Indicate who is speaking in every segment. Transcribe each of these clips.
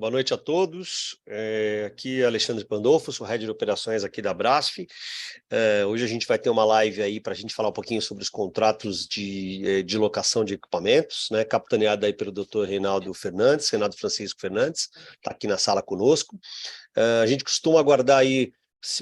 Speaker 1: Boa noite a todos. Aqui é Alexandre Pandolfo, sou Head de Operações aqui da Brasf. Hoje a gente vai ter uma live aí para a gente falar um pouquinho sobre os contratos de locação de equipamentos, né? Capitaneado aí pelo Dr. Reinaldo Francisco Fernandes, está aqui na sala conosco. A gente costuma aguardar aí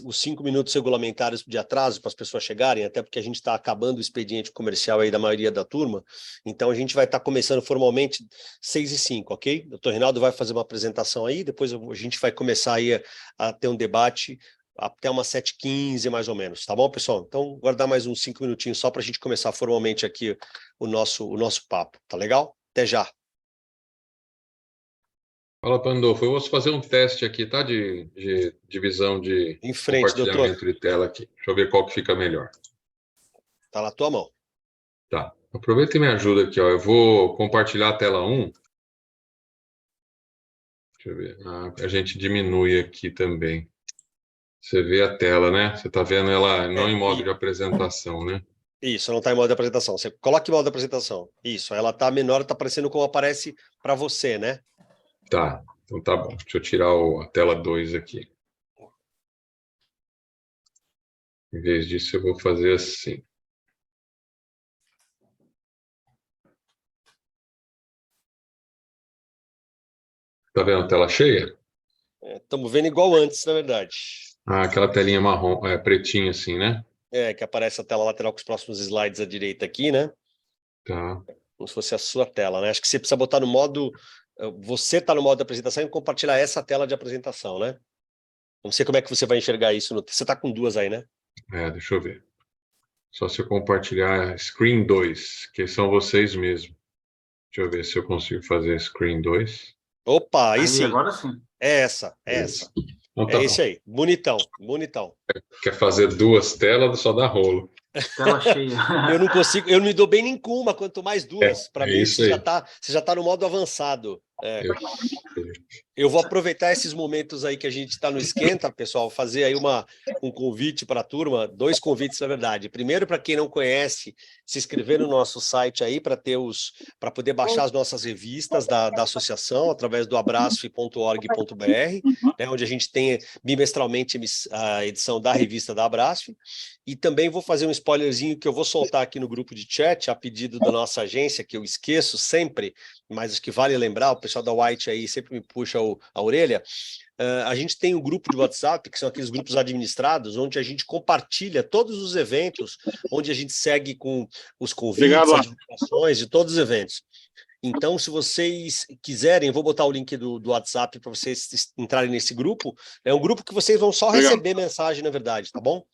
Speaker 1: os 5 minutos regulamentares de atraso para as pessoas chegarem, até porque a gente está acabando o expediente comercial aí da maioria da turma, então a gente vai estar começando formalmente 6h05, ok? O Dr. Reinaldo vai fazer uma apresentação aí, depois a gente vai começar aí a ter um debate até umas 7h15 mais ou menos, tá bom, pessoal? Então, guardar mais uns 5 minutinhos só para a gente começar formalmente aqui o nosso papo, tá legal? Até já!
Speaker 2: Fala, Pandolfo. Eu vou fazer um teste aqui, tá? De divisão de
Speaker 1: Em frente,
Speaker 2: compartilhamento
Speaker 1: doutor.
Speaker 2: de tela aqui. Deixa eu ver qual que fica melhor.
Speaker 1: Tá na tua mão.
Speaker 2: Tá. Aproveita e me ajuda aqui, ó. Eu vou compartilhar a tela 1. Deixa eu ver. A gente diminui aqui também. Você vê a tela, né? Você tá vendo ela não em modo de apresentação, né?
Speaker 1: Isso, não está em modo de apresentação. Você coloca em modo de apresentação. Isso, ela está menor, está aparecendo como aparece para você, né?
Speaker 2: Tá. Então tá bom. Deixa eu tirar a tela 2 aqui. Em vez disso, eu vou fazer assim. Tá vendo a tela cheia?
Speaker 1: Estamos vendo igual antes, na verdade.
Speaker 2: Ah, aquela telinha marrom, pretinha assim, né?
Speaker 1: Que aparece a tela lateral com os próximos slides à direita aqui, né?
Speaker 2: Tá.
Speaker 1: Como se fosse a sua tela, né? Acho que você precisa botar no modo... Você está no modo de apresentação e compartilhar essa tela de apresentação, né? Não sei como é que você vai enxergar isso. Você está com duas aí, né?
Speaker 2: Deixa eu ver. Só se eu compartilhar Screen 2, que são vocês mesmos. Deixa eu ver se eu consigo fazer Screen 2.
Speaker 1: Opa, aí sim.
Speaker 3: Agora sim.
Speaker 1: É essa.
Speaker 2: Então, tá
Speaker 1: esse aí. Bonitão.
Speaker 2: Quer fazer 2 telas, só dá rolo.
Speaker 3: Tela cheia.
Speaker 1: Eu não consigo, eu não me dou bem nem com uma, quanto mais duas. Para mim,
Speaker 2: isso
Speaker 1: você
Speaker 2: aí.
Speaker 1: já tá no modo avançado. Eu vou aproveitar esses momentos aí que a gente está no esquenta, pessoal, fazer aí um convite para a turma, 2 convites, na verdade. Primeiro, para quem não conhece, se inscrever no nosso site aí para poder baixar as nossas revistas da associação através do abrasf.org.br, né, onde a gente tem bimestralmente a edição da revista da Abrasf. E também vou fazer um spoilerzinho que eu vou soltar aqui no grupo de chat, a pedido da nossa agência, que eu esqueço sempre, mas acho que vale lembrar, o pessoal da White aí sempre me puxa a orelha. A gente tem um grupo de WhatsApp, que são aqueles grupos administrados, onde a gente compartilha todos os eventos, onde a gente segue com os convites, as divulgações de todos os eventos. Então, se vocês quiserem, eu vou botar o link do WhatsApp para vocês entrarem nesse grupo. É um grupo que vocês vão só receber mensagem, na verdade, tá bom?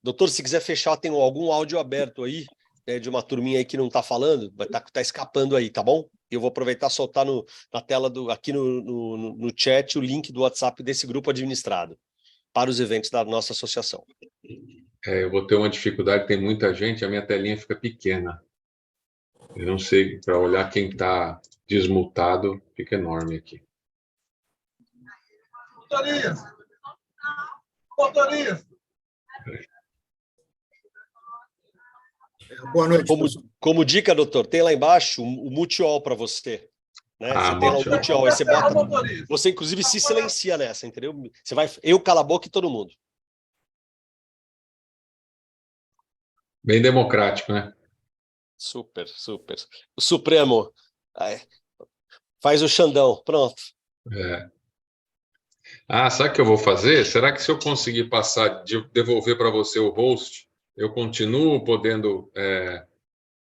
Speaker 1: Doutor, se quiser fechar, tem algum áudio aberto aí, né, de uma turminha aí que não está falando, vai tá escapando aí, tá bom? Eu vou aproveitar e soltar na tela, aqui no chat, o link do WhatsApp desse grupo administrado para os eventos da nossa associação.
Speaker 2: Eu vou ter uma dificuldade, tem muita gente, a minha telinha fica pequena. Eu não sei, para olhar quem está desmutado, fica enorme aqui.
Speaker 4: Motorista! Boa noite.
Speaker 1: Como dica, doutor, tem lá embaixo o Multiol para você. Né? Você tem lá o Multiol, aí você bota. Você, inclusive, se silencia nessa, entendeu? Você vai. Eu cala a boca e todo mundo.
Speaker 2: Bem democrático, né?
Speaker 1: Super. O Supremo. Faz o Xandão, pronto.
Speaker 2: Sabe o que eu vou fazer? Será que se eu conseguir devolver para você o host, eu continuo podendo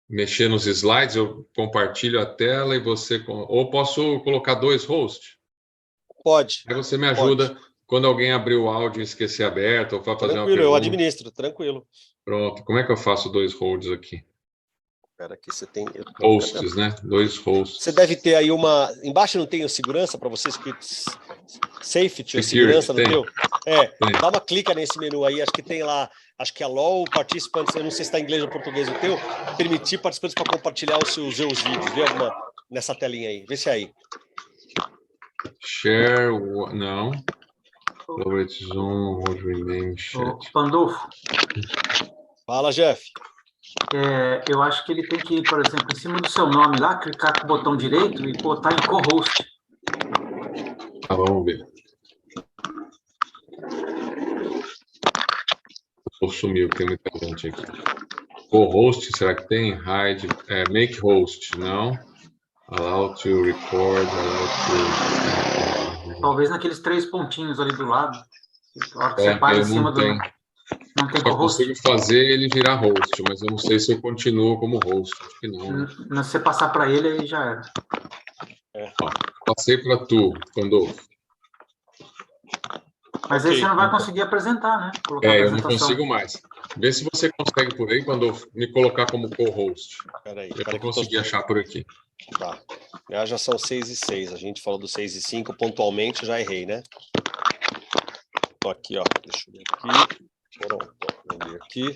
Speaker 2: mexer nos slides, eu compartilho a tela e você... Ou posso colocar 2 hosts?
Speaker 1: Pode.
Speaker 2: Aí você me ajuda quando alguém abrir o áudio e esquecer aberto, ou para fazer uma pergunta.
Speaker 1: Tranquilo, eu administro, tranquilo.
Speaker 2: Pronto. Como é que eu faço 2 hosts aqui?
Speaker 1: Espera aqui, você tem...
Speaker 2: Hosts, né? 2 hosts.
Speaker 1: Você deve ter aí uma... Embaixo não tem o segurança para você escrito safety ou segurança no teu?
Speaker 2: Tem.
Speaker 1: Dá uma clica nesse menu aí, acho que tem lá, acho que é Allow Participants, eu não sei se está em inglês ou português o teu, permitir participantes para compartilhar os seus vídeos, vê alguma nessa telinha aí, vê se é aí.
Speaker 2: Share, não. Favorite Zoom, rename chat.
Speaker 3: Pandolfo.
Speaker 1: Fala, Jeff.
Speaker 3: Eu acho que ele tem que ir, por exemplo, em cima do seu nome lá, clicar com o botão direito e botar em co-host.
Speaker 2: vamos ver. Sumiu, tem muita gente aqui. Co-host, será que tem? Hide, make host, não. Allow to record, allow to...
Speaker 3: Talvez naqueles 3 pontinhos ali do lado. A hora que você para em cima do... Não tem
Speaker 2: Só
Speaker 3: co-host?
Speaker 2: consigo fazer ele virar host, mas eu não sei se eu continuo como host. Acho que não.
Speaker 3: Se você passar para ele, aí já era.
Speaker 2: Ó, passei para tu, Pandolfo.
Speaker 3: Mas aí você não vai conseguir apresentar, né?
Speaker 2: Colocar eu não consigo mais. Vê se você consegue por aí, Pandolfo, me colocar como co-host. Eu não consegui achar por aqui.
Speaker 1: Tá. Já são 6:06. A gente falou do 6:05 pontualmente, já errei, né? Tô aqui, ó. Deixa eu ver aqui. Pronto, vou ver aqui.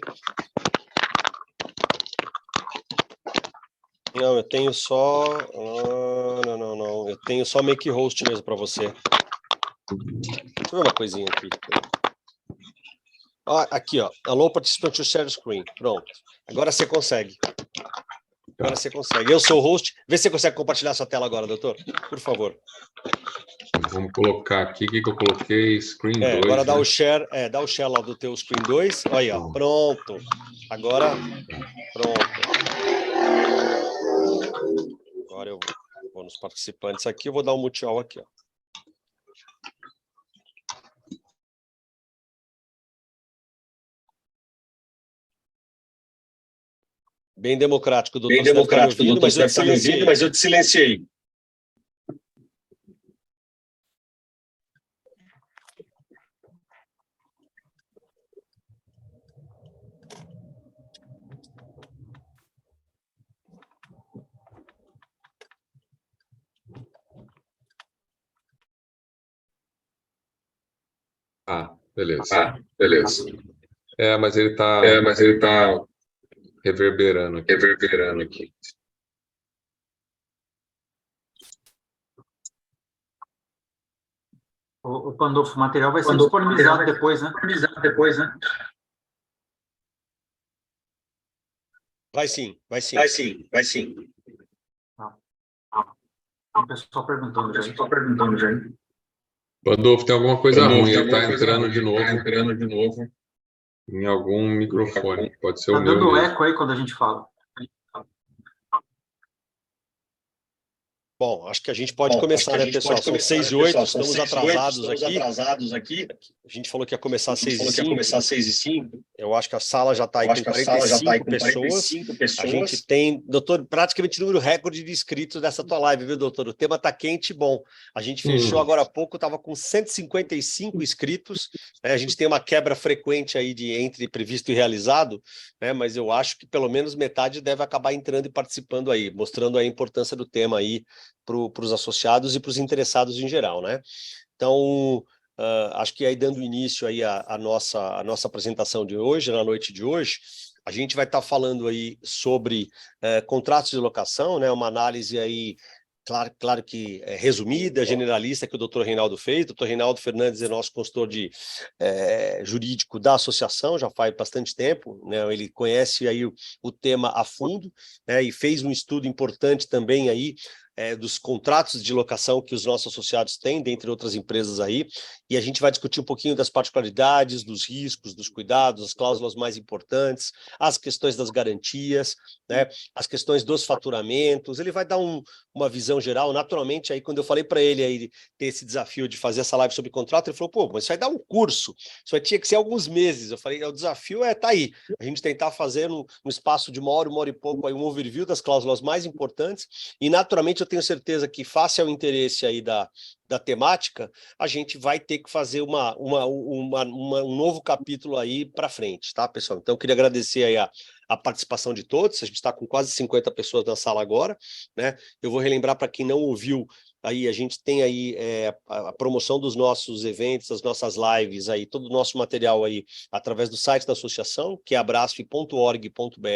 Speaker 1: Não, eu tenho só... Não. Eu tenho só make host mesmo para você. Deixa eu ver uma coisinha aqui. Aqui, ó. Allow participant to share screen. Pronto. Agora você consegue. Agora você consegue. Eu sou o host. Vê se você consegue compartilhar sua tela agora, doutor. Por favor.
Speaker 2: Vamos colocar aqui. O que eu coloquei? Screen 2.
Speaker 1: Agora dá
Speaker 2: né?
Speaker 1: o share. Dá o share lá do teu screen 2. Olha aí, ó. Pronto. Agora. Pronto. Agora eu vou nos participantes aqui. Eu vou dar um multi-all aqui, ó. Bem democrático, doutor.
Speaker 4: Bem democrático, doutor. Você deve estar me ouvindo, mas eu te silenciei.
Speaker 2: Beleza.
Speaker 4: Beleza.
Speaker 2: Mas ele está reverberando aqui.
Speaker 3: O Pandolfo, o material vai ser disponibilizado depois, né?
Speaker 1: Vai sim.
Speaker 3: O pessoal perguntando já.
Speaker 2: Pandolfo, tem alguma coisa ruim. Ele está entrando de novo. Em algum microfone. Pode ser o meu
Speaker 3: Tá dando
Speaker 2: mesmo.
Speaker 3: eco aí quando a gente fala.
Speaker 1: Bom, acho que a gente pode começar, né, pessoal? São 6:08, estamos atrasados aqui. A gente falou que ia começar às 6:05. Eu acho que a sala já está aí com 45 pessoas. A gente tem, doutor, praticamente número recorde de inscritos nessa tua live, viu, doutor? O tema está quente e bom. A gente fechou agora há pouco, estava com 155 inscritos. Né? A gente tem uma quebra frequente aí entre previsto e realizado, né? Mas eu acho que pelo menos metade deve acabar entrando e participando aí, mostrando a importância do tema aí para os associados e para os interessados em geral, né? Então, acho que aí dando início aí a nossa apresentação de hoje, na noite de hoje, a gente vai estar falando aí sobre contratos de locação, né? Uma análise aí, claro que resumida, generalista, que o doutor Reinaldo fez. O doutor Reinaldo Fernandes é nosso consultor jurídico da associação, já faz bastante tempo, né? Ele conhece aí o tema a fundo, né? E fez um estudo importante também aí, dos contratos de locação que os nossos associados têm, dentre outras empresas aí, e a gente vai discutir um pouquinho das particularidades, dos riscos, dos cuidados, as cláusulas mais importantes, as questões das garantias, né, as questões dos faturamentos. Ele vai dar uma visão geral. Naturalmente, aí quando eu falei para ele aí ter esse desafio de fazer essa live sobre contrato, ele falou, pô, mas isso vai dar um curso, isso vai tinha que ser alguns meses. Eu falei, o desafio tá aí, a gente tentar fazer no espaço de uma hora e pouco, aí um overview das cláusulas mais importantes, e naturalmente eu tenho certeza que, face ao interesse aí da temática, a gente vai ter que fazer um novo capítulo aí para frente, tá, pessoal? Então, eu queria agradecer aí a participação de todos. A gente está com quase 50 pessoas na sala agora, né? Eu vou relembrar para quem não ouviu, aí a gente tem aí a promoção dos nossos eventos, das nossas lives, aí todo o nosso material aí através do site da associação, que é abrasf.org.br,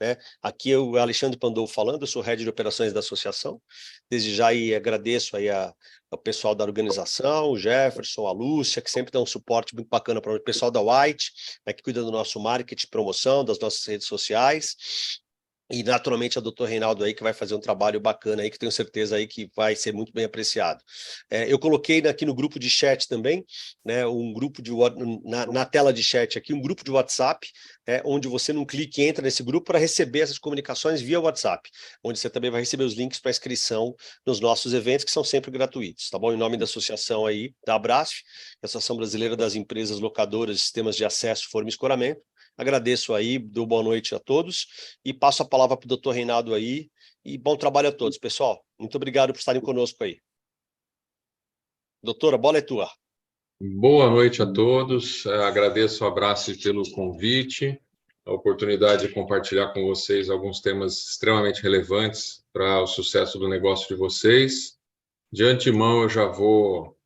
Speaker 1: né? Aqui eu, o Alexandre Pandolfo falando, eu sou head de operações da associação. Desde já aí agradeço aí ao pessoal da organização, o Jefferson, a Lúcia, que sempre dá um suporte muito bacana para o pessoal da White, né, que cuida do nosso marketing, promoção, das nossas redes sociais. E, naturalmente, a doutor Reinaldo aí, que vai fazer um trabalho bacana aí, que tenho certeza aí que vai ser muito bem apreciado. Eu coloquei aqui no grupo de chat também, né, um grupo de na tela de chat aqui, um grupo de WhatsApp, onde você, num clique, entra nesse grupo para receber essas comunicações via WhatsApp, onde você também vai receber os links para inscrição nos nossos eventos, que são sempre gratuitos, tá bom? Em nome da associação aí, da Abrasf, Associação Brasileira das Empresas Locadoras de Sistemas de Acesso, Forma e Escoramento. Agradeço aí, dou boa noite a todos e passo a palavra para o doutor Reinaldo aí, e bom trabalho a todos, pessoal. Muito obrigado por estarem conosco aí. Doutora, a bola é tua.
Speaker 2: Boa noite a todos, agradeço o Abrasf pelo convite, a oportunidade de compartilhar com vocês alguns temas extremamente relevantes para o sucesso do negócio de vocês. De antemão, eu já vou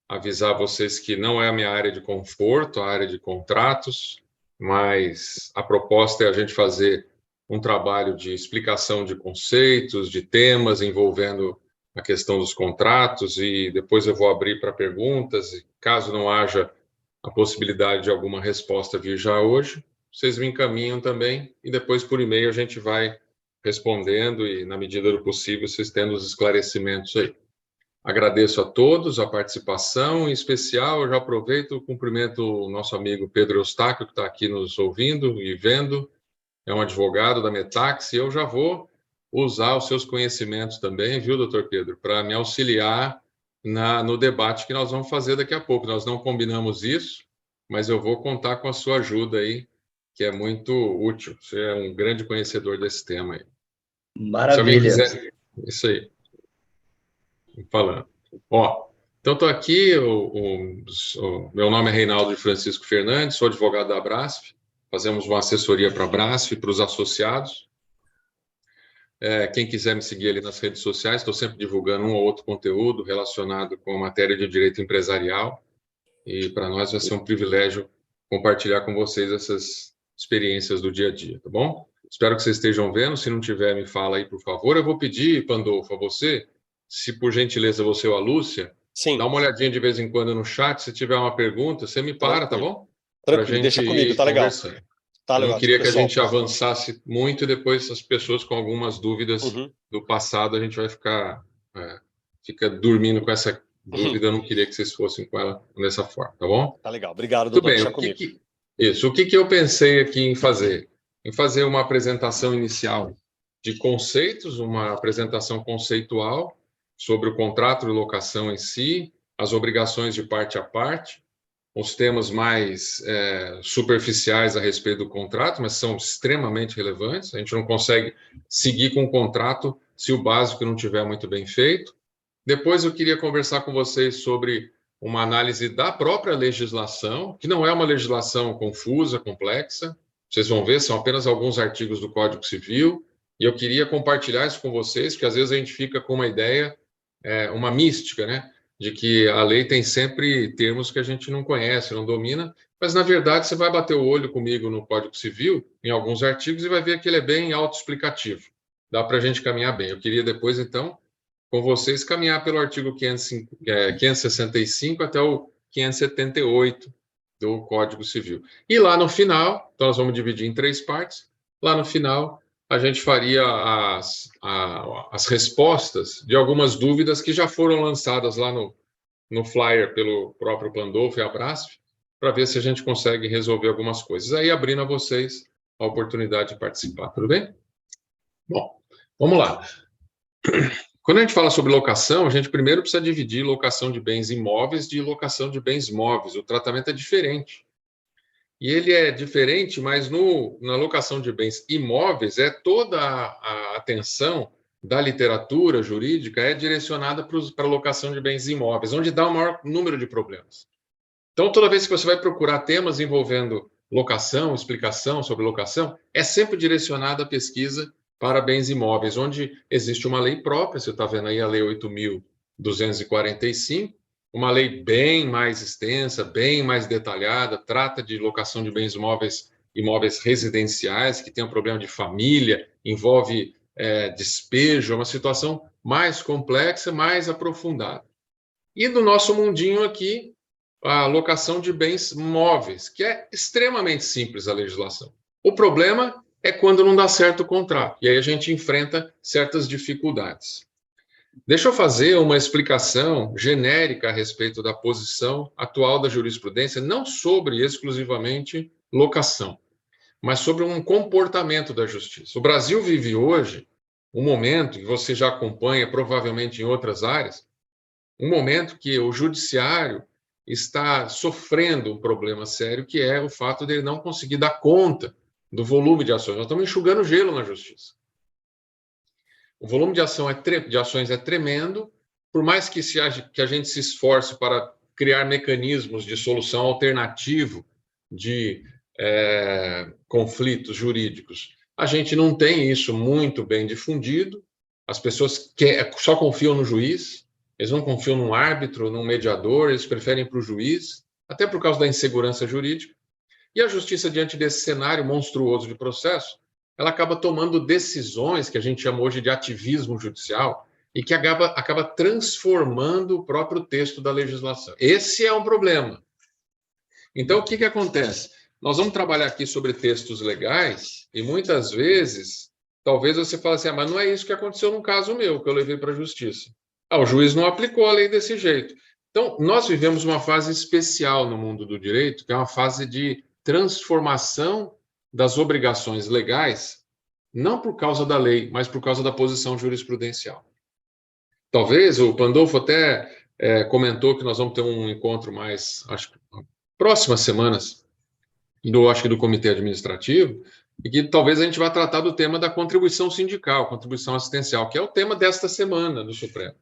Speaker 2: avisar vocês que não é a minha área de conforto, a área de contratos, mas a proposta é a gente fazer um trabalho de explicação de conceitos, de temas envolvendo a questão dos contratos, e depois eu vou abrir para perguntas, e caso não haja a possibilidade de alguma resposta vir já hoje, vocês me encaminham também, e depois por e-mail a gente vai respondendo, e na medida do possível vocês tendo os esclarecimentos aí. Agradeço a todos a participação, em especial eu já aproveito e cumprimento o nosso amigo Pedro Eustáquio, que está aqui nos ouvindo e vendo, é um advogado da Metax, e eu já vou usar os seus conhecimentos também, viu, doutor Pedro, para me auxiliar no debate que nós vamos fazer daqui a pouco. Nós não combinamos isso, mas eu vou contar com a sua ajuda aí, que é muito útil. Você é um grande conhecedor desse tema aí.
Speaker 5: Maravilha.
Speaker 2: Se alguém quiser... Isso aí. Falando. Ó, então estou aqui, o meu nome é Reinaldo de Francisco Fernandes, sou advogado da Abrasf, fazemos uma assessoria para a Abrasf e para os associados. Quem quiser me seguir ali nas redes sociais, estou sempre divulgando um ou outro conteúdo relacionado com a matéria de direito empresarial, e para nós vai ser um privilégio compartilhar com vocês essas experiências do dia a dia, tá bom? Espero que vocês estejam vendo, se não tiver, me fala aí, por favor. Eu vou pedir, Pandolfo, a você, se por gentileza você ou a Lúcia,
Speaker 1: Sim.
Speaker 2: dá uma olhadinha de vez em quando no chat, se tiver uma pergunta, você me para, tá bom?
Speaker 1: Tranquilo, deixa comigo, tá legal. Tá
Speaker 2: Eu
Speaker 1: legal.
Speaker 2: não queria que a gente avançasse muito e depois as pessoas com algumas dúvidas do passado, a gente vai fica dormindo com essa dúvida, eu não queria que vocês fossem com ela dessa forma, tá bom?
Speaker 1: Tá legal, obrigado, doutor, deixa comigo.
Speaker 2: O que eu pensei aqui em fazer? Em fazer uma apresentação inicial de conceitos, uma apresentação conceitual sobre o contrato de locação em si, as obrigações de parte a parte, os temas mais superficiais a respeito do contrato, mas são extremamente relevantes. A gente não consegue seguir com o contrato se o básico não estiver muito bem feito. Depois eu queria conversar com vocês sobre uma análise da própria legislação, que não é uma legislação confusa, complexa. Vocês vão ver, são apenas alguns artigos do Código Civil, e eu queria compartilhar isso com vocês, porque às vezes a gente fica com uma ideia, uma mística, né? De que a lei tem sempre termos que a gente não conhece, não domina, mas, na verdade, você vai bater o olho comigo no Código Civil, em alguns artigos, e vai ver que ele é bem autoexplicativo. Dá para a gente caminhar bem. Eu queria depois, então, com vocês, caminhar pelo artigo 565 até o 578 do Código Civil. E lá no final, então nós vamos dividir em 3 partes, lá no final a gente faria as respostas de algumas dúvidas que já foram lançadas lá no flyer pelo próprio Pandolfo e Abrasf, para ver se a gente consegue resolver algumas coisas. Aí abrindo a vocês a oportunidade de participar, tudo bem? Bom, vamos lá. Quando a gente fala sobre locação, a gente primeiro precisa dividir locação de bens imóveis de locação de bens móveis. O tratamento é diferente. E ele é diferente, mas na locação de bens imóveis, toda a atenção da literatura jurídica é direcionada para a locação de bens imóveis, onde dá o maior número de problemas. Então, toda vez que você vai procurar temas envolvendo locação, explicação sobre locação, é sempre direcionada a pesquisa para bens imóveis, onde existe uma lei própria, você está vendo aí a Lei 8.245, uma lei bem mais extensa, bem mais detalhada, trata de locação de bens imóveis residenciais, que tem um problema de família, envolve despejo, é uma situação mais complexa, mais aprofundada. E no nosso mundinho aqui, a locação de bens móveis, que é extremamente simples a legislação. O problema é quando não dá certo o contrato. E aí a gente enfrenta certas dificuldades. Deixa eu fazer uma explicação genérica a respeito da posição atual da jurisprudência, não sobre exclusivamente locação, mas sobre um comportamento da justiça. O Brasil vive hoje um momento, que você já acompanha provavelmente em outras áreas, um momento que o judiciário está sofrendo um problema sério, que é o fato de ele não conseguir dar conta do volume de ações. Nós estamos enxugando gelo na justiça. O volume de ações é tremendo, por mais que a gente se esforce para criar mecanismos de solução alternativo de conflitos jurídicos, a gente não tem isso muito bem difundido. As pessoas só confiam no juiz, eles não confiam num árbitro, num mediador, eles preferem para o juiz, até por causa da insegurança jurídica. E a justiça, diante desse cenário monstruoso de processo, ela acaba tomando decisões que a gente chama hoje de ativismo judicial e que acaba transformando o próprio texto da legislação. Esse é um problema. Então, o que acontece? Nós vamos trabalhar aqui sobre textos legais e muitas vezes, talvez você fale assim, mas não é isso que aconteceu no caso meu, que eu levei para a justiça. O juiz não aplicou a lei desse jeito. Então, nós vivemos uma fase especial no mundo do direito, que é uma fase de transformação das obrigações legais, não por causa da lei, mas por causa da posição jurisprudencial. Talvez o Pandolfo até comentou que nós vamos ter um encontro mais, acho que próximas semanas, acho que do comitê administrativo, e que talvez a gente vá tratar do tema da contribuição sindical, contribuição assistencial, que é o tema desta semana do Supremo.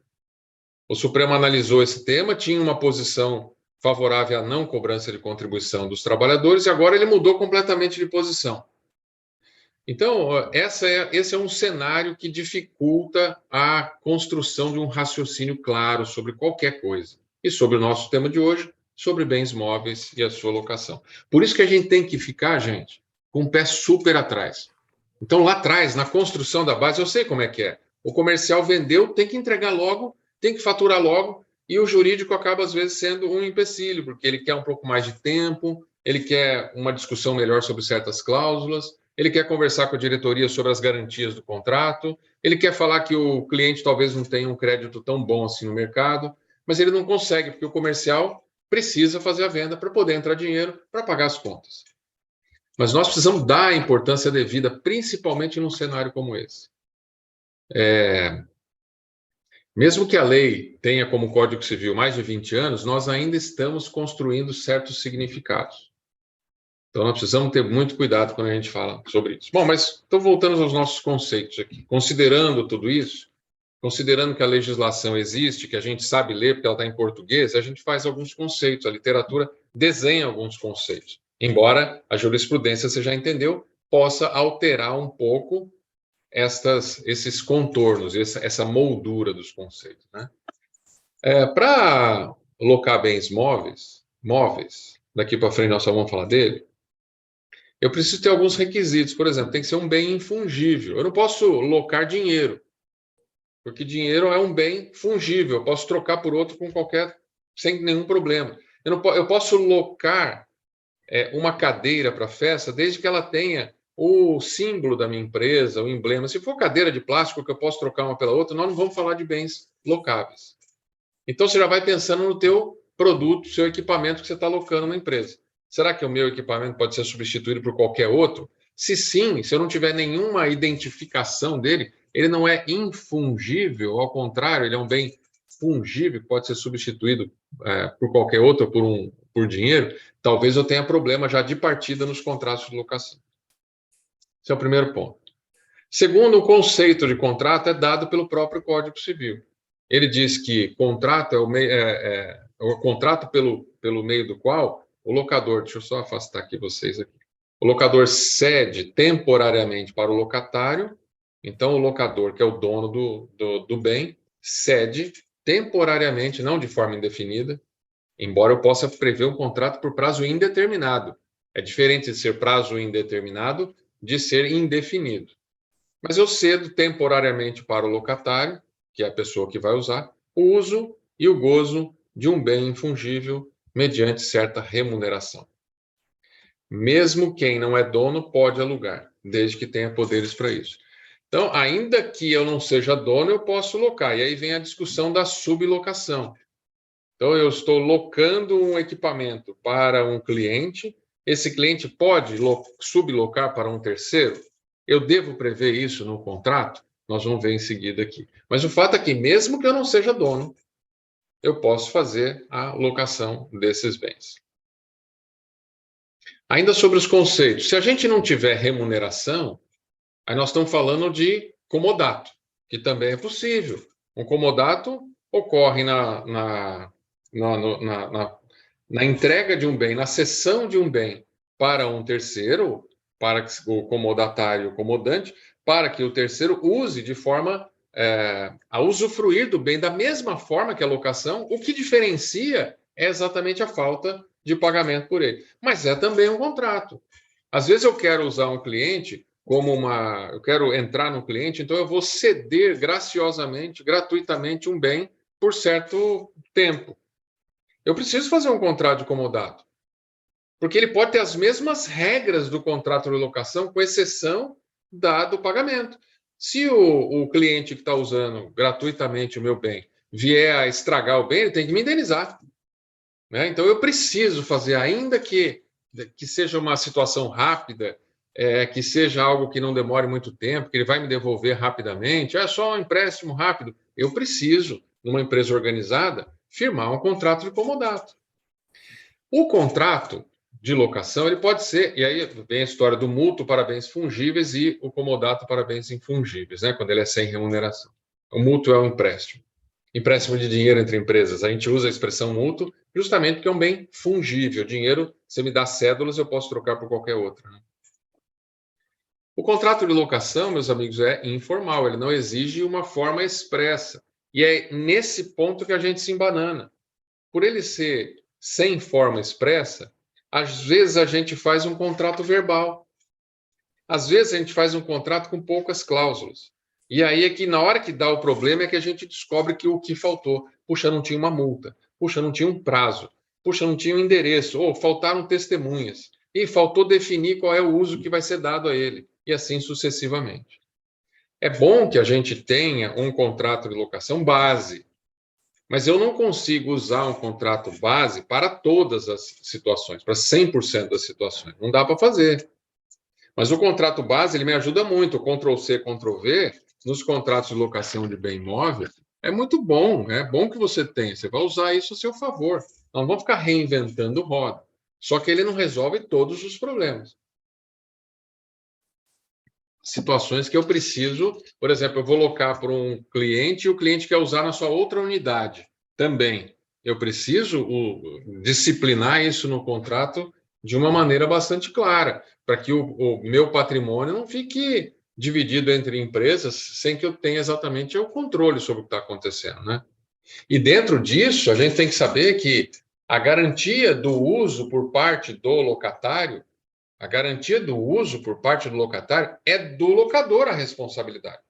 Speaker 2: O Supremo analisou esse tema, tinha uma posição favorável à não cobrança de contribuição dos trabalhadores, e agora ele mudou completamente de posição. Então, esse é um cenário que dificulta a construção de um raciocínio claro sobre qualquer coisa. E sobre o nosso tema de hoje, sobre bens móveis e a sua locação. Por isso que a gente tem que ficar, gente, com o pé super atrás. Então, lá atrás, na construção da base, eu sei como é que é. O comercial vendeu, tem que entregar logo, tem que faturar logo, e o jurídico acaba, às vezes, sendo um empecilho, porque ele quer um pouco mais de tempo, ele quer uma discussão melhor sobre certas cláusulas, ele quer conversar com a diretoria sobre as garantias do contrato, ele quer falar que o cliente talvez não tenha um crédito tão bom assim no mercado, mas ele não consegue, porque o comercial precisa fazer a venda para poder entrar dinheiro para pagar as contas. Mas nós precisamos dar a importância devida, principalmente num cenário como esse. Mesmo que a lei tenha como Código Civil mais de 20 anos, nós ainda estamos construindo certos significados. Então, nós precisamos ter muito cuidado quando a gente fala sobre isso. Bom, mas então voltando aos nossos conceitos aqui. Considerando tudo isso, considerando que a legislação existe, que a gente sabe ler porque ela está em português, a gente faz alguns conceitos, a literatura desenha alguns conceitos. Embora a jurisprudência, você já entendeu, possa alterar um pouco esses contornos, essa moldura dos conceitos, né? Para locar bens móveis, daqui para frente nós só vamos falar dele, eu preciso ter alguns requisitos. Por exemplo, tem que ser um bem infungível. Eu não posso locar dinheiro, porque dinheiro é um bem fungível. Eu posso trocar por outro sem nenhum problema. Eu posso locar uma cadeira para festa, desde que ela tenha o símbolo da minha empresa, o emblema. Se for cadeira de plástico que eu posso trocar uma pela outra, nós não vamos falar de bens locáveis. Então, você já vai pensando no teu produto, seu equipamento que você está locando na empresa. Será que o meu equipamento pode ser substituído por qualquer outro? Se sim, se eu não tiver nenhuma identificação dele, ele não é infungível, ao contrário, ele é um bem fungível, que pode ser substituído por qualquer outro, por dinheiro, talvez eu tenha problema já de partida nos contratos de locação. Esse é o primeiro ponto. Segundo, o conceito de contrato é dado pelo próprio Código Civil. Ele diz que contrato é o contrato pelo meio do qual o locador, deixa eu só afastar aqui vocês aqui, o locador cede temporariamente para o locatário. Então, o locador, que é o dono do bem, cede temporariamente, não de forma indefinida, embora eu possa prever um contrato por prazo indeterminado. É diferente de ser prazo indeterminado de ser indefinido. Mas eu cedo temporariamente para o locatário, que é a pessoa que vai usar, o uso e o gozo de um bem infungível mediante certa remuneração. Mesmo quem não é dono pode alugar, desde que tenha poderes para isso. Então, ainda que eu não seja dono, eu posso locar. E aí vem a discussão da sublocação. Então, eu estou locando um equipamento para um cliente, esse cliente pode sublocar para um terceiro? Eu devo prever isso no contrato? Nós vamos ver em seguida aqui. Mas o fato é que, mesmo que eu não seja dono, eu posso fazer a locação desses bens. Ainda sobre os conceitos. Se a gente não tiver remuneração, aí nós estamos falando de comodato, que também é possível. Um comodato ocorre na entrega de um bem, na cessão de um bem para um terceiro, para o comodatário, o comodante, para que o terceiro use de forma a usufruir do bem da mesma forma que a locação. O que diferencia é exatamente a falta de pagamento por ele. Mas é também um contrato. Às vezes eu quero usar um cliente eu quero entrar no cliente, então eu vou ceder graciosamente, gratuitamente um bem por certo tempo. Eu preciso fazer um contrato de comodato, porque ele pode ter as mesmas regras do contrato de locação, com exceção do pagamento. Se o cliente que está usando gratuitamente o meu bem vier a estragar o bem, ele tem que me indenizar, né? Então eu preciso fazer, ainda que seja uma situação rápida, que seja algo que não demore muito tempo, que ele vai me devolver rapidamente, é só um empréstimo rápido. Eu preciso, numa empresa organizada, firmar um contrato de comodato. O contrato de locação, ele pode ser, e aí vem a história do mútuo para bens fungíveis e o comodato para bens infungíveis, né, quando ele é sem remuneração. O mútuo é um empréstimo. Empréstimo de dinheiro entre empresas. A gente usa a expressão mútuo justamente porque é um bem fungível. Dinheiro, você me dá cédulas, eu posso trocar por qualquer outra, né? O contrato de locação, meus amigos, é informal, ele não exige uma forma expressa. E é nesse ponto que a gente se embanana. Por ele ser sem forma expressa, às vezes a gente faz um contrato verbal. Às vezes a gente faz um contrato com poucas cláusulas. E aí é que na hora que dá o problema é que a gente descobre que o que faltou. Puxa, não tinha uma multa. Puxa, não tinha um prazo. Puxa, não tinha um endereço. Ou faltaram testemunhas. E faltou definir qual é o uso que vai ser dado a ele. E assim sucessivamente. É bom que a gente tenha um contrato de locação base, mas eu não consigo usar um contrato base para todas as situações, para 100% das situações. Não dá para fazer. Mas o contrato base, ele me ajuda muito. O Ctrl+C, Ctrl+V, nos contratos de locação de bem imóvel, é muito bom. É bom que você tenha. Você vai usar isso a seu favor. Não vamos ficar reinventando roda. Só que ele não resolve todos os problemas. Situações que eu preciso, por exemplo, eu vou locar para um cliente e o cliente quer usar na sua outra unidade também. Eu preciso disciplinar isso no contrato de uma maneira bastante clara, para que o meu patrimônio não fique dividido entre empresas sem que eu tenha exatamente o controle sobre o que está acontecendo, né? E dentro disso, a gente tem que saber que a garantia do uso por parte do locatário, a garantia do uso por parte do locatário é do locador a responsabilidade.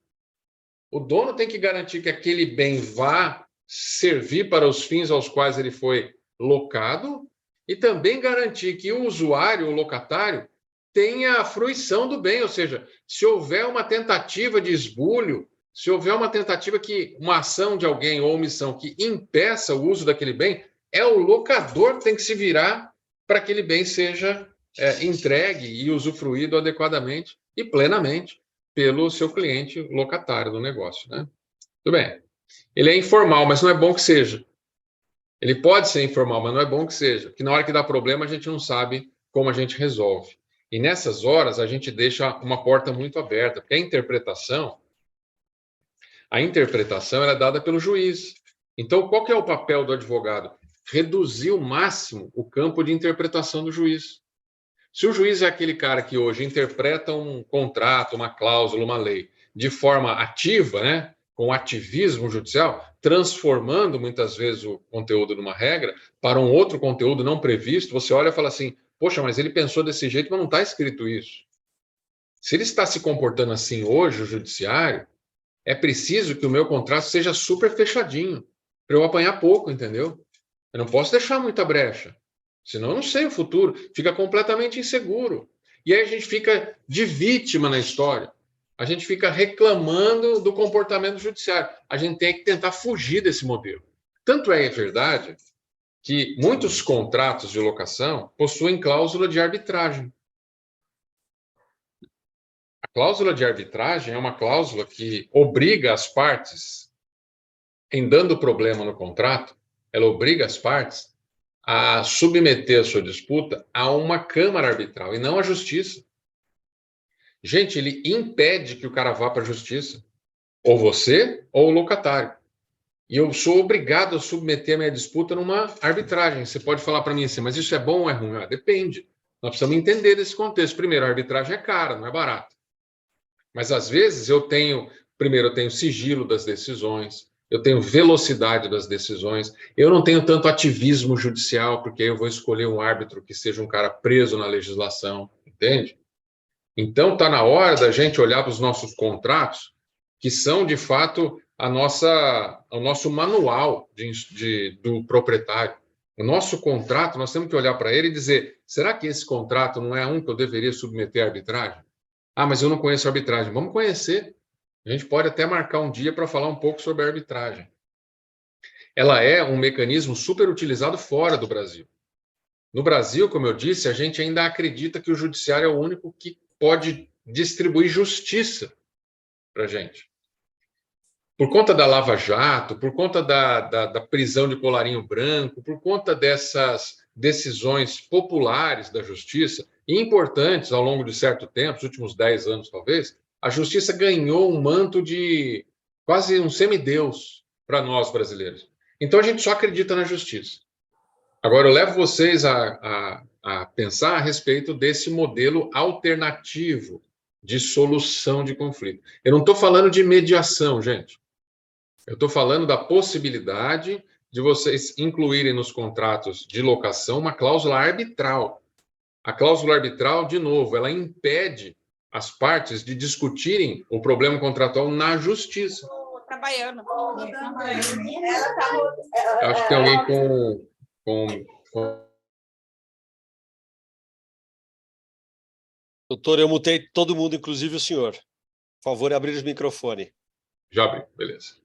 Speaker 2: O dono tem que garantir que aquele bem vá servir para os fins aos quais ele foi locado e também garantir que o usuário, o locatário, tenha a fruição do bem, ou seja, se houver uma tentativa de esbulho, se houver uma tentativa uma ação de alguém ou omissão que impeça o uso daquele bem, é o locador que tem que se virar para que aquele bem seja entregue e usufruído adequadamente e plenamente pelo seu cliente locatário do negócio, né? Tudo bem. Ele é informal, mas não é bom que seja. Ele pode ser informal, mas não é bom que seja, porque na hora que dá problema a gente não sabe como a gente resolve. E nessas horas a gente deixa uma porta muito aberta, porque a interpretação ela é dada pelo juiz. Então, qual que é o papel do advogado? Reduzir ao máximo o campo de interpretação do juiz. Se o juiz é aquele cara que hoje interpreta um contrato, uma cláusula, uma lei, de forma ativa, né, com ativismo judicial, transformando muitas vezes o conteúdo de uma regra para um outro conteúdo não previsto, você olha e fala assim, poxa, mas ele pensou desse jeito, mas não está escrito isso. Se ele está se comportando assim hoje, o judiciário, é preciso que o meu contrato seja super fechadinho, para eu apanhar pouco, entendeu? Eu não posso deixar muita brecha. Senão eu não sei o futuro, fica completamente inseguro. E aí a gente fica de vítima na história. A gente fica reclamando do comportamento judiciário. A gente tem que tentar fugir desse modelo. Tanto é verdade que muitos contratos de locação possuem cláusula de arbitragem. A cláusula de arbitragem é uma cláusula que obriga as partes, em dando problema no contrato, ela obriga as partes a submeter a sua disputa a uma câmara arbitral e não à justiça. Gente, ele impede que o cara vá para a justiça. Ou você, ou o locatário. E eu sou obrigado a submeter a minha disputa numa arbitragem. Você pode falar para mim assim, mas isso é bom ou é ruim? Ah, depende. Nós precisamos entender desse contexto. Primeiro, a arbitragem é cara, não é barata. Mas, às vezes, primeiro, eu tenho sigilo das decisões, eu tenho velocidade das decisões, eu não tenho tanto ativismo judicial, porque aí eu vou escolher um árbitro que seja um cara preso na legislação, entende? Então, está na hora da gente olhar para os nossos contratos, que são, de fato, o nosso manual do proprietário. O nosso contrato, nós temos que olhar para ele e dizer, será que esse contrato não é um que eu deveria submeter à arbitragem? Ah, mas eu não conheço a arbitragem. Vamos conhecer. A gente pode até marcar um dia para falar um pouco sobre a arbitragem. Ela é um mecanismo super utilizado fora do Brasil. No Brasil, como eu disse, a gente ainda acredita que o judiciário é o único que pode distribuir justiça para a gente. Por conta da Lava Jato, por conta da prisão de colarinho branco, por conta dessas decisões populares da justiça, e importantes ao longo de certo tempo, os últimos 10 anos talvez, a justiça ganhou um manto de quase um semideus para nós brasileiros. Então a gente só acredita na justiça. Agora eu levo vocês a pensar a respeito desse modelo alternativo de solução de conflito. Eu não estou falando de mediação, gente. Eu estou falando da possibilidade de vocês incluírem nos contratos de locação uma cláusula arbitral. A cláusula arbitral, de novo, ela impede as partes de discutirem o problema contratual na justiça.
Speaker 5: Trabalhando.
Speaker 2: Acho que tem alguém com...
Speaker 1: Doutor, eu mutei todo mundo, inclusive o senhor. Por favor, abrir o microfone.
Speaker 2: Já abri, beleza.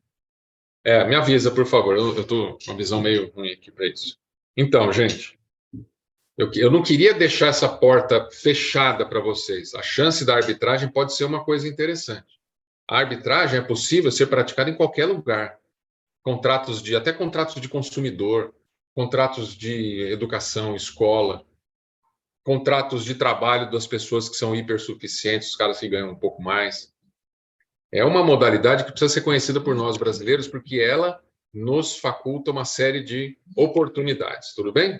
Speaker 2: Me avisa, por favor. Eu estou com uma visão meio ruim aqui para isso. Então, gente, eu não queria deixar essa porta fechada para vocês. A chance da arbitragem pode ser uma coisa interessante. A arbitragem é possível ser praticada em qualquer lugar. Até contratos de consumidor, contratos de educação, escola, contratos de trabalho das pessoas que são hipersuficientes, os caras que ganham um pouco mais. É uma modalidade que precisa ser conhecida por nós brasileiros, porque ela nos faculta uma série de oportunidades, tudo bem?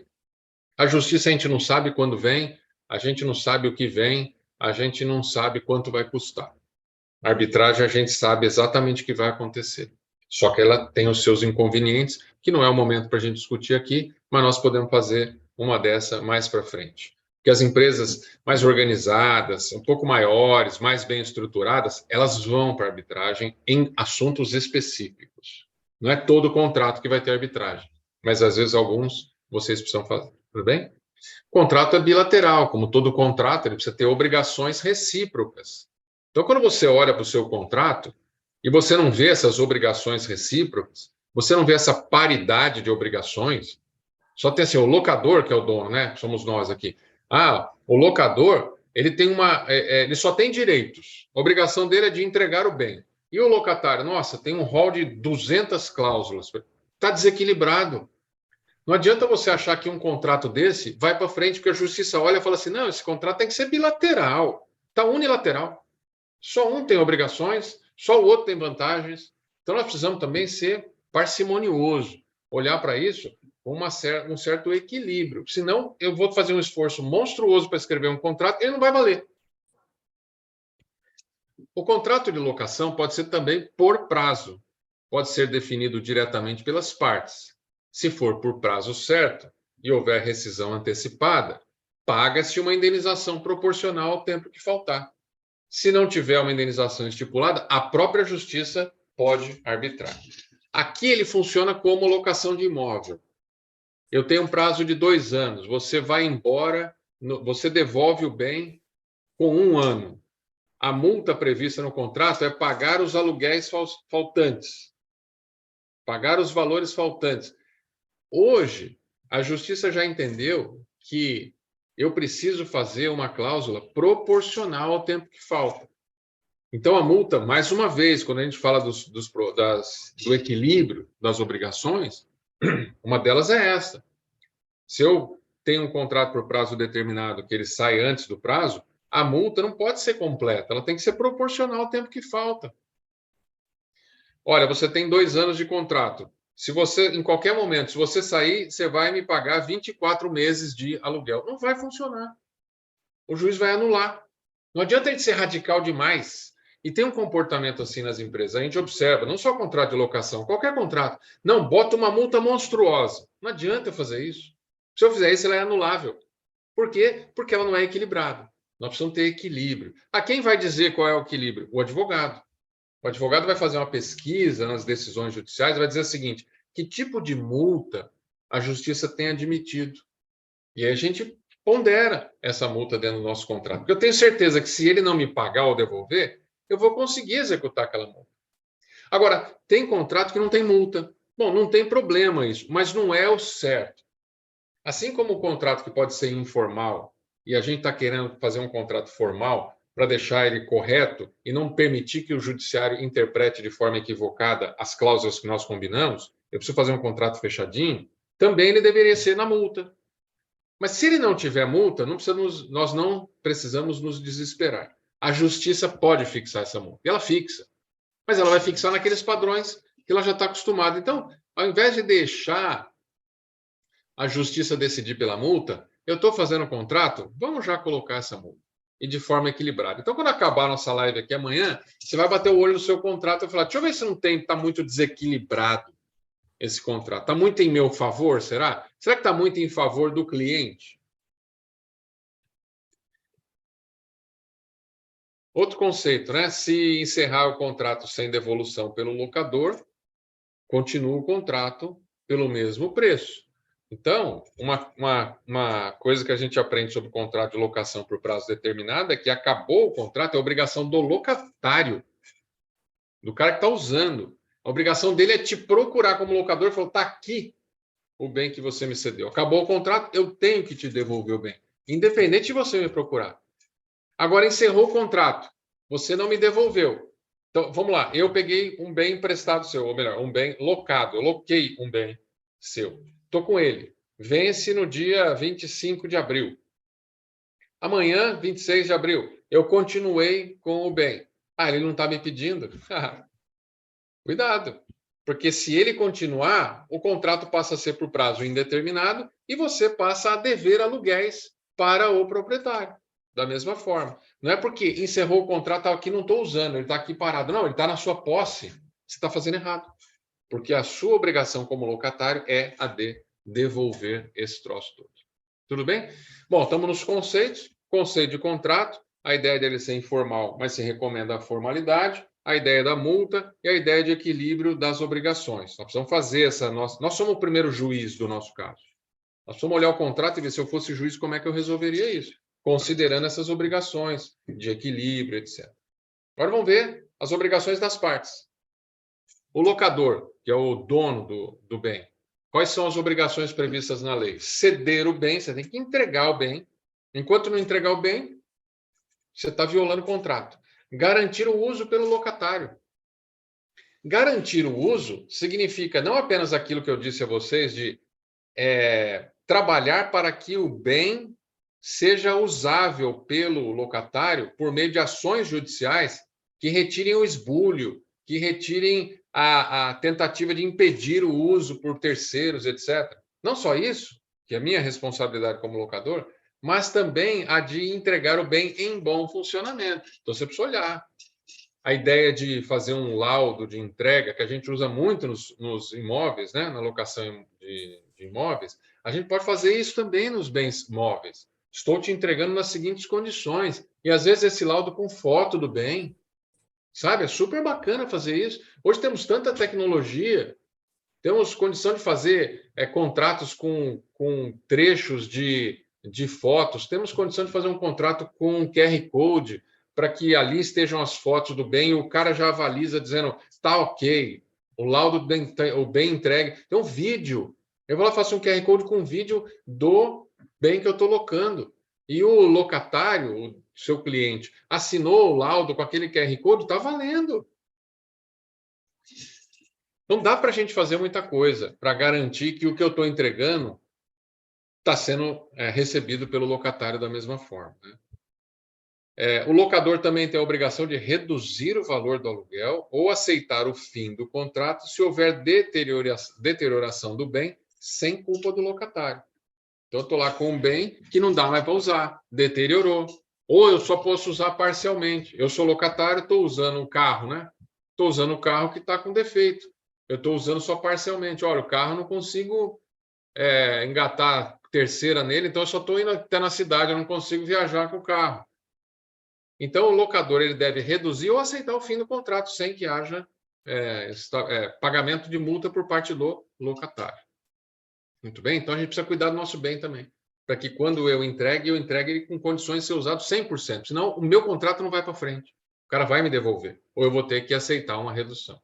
Speaker 2: A justiça a gente não sabe quando vem, a gente não sabe o que vem, a gente não sabe quanto vai custar. A arbitragem a gente sabe exatamente o que vai acontecer. Só que ela tem os seus inconvenientes, que não é o momento para a gente discutir aqui, mas nós podemos fazer uma dessa mais para frente. Porque as empresas mais organizadas, um pouco maiores, mais bem estruturadas, elas vão para a arbitragem em assuntos específicos. Não é todo contrato que vai ter arbitragem, mas às vezes alguns vocês precisam fazer, tudo bem? O contrato é bilateral, como todo contrato, ele precisa ter obrigações recíprocas. Então, quando você olha para o seu contrato e você não vê essas obrigações recíprocas, você não vê essa paridade de obrigações, só tem assim, o locador, que é o dono, né? Somos nós aqui. O locador, ele tem ele só tem direitos. A obrigação dele é de entregar o bem. E o locatário, nossa, tem um rol de 200 cláusulas. Está desequilibrado. Não adianta você achar que um contrato desse vai para frente, porque a justiça olha e fala assim, não, esse contrato tem que ser bilateral. Está unilateral. Só um tem obrigações, só o outro tem vantagens. Então, nós precisamos também ser parcimonioso, olhar para isso com um certo equilíbrio. Senão, eu vou fazer um esforço monstruoso para escrever um contrato e ele não vai valer. O contrato de locação pode ser também por prazo. Pode ser definido diretamente pelas partes. Se for por prazo certo e houver rescisão antecipada, paga-se uma indenização proporcional ao tempo que faltar. Se não tiver uma indenização estipulada, a própria justiça pode arbitrar. Aqui ele funciona como locação de imóvel. Eu tenho um prazo de 2 anos, você vai embora, você devolve o bem com 1 ano, a multa prevista no contrato é pagar os aluguéis faltantes, pagar os valores faltantes. Hoje, a Justiça já entendeu que eu preciso fazer uma cláusula proporcional ao tempo que falta. Então, a multa, mais uma vez, quando a gente fala do equilíbrio das obrigações, uma delas é essa. Se eu tenho um contrato por prazo determinado que ele sai antes do prazo, a multa não pode ser completa, ela tem que ser proporcional ao tempo que falta. Olha, você tem 2 anos de contrato. Se você, em qualquer momento, se você sair, você vai me pagar 24 meses de aluguel. Não vai funcionar. O juiz vai anular. Não adianta a gente ser radical demais. E tem um comportamento assim nas empresas. A gente observa, não só contrato de locação, qualquer contrato. Não, bota uma multa monstruosa. Não adianta eu fazer isso. Se eu fizer isso, ela é anulável. Por quê? Porque ela não é equilibrada. Nós precisamos ter equilíbrio. A quem vai dizer qual é o equilíbrio? O advogado. O advogado vai fazer uma pesquisa nas decisões judiciais e vai dizer o seguinte: que tipo de multa a justiça tem admitido? E aí a gente pondera essa multa dentro do nosso contrato. Porque eu tenho certeza que se ele não me pagar ou devolver, eu vou conseguir executar aquela multa. Agora, tem contrato que não tem multa. Bom, não tem problema isso, mas não é o certo. Assim como o contrato que pode ser informal, e a gente está querendo fazer um contrato formal para deixar ele correto e não permitir que o judiciário interprete de forma equivocada as cláusulas que nós combinamos, eu preciso fazer um contrato fechadinho, também ele deveria ser na multa. Mas se ele não tiver multa, nós não precisamos nos desesperar. A justiça pode fixar essa multa. E ela fixa. Mas ela vai fixar naqueles padrões que ela já está acostumada. Então, ao invés de deixar a justiça decidir pela multa, eu estou fazendo um contrato, vamos já colocar essa multa. E de forma equilibrada. Então, quando acabar a nossa live aqui amanhã, você vai bater o olho no seu contrato e falar: deixa eu ver se não está muito desequilibrado esse contrato. Está muito em meu favor, será? Será que está muito em favor do cliente? Outro conceito, né? Se encerrar o contrato sem devolução pelo locador, continua o contrato pelo mesmo preço. Então, uma coisa que a gente aprende sobre o contrato de locação por prazo determinado é que acabou o contrato, é obrigação do locatário, do cara que está usando. A obrigação dele é te procurar como locador e falar: está aqui o bem que você me cedeu. Acabou o contrato, eu tenho que te devolver o bem, independente de você me procurar. Agora, encerrou o contrato, você não me devolveu. Então, vamos lá, eu peguei um bem emprestado seu, ou melhor, um bem locado, eu loquei um bem seu. Estou com ele. Vence no dia 25 de abril. Amanhã, 26 de abril, eu continuei com o bem. Ah, ele não está me pedindo? Cuidado, porque se ele continuar, o contrato passa a ser por prazo indeterminado e você passa a dever aluguéis para o proprietário. Da mesma forma. Não é porque encerrou o contrato, aqui não estou usando, ele está aqui parado. Não, ele está na sua posse. Você está fazendo errado. Porque a sua obrigação como locatário é a de devolver esse troço todo. Tudo bem? Bom, estamos nos conceitos. Conceito de contrato, a ideia dele ser informal, mas se recomenda a formalidade, a ideia da multa e a ideia de equilíbrio das obrigações. Nós precisamos fazer essa nossa... Nós somos o primeiro juiz do nosso caso. Nós precisamos olhar o contrato e ver: se eu fosse juiz, como é que eu resolveria isso? Considerando essas obrigações de equilíbrio, etc. Agora vamos ver as obrigações das partes. O locador, que é o dono do bem, quais são as obrigações previstas na lei? Ceder o bem, você tem que entregar o bem. Enquanto não entregar o bem, você está violando o contrato. Garantir o uso pelo locatário. Garantir o uso significa não apenas aquilo que eu disse a vocês de trabalhar para que o bem seja usável pelo locatário por meio de ações judiciais que retirem o esbulho, que retirem a tentativa de impedir o uso por terceiros, etc. Não só isso, que é a minha responsabilidade como locador, mas também a de entregar o bem em bom funcionamento. Então, você precisa olhar. A ideia de fazer um laudo de entrega, que a gente usa muito nos imóveis, né? Na locação de imóveis, a gente pode fazer isso também nos bens móveis. Estou te entregando nas seguintes condições. E, às vezes, esse laudo com foto do bem. Sabe? É super bacana fazer isso. Hoje temos tanta tecnologia, temos condição de fazer contratos com trechos de de fotos, temos condição de fazer um contrato com um QR Code para que ali estejam as fotos do bem e o cara já avaliza dizendo, está ok, o laudo o bem entregue. Tem um vídeo. Eu vou lá faço um QR Code com um vídeo do bem que eu estou locando. E o locatário, o seu cliente, assinou o laudo com aquele QR Code, está valendo. Não dá para a gente fazer muita coisa para garantir que o que eu estou entregando está sendo recebido pelo locatário da mesma forma. Né? O locador também tem a obrigação de reduzir o valor do aluguel ou aceitar o fim do contrato se houver deterioração do bem sem culpa do locatário. Então, eu estou lá com um bem que não dá mais para usar, deteriorou. Ou eu só posso usar parcialmente. Eu sou locatário, estou usando um carro, né? Estou usando o carro que está com defeito. Eu estou usando só parcialmente. Olha, o carro eu não consigo engatar terceira nele, então eu só estou indo até na cidade, eu não consigo viajar com o carro. Então, o locador ele deve reduzir ou aceitar o fim do contrato sem que haja pagamento de multa por parte do locatário. Muito bem? Então, a gente precisa cuidar do nosso bem também, para que quando eu entregue ele com condições de ser usado 100%. Senão, o meu contrato não vai para frente. O cara vai me devolver, ou eu vou ter que aceitar uma redução.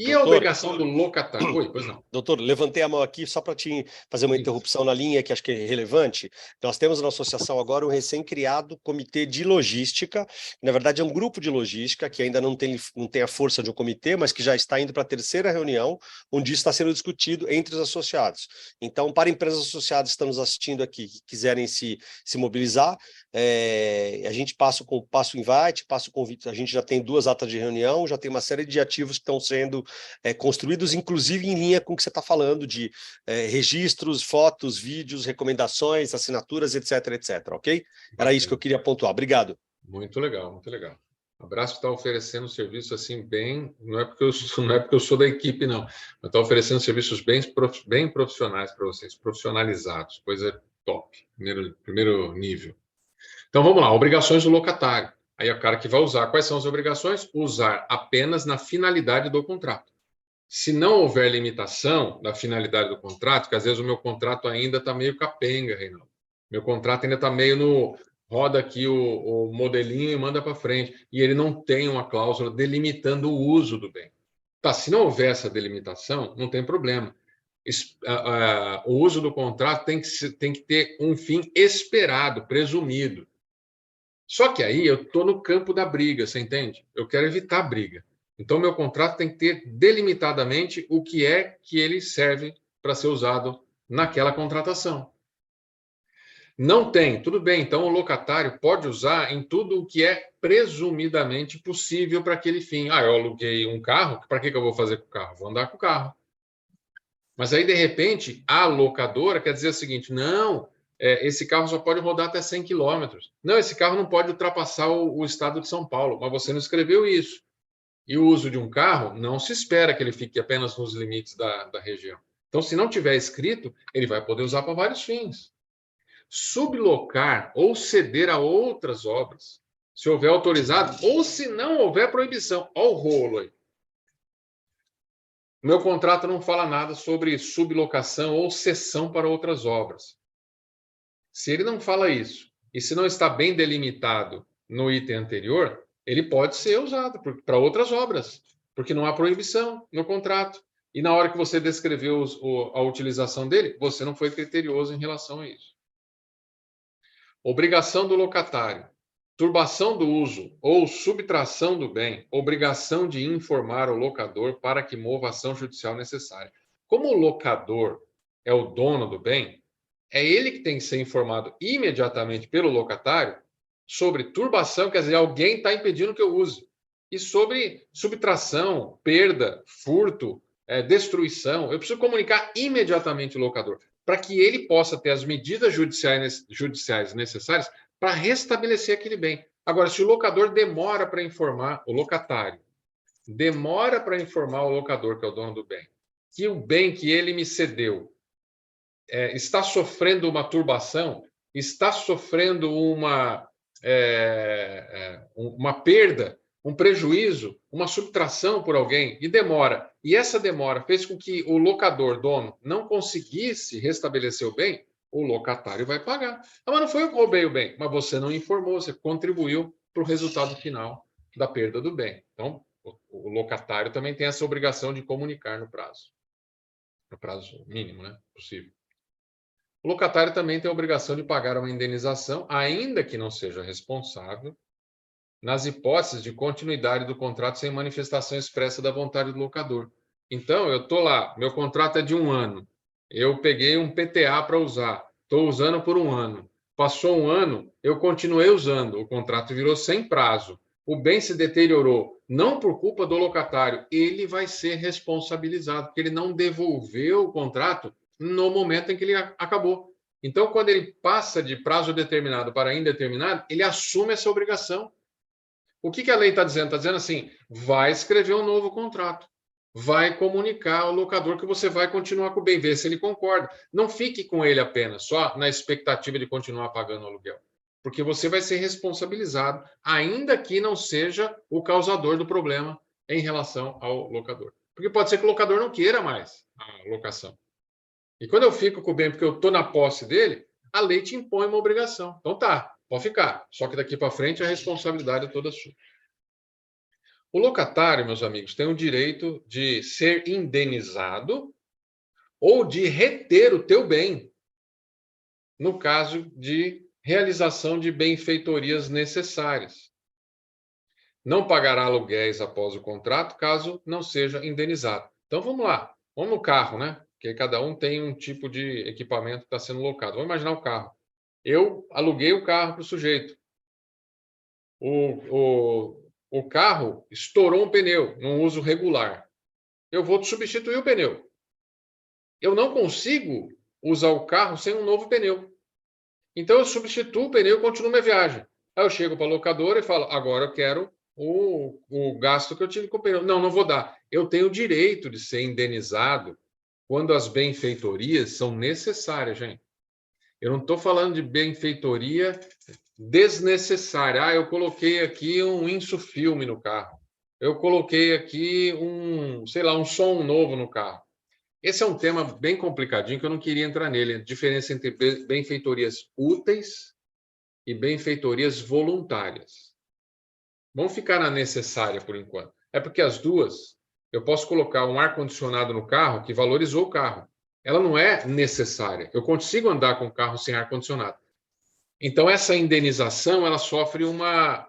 Speaker 2: E doutor, a obrigação do locatário? Oi, pois não.
Speaker 1: Doutor, levantei a mão aqui só para te fazer uma interrupção na linha que acho que é relevante. Nós temos na associação agora um recém-criado comitê de logística, na verdade é um grupo de logística que ainda não tem a força de um comitê, mas que já está indo para a terceira reunião, onde isso está sendo discutido entre os associados. Então, para empresas associadas que estão nos assistindo aqui, que quiserem se mobilizar, a gente passa o invite, passa o convite, a gente já tem 2 atas de reunião, já tem uma série de ativos que estão sendo construídos, inclusive em linha com o que você está falando, de registros, fotos, vídeos, recomendações, assinaturas, etc, etc, ok? Era isso que eu queria pontuar. Obrigado.
Speaker 2: Muito legal, muito legal. A Brasf está oferecendo serviço assim bem, não é porque eu sou da equipe, não, mas está oferecendo serviços bem profissionais para vocês, profissionalizados, coisa top, primeiro nível. Então, vamos lá, obrigações do locatário. Aí é o cara que vai usar. Quais são as obrigações? Usar apenas na finalidade do contrato. Se não houver limitação da finalidade do contrato, que às vezes o meu contrato ainda está meio capenga, Reinaldo. Meu contrato ainda está meio no... roda aqui o modelinho e manda para frente. E ele não tem uma cláusula delimitando o uso do bem. Tá, se não houver essa delimitação, não tem problema. O uso do contrato tem que ter um fim esperado, presumido. Só que aí eu estou no campo da briga, você entende? Eu quero evitar briga. Então, meu contrato tem que ter delimitadamente o que é que ele serve para ser usado naquela contratação. Não tem, tudo bem. Então, o locatário pode usar em tudo o que é presumidamente possível para aquele fim. Eu aluguei um carro, para que eu vou fazer com o carro? Vou andar com o carro. Mas aí, de repente, a locadora quer dizer o seguinte, não... esse carro só pode rodar até 100 km. Não, esse carro não pode ultrapassar o estado de São Paulo, mas você não escreveu isso. E o uso de um carro, não se espera que ele fique apenas nos limites da região. Então, se não tiver escrito, ele vai poder usar para vários fins. Sublocar ou ceder a outras obras, se houver autorizado, ou se não houver proibição. Olha o rolo aí. Meu contrato não fala nada sobre sublocação ou cessão para outras obras. Se ele não fala isso, e se não está bem delimitado no item anterior, ele pode ser usado para outras obras, porque não há proibição no contrato. E na hora que você descreveu a utilização dele, você não foi criterioso em relação a isso. Obrigação do locatário. Turbação do uso ou subtração do bem, obrigação de informar o locador para que mova a ação judicial necessária. Como o locador é o dono do bem, é ele que tem que ser informado imediatamente pelo locatário sobre turbação, quer dizer, alguém está impedindo que eu use, e sobre subtração, perda, furto, destruição. Eu preciso comunicar imediatamente o locador, para que ele possa ter as medidas judiciais necessárias para restabelecer aquele bem. Agora, se o locador demora para informar o locatário, demora para informar o locador, que é o dono do bem, que o bem que ele me cedeu está sofrendo uma turbação, está sofrendo uma perda, um prejuízo, uma subtração por alguém, e demora. E essa demora fez com que o locador, dono, não conseguisse restabelecer o bem, o locatário vai pagar. Ah, mas não foi eu que roubei o bem. Mas você não informou, você contribuiu para o resultado final da perda do bem. Então, o locatário também tem essa obrigação de comunicar no prazo mínimo, né, possível. O locatário também tem a obrigação de pagar uma indenização, ainda que não seja responsável, nas hipóteses de continuidade do contrato sem manifestação expressa da vontade do locador. Então, eu estou lá, meu contrato é de 1 ano, eu peguei um PTA para usar, estou usando por 1 ano. Passou 1 ano, eu continuei usando, o contrato virou sem prazo. O bem se deteriorou, não por culpa do locatário, ele vai ser responsabilizado, porque ele não devolveu o contrato no momento em que ele acabou. Então, quando ele passa de prazo determinado para indeterminado, ele assume essa obrigação. O que a lei está dizendo? Está dizendo assim, vai escrever um novo contrato, vai comunicar ao locador que você vai continuar com o bem, ver se ele concorda. Não fique com ele apenas, só na expectativa de continuar pagando o aluguel, porque você vai ser responsabilizado, ainda que não seja o causador do problema em relação ao locador. Porque pode ser que o locador não queira mais a locação. E quando eu fico com o bem porque eu estou na posse dele, a lei te impõe uma obrigação. Então tá, pode ficar. Só que daqui para frente a responsabilidade é toda sua. O locatário, meus amigos, tem o direito de ser indenizado ou de reter o teu bem, no caso de realização de benfeitorias necessárias. Não pagará aluguéis após o contrato, caso não seja indenizado. Então vamos lá, vamos no carro, né? Porque cada um tem um tipo de equipamento que está sendo locado. Vamos imaginar o carro. Eu aluguei o carro para o sujeito. O carro estourou um pneu, num uso regular. Eu vou substituir o pneu. Eu não consigo usar o carro sem um novo pneu. Então eu substituo o pneu e continuo minha viagem. Aí eu chego para a locadora e falo, agora eu quero o gasto que eu tive com o pneu. Não, não vou dar. Eu tenho o direito de ser indenizado quando as benfeitorias são necessárias, gente. Eu não estou falando de benfeitoria desnecessária. Ah, eu coloquei aqui um insufilme no carro. Eu coloquei aqui um som novo no carro. Esse é um tema bem complicadinho que eu não queria entrar nele. A diferença entre benfeitorias úteis e benfeitorias voluntárias. Vamos ficar na necessária por enquanto. É porque as duas, eu posso colocar um ar-condicionado no carro que valorizou o carro. Ela não é necessária. Eu consigo andar com o carro sem ar-condicionado. Então, essa indenização, ela sofre uma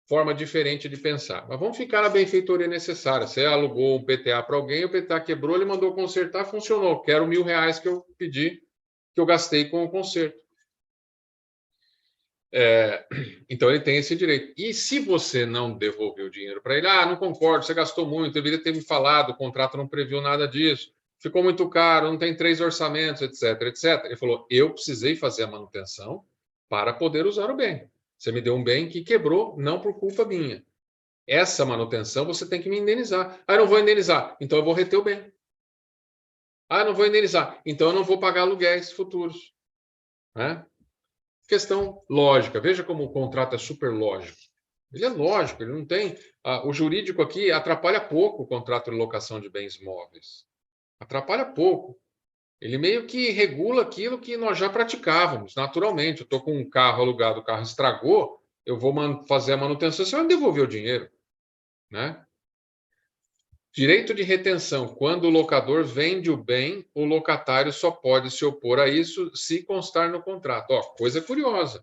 Speaker 2: forma diferente de pensar. Mas vamos ficar na benfeitoria necessária. Você alugou um PTA para alguém, o PTA quebrou, ele mandou consertar, funcionou. Quero R$1.000 que eu pedi, que eu gastei com o conserto. Então, ele tem esse direito. E se você não devolveu o dinheiro para ele, não concordo, você gastou muito, deveria ter me falado, o contrato não previu nada disso, ficou muito caro, não tem 3 orçamentos, etc, etc. Ele falou, eu precisei fazer a manutenção para poder usar o bem. Você me deu um bem que quebrou, não por culpa minha. Essa manutenção você tem que me indenizar. Eu não vou indenizar, então eu vou reter o bem. Eu não vou indenizar, então eu não vou pagar aluguéis futuros. Né? Questão lógica. Veja como o contrato é super lógico. Ele é lógico, ele não tem... o jurídico aqui atrapalha pouco o contrato de locação de bens móveis. Atrapalha pouco. Ele meio que regula aquilo que nós já praticávamos, naturalmente. Eu estou com um carro alugado, o carro estragou, eu vou fazer a manutenção, você vai me devolver o dinheiro. Né? Direito de retenção. Quando o locador vende o bem, o locatário só pode se opor a isso se constar no contrato. Coisa curiosa.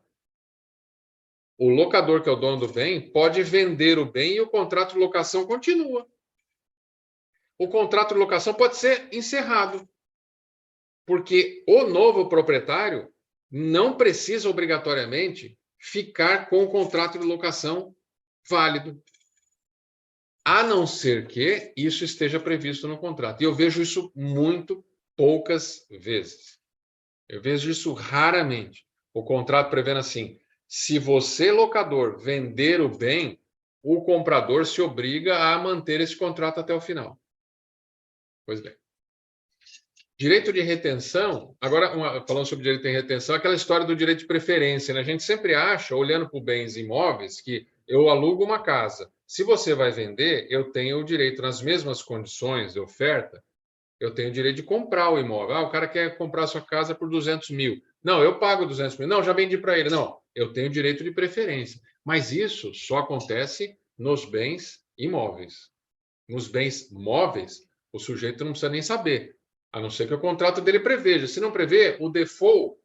Speaker 2: O locador, que é o dono do bem, pode vender o bem e o contrato de locação continua. O contrato de locação pode ser encerrado. Porque o novo proprietário não precisa obrigatoriamente ficar com o contrato de locação válido, a não ser que isso esteja previsto no contrato. E eu vejo isso muito poucas vezes. Eu vejo isso raramente. O contrato prevendo assim, se você, locador, vender o bem, o comprador se obriga a manter esse contrato até o final. Pois bem. Direito de retenção, agora falando sobre direito de retenção, aquela história do direito de preferência, né? A gente sempre acha, olhando para bens imóveis, que eu alugo uma casa. Se você vai vender, eu tenho o direito, nas mesmas condições de oferta, eu tenho o direito de comprar o imóvel. O cara quer comprar a sua casa por 200 mil. Não, eu pago 200 mil. Não, já vendi para ele. Não, eu tenho direito de preferência. Mas isso só acontece nos bens imóveis. Nos bens móveis, o sujeito não precisa nem saber, a não ser que o contrato dele preveja. Se não prevê, o default,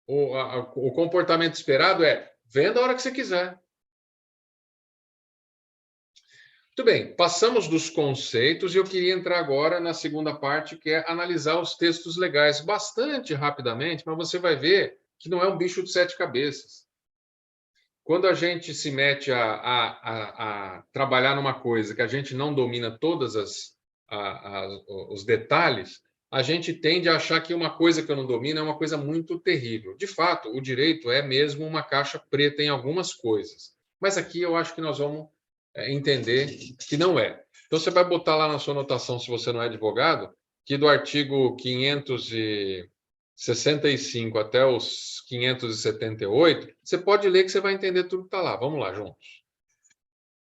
Speaker 2: o comportamento esperado é venda a hora que você quiser. Muito bem, passamos dos conceitos e eu queria entrar agora na segunda parte, que é analisar os textos legais bastante rapidamente, mas você vai ver que não é um bicho de 7 cabeças. Quando a gente se mete a trabalhar numa coisa que a gente não domina todos os detalhes, a gente tende a achar que uma coisa que eu não domino é uma coisa muito terrível. De fato, o direito é mesmo uma caixa preta em algumas coisas. Mas aqui eu acho que nós vamos entender que não é. Então, você vai botar lá na sua anotação, se você não é advogado, que do artigo 565 até os 578, você pode ler que você vai entender tudo que está lá. Vamos lá, juntos.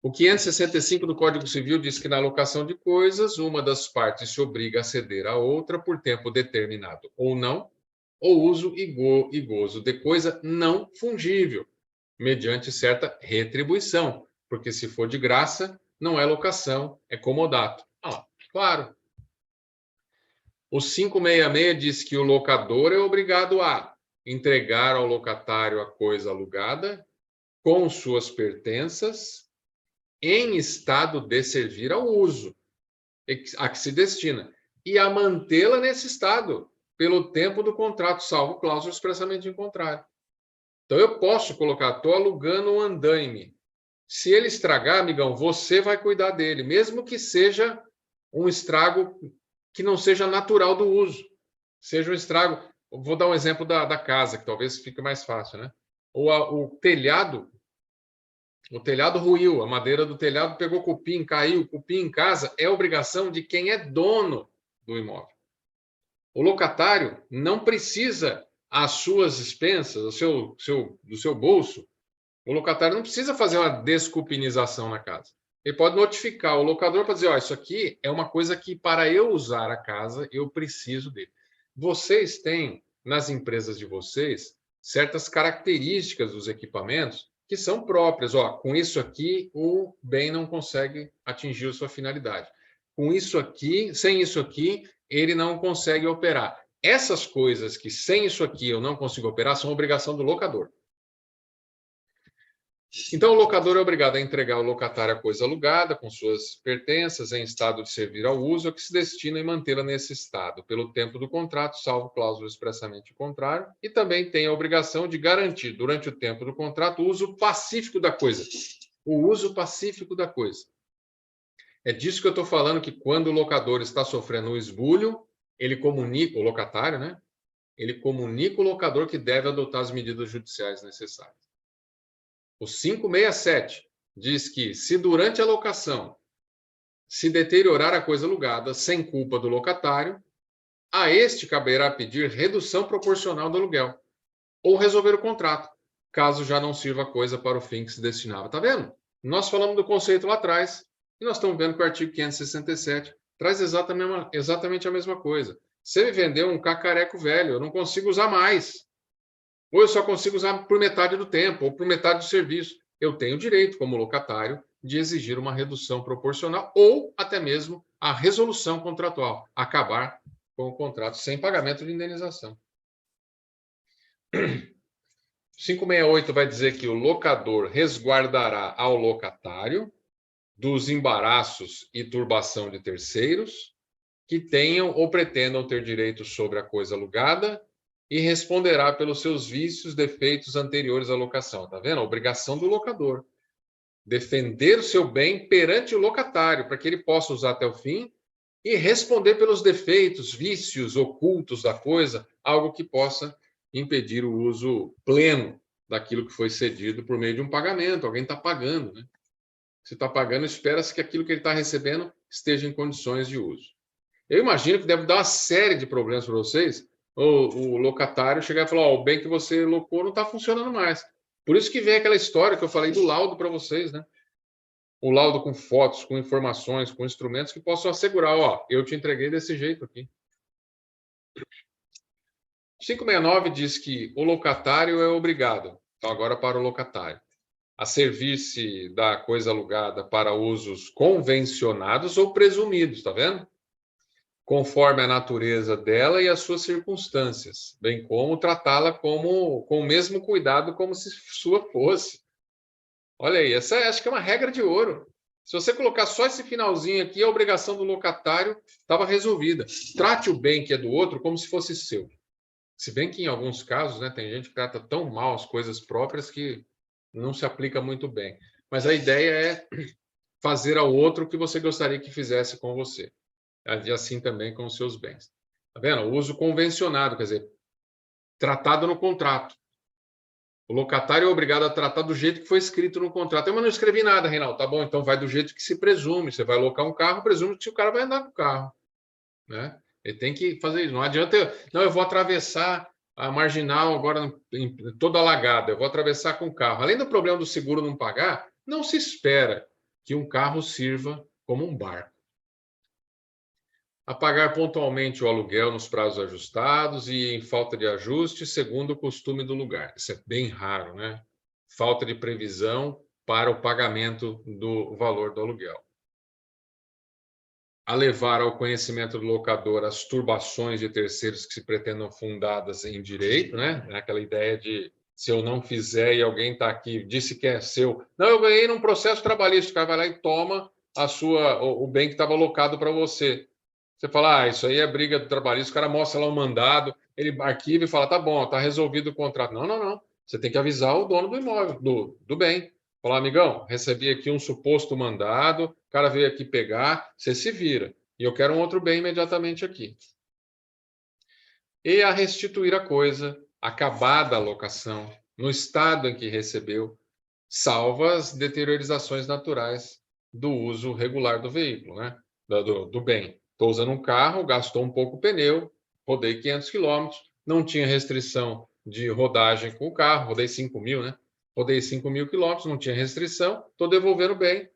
Speaker 2: O 565 do Código Civil diz que na alocação de coisas, uma das partes se obriga a ceder à outra por tempo determinado ou não, ou uso e gozo de coisa não fungível, mediante certa retribuição, porque se for de graça, não é locação, é comodato. Claro. O 566 diz que o locador é obrigado a entregar ao locatário a coisa alugada com suas pertenças em estado de servir ao uso a que se destina e a mantê-la nesse estado pelo tempo do contrato, salvo cláusula expressamente em contrário. Então, eu posso colocar, estou alugando um andaime. Se ele estragar, amigão, você vai cuidar dele, mesmo que seja um estrago que não seja natural do uso. Seja um estrago... Vou dar um exemplo da casa, que talvez fique mais fácil, né? O telhado ruiu, a madeira do telhado pegou cupim, caiu, cupim em casa, é obrigação de quem é dono do imóvel. O locatário não precisa, às suas expensas, do seu bolso, o locatário não precisa fazer uma descupinização na casa. Ele pode notificar o locador para dizer, isso aqui é uma coisa que, para eu usar a casa, eu preciso dele. Vocês têm, nas empresas de vocês, certas características dos equipamentos que são próprias. Com isso aqui, o bem não consegue atingir a sua finalidade. Com isso aqui, sem isso aqui, ele não consegue operar. Essas coisas que, sem isso aqui, eu não consigo operar, são obrigação do locador. Então, o locador é obrigado a entregar ao locatário a coisa alugada, com suas pertenças, em estado de servir ao uso, a que se destina e mantê-la nesse estado, pelo tempo do contrato, salvo cláusula expressamente contrária, e também tem a obrigação de garantir, durante o tempo do contrato, o uso pacífico da coisa. O uso pacífico da coisa. É disso que eu estou falando, que quando o locador está sofrendo um esbulho, ele comunica, o locatário, né? Ele comunica o locador que deve adotar as medidas judiciais necessárias. O 567 diz que, se durante a locação se deteriorar a coisa alugada sem culpa do locatário, a este caberá pedir redução proporcional do aluguel ou resolver o contrato, caso já não sirva a coisa para o fim que se destinava. Está vendo? Nós falamos do conceito lá atrás e nós estamos vendo que o artigo 567 traz exatamente a mesma coisa. Você me vendeu um cacareco velho, eu não consigo usar mais. Ou eu só consigo usar por metade do tempo, ou por metade do serviço. Eu tenho direito, como locatário, de exigir uma redução proporcional ou até mesmo a resolução contratual, acabar com o contrato sem pagamento de indenização. 568 vai dizer que o locador resguardará ao locatário dos embaraços e turbação de terceiros que tenham ou pretendam ter direito sobre a coisa alugada e responderá pelos seus vícios, defeitos anteriores à locação. Está vendo? A obrigação do locador. Defender o seu bem perante o locatário, para que ele possa usar até o fim e responder pelos defeitos, vícios ocultos da coisa, algo que possa impedir o uso pleno daquilo que foi cedido por meio de um pagamento. Alguém está pagando, né? Se está pagando, espera-se que aquilo que ele está recebendo esteja em condições de uso. Eu imagino que deve dar uma série de problemas para vocês, o locatário chegar e falar, o bem que você locou não está funcionando mais. Por isso que vem aquela história que eu falei do laudo para vocês, né? O laudo com fotos, com informações, com instrumentos que possam assegurar, eu te entreguei desse jeito aqui. 569 diz que o locatário é obrigado, então agora para o locatário, a servir-se da coisa alugada para usos convencionados ou presumidos, está vendo? Conforme a natureza dela e as suas circunstâncias, bem como tratá-la com o mesmo cuidado como se sua fosse. Olha aí, essa acho que é uma regra de ouro. Se você colocar só esse finalzinho aqui, a obrigação do locatário estava resolvida. Trate o bem que é do outro como se fosse seu. Se bem que em alguns casos, né, tem gente que trata tão mal as coisas próprias que não se aplica muito bem. Mas a ideia é fazer ao outro o que você gostaria que fizesse com você. E assim também com os seus bens. Tá vendo? O uso convencionado, quer dizer, tratado no contrato. O locatário é obrigado a tratar do jeito que foi escrito no contrato. Eu não escrevi nada, Reinaldo. Tá bom, então vai do jeito que se presume. Você vai alocar um carro, presume que o cara vai andar com o carro. Né? Ele tem que fazer isso. Não adianta eu vou atravessar a marginal agora toda alagada. Eu vou atravessar com o carro. Além do problema do seguro não pagar, não se espera que um carro sirva como um barco. A pagar pontualmente o aluguel nos prazos ajustados e em falta de ajuste, segundo o costume do lugar. Isso é bem raro, né? Falta de previsão para o pagamento do valor do aluguel. A levar ao conhecimento do locador as turbações de terceiros que se pretendam fundadas em direito, né? Aquela ideia de se eu não fizer e alguém está aqui, disse que é seu. Não, eu ganhei num processo trabalhista. O cara vai lá e toma o bem que estava alocado para você. Você fala, isso aí é briga do trabalhista, o cara mostra lá um mandado, ele arquiva e fala, tá bom, tá resolvido o contrato. Não, não, não. Você tem que avisar o dono do imóvel, do bem. Falar, amigão, recebi aqui um suposto mandado, o cara veio aqui pegar, você se vira. E eu quero um outro bem imediatamente aqui. E a restituir a coisa, acabada a locação, no estado em que recebeu, salvo as deteriorizações naturais do uso regular do veículo, né? do bem. Estou usando um carro, gastou um pouco o pneu, rodei 500 quilômetros, não tinha restrição de rodagem com o carro, rodei 5.000, né? Rodei 5.000 quilômetros, não tinha restrição, estou devolvendo bem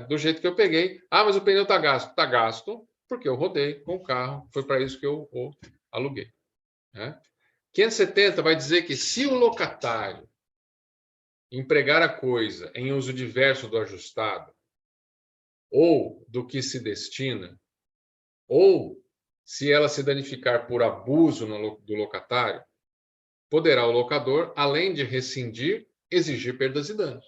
Speaker 2: do jeito que eu peguei. Ah, mas o pneu está gasto. Está gasto porque eu rodei com o carro, foi para isso que eu o aluguei. Né? 570 vai dizer que se o locatário empregar a coisa em uso diverso do ajustado, ou do que se destina, ou se ela se danificar por abuso do locatário, poderá o locador, além de rescindir, exigir perdas e danos.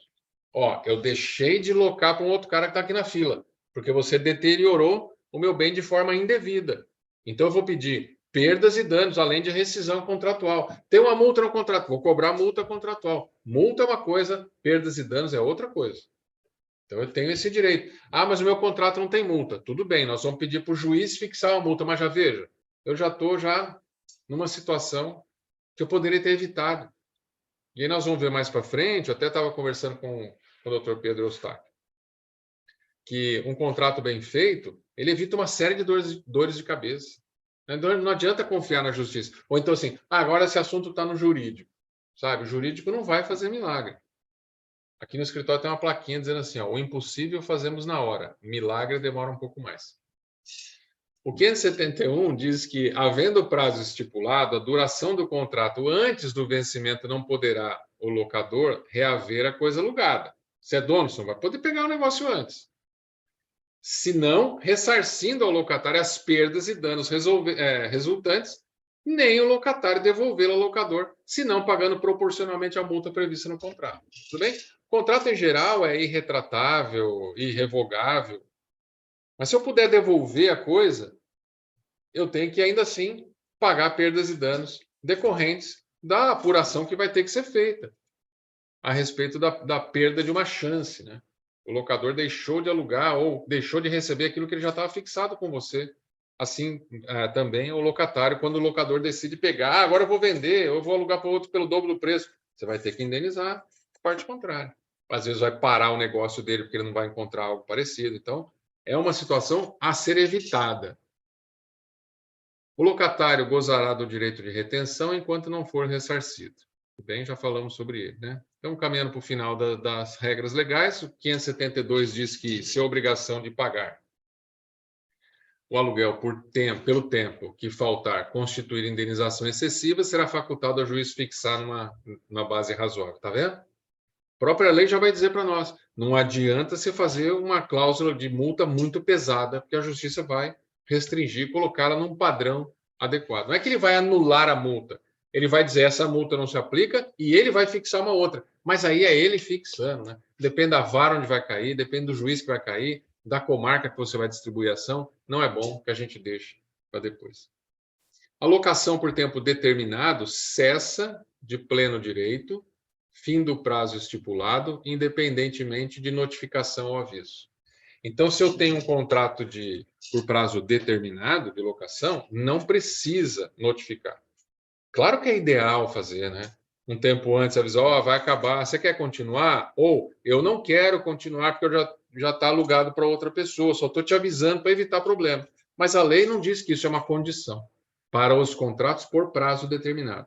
Speaker 2: Ó, eu deixei de locar para um outro cara que está aqui na fila, porque você deteriorou o meu bem de forma indevida. Então eu vou pedir perdas e danos, além de rescisão contratual. Tem uma multa no contrato, vou cobrar multa contratual. Multa é uma coisa, perdas e danos é outra coisa. Então, eu tenho esse direito. Ah, mas o meu contrato não tem multa. Tudo bem, nós vamos pedir para o juiz fixar uma multa. Mas já veja, eu já estou numa situação que eu poderia ter evitado. E aí nós vamos ver mais para frente, eu até estava conversando com o Dr. Pedro Eustáquio, que um contrato bem feito, ele evita uma série de dores de cabeça. Não adianta confiar na justiça. Ou então assim, agora esse assunto está no jurídico. Sabe, o jurídico não vai fazer milagre. Aqui no escritório tem uma plaquinha dizendo assim, ó, o impossível fazemos na hora, milagre demora um pouco mais. O 571 diz que, havendo prazo estipulado, a duração do contrato antes do vencimento não poderá o locador reaver a coisa alugada. Se é dono, você não vai poder pegar o negócio antes. Se não, ressarcindo ao locatário as perdas e danos resultantes, nem o locatário devolvê-lo ao locador, se não pagando proporcionalmente a multa prevista no contrato. Tudo bem? O contrato, em geral, é irretratável, irrevogável. Mas se eu puder devolver a coisa, eu tenho que, ainda assim, pagar perdas e danos decorrentes da apuração que vai ter que ser feita a respeito da perda de uma chance. Né? O locador deixou de alugar ou deixou de receber aquilo que ele já estava fixado com você. Assim, também o locatário, quando o locador decide pegar, agora eu vou vender, eu vou alugar para outro pelo dobro do preço, você vai ter que indenizar a parte contrária. Às vezes vai parar o negócio dele porque ele não vai encontrar algo parecido. Então, é uma situação a ser evitada. O locatário gozará do direito de retenção enquanto não for ressarcido. Bem, já falamos sobre ele, né? Então, caminhando para o final das regras legais, o 572 diz que se é obrigação de pagar o aluguel pelo tempo que faltar constituir indenização excessiva, será facultado ao juiz fixar numa base razoável. Está vendo? A própria lei já vai dizer para nós, não adianta você fazer uma cláusula de multa muito pesada, porque a justiça vai restringir, colocá-la num padrão adequado. Não é que ele vai anular a multa, ele vai dizer essa multa não se aplica e ele vai fixar uma outra. Mas aí é ele fixando, né? Depende da vara onde vai cair, depende do juiz que vai cair, da comarca que você vai distribuir a ação. Não é bom que a gente deixe para depois. A locação por tempo determinado cessa de pleno direito, fim do prazo estipulado, independentemente de notificação ou aviso. Então, se eu tenho um contrato por prazo determinado de locação, não precisa notificar. Claro que é ideal fazer, né? Um tempo antes avisar, ó, vai acabar, você quer continuar? Ou eu não quero continuar porque eu já está alugado para outra pessoa, só estou te avisando para evitar problema. Mas a lei não diz que isso é uma condição para os contratos por prazo determinado.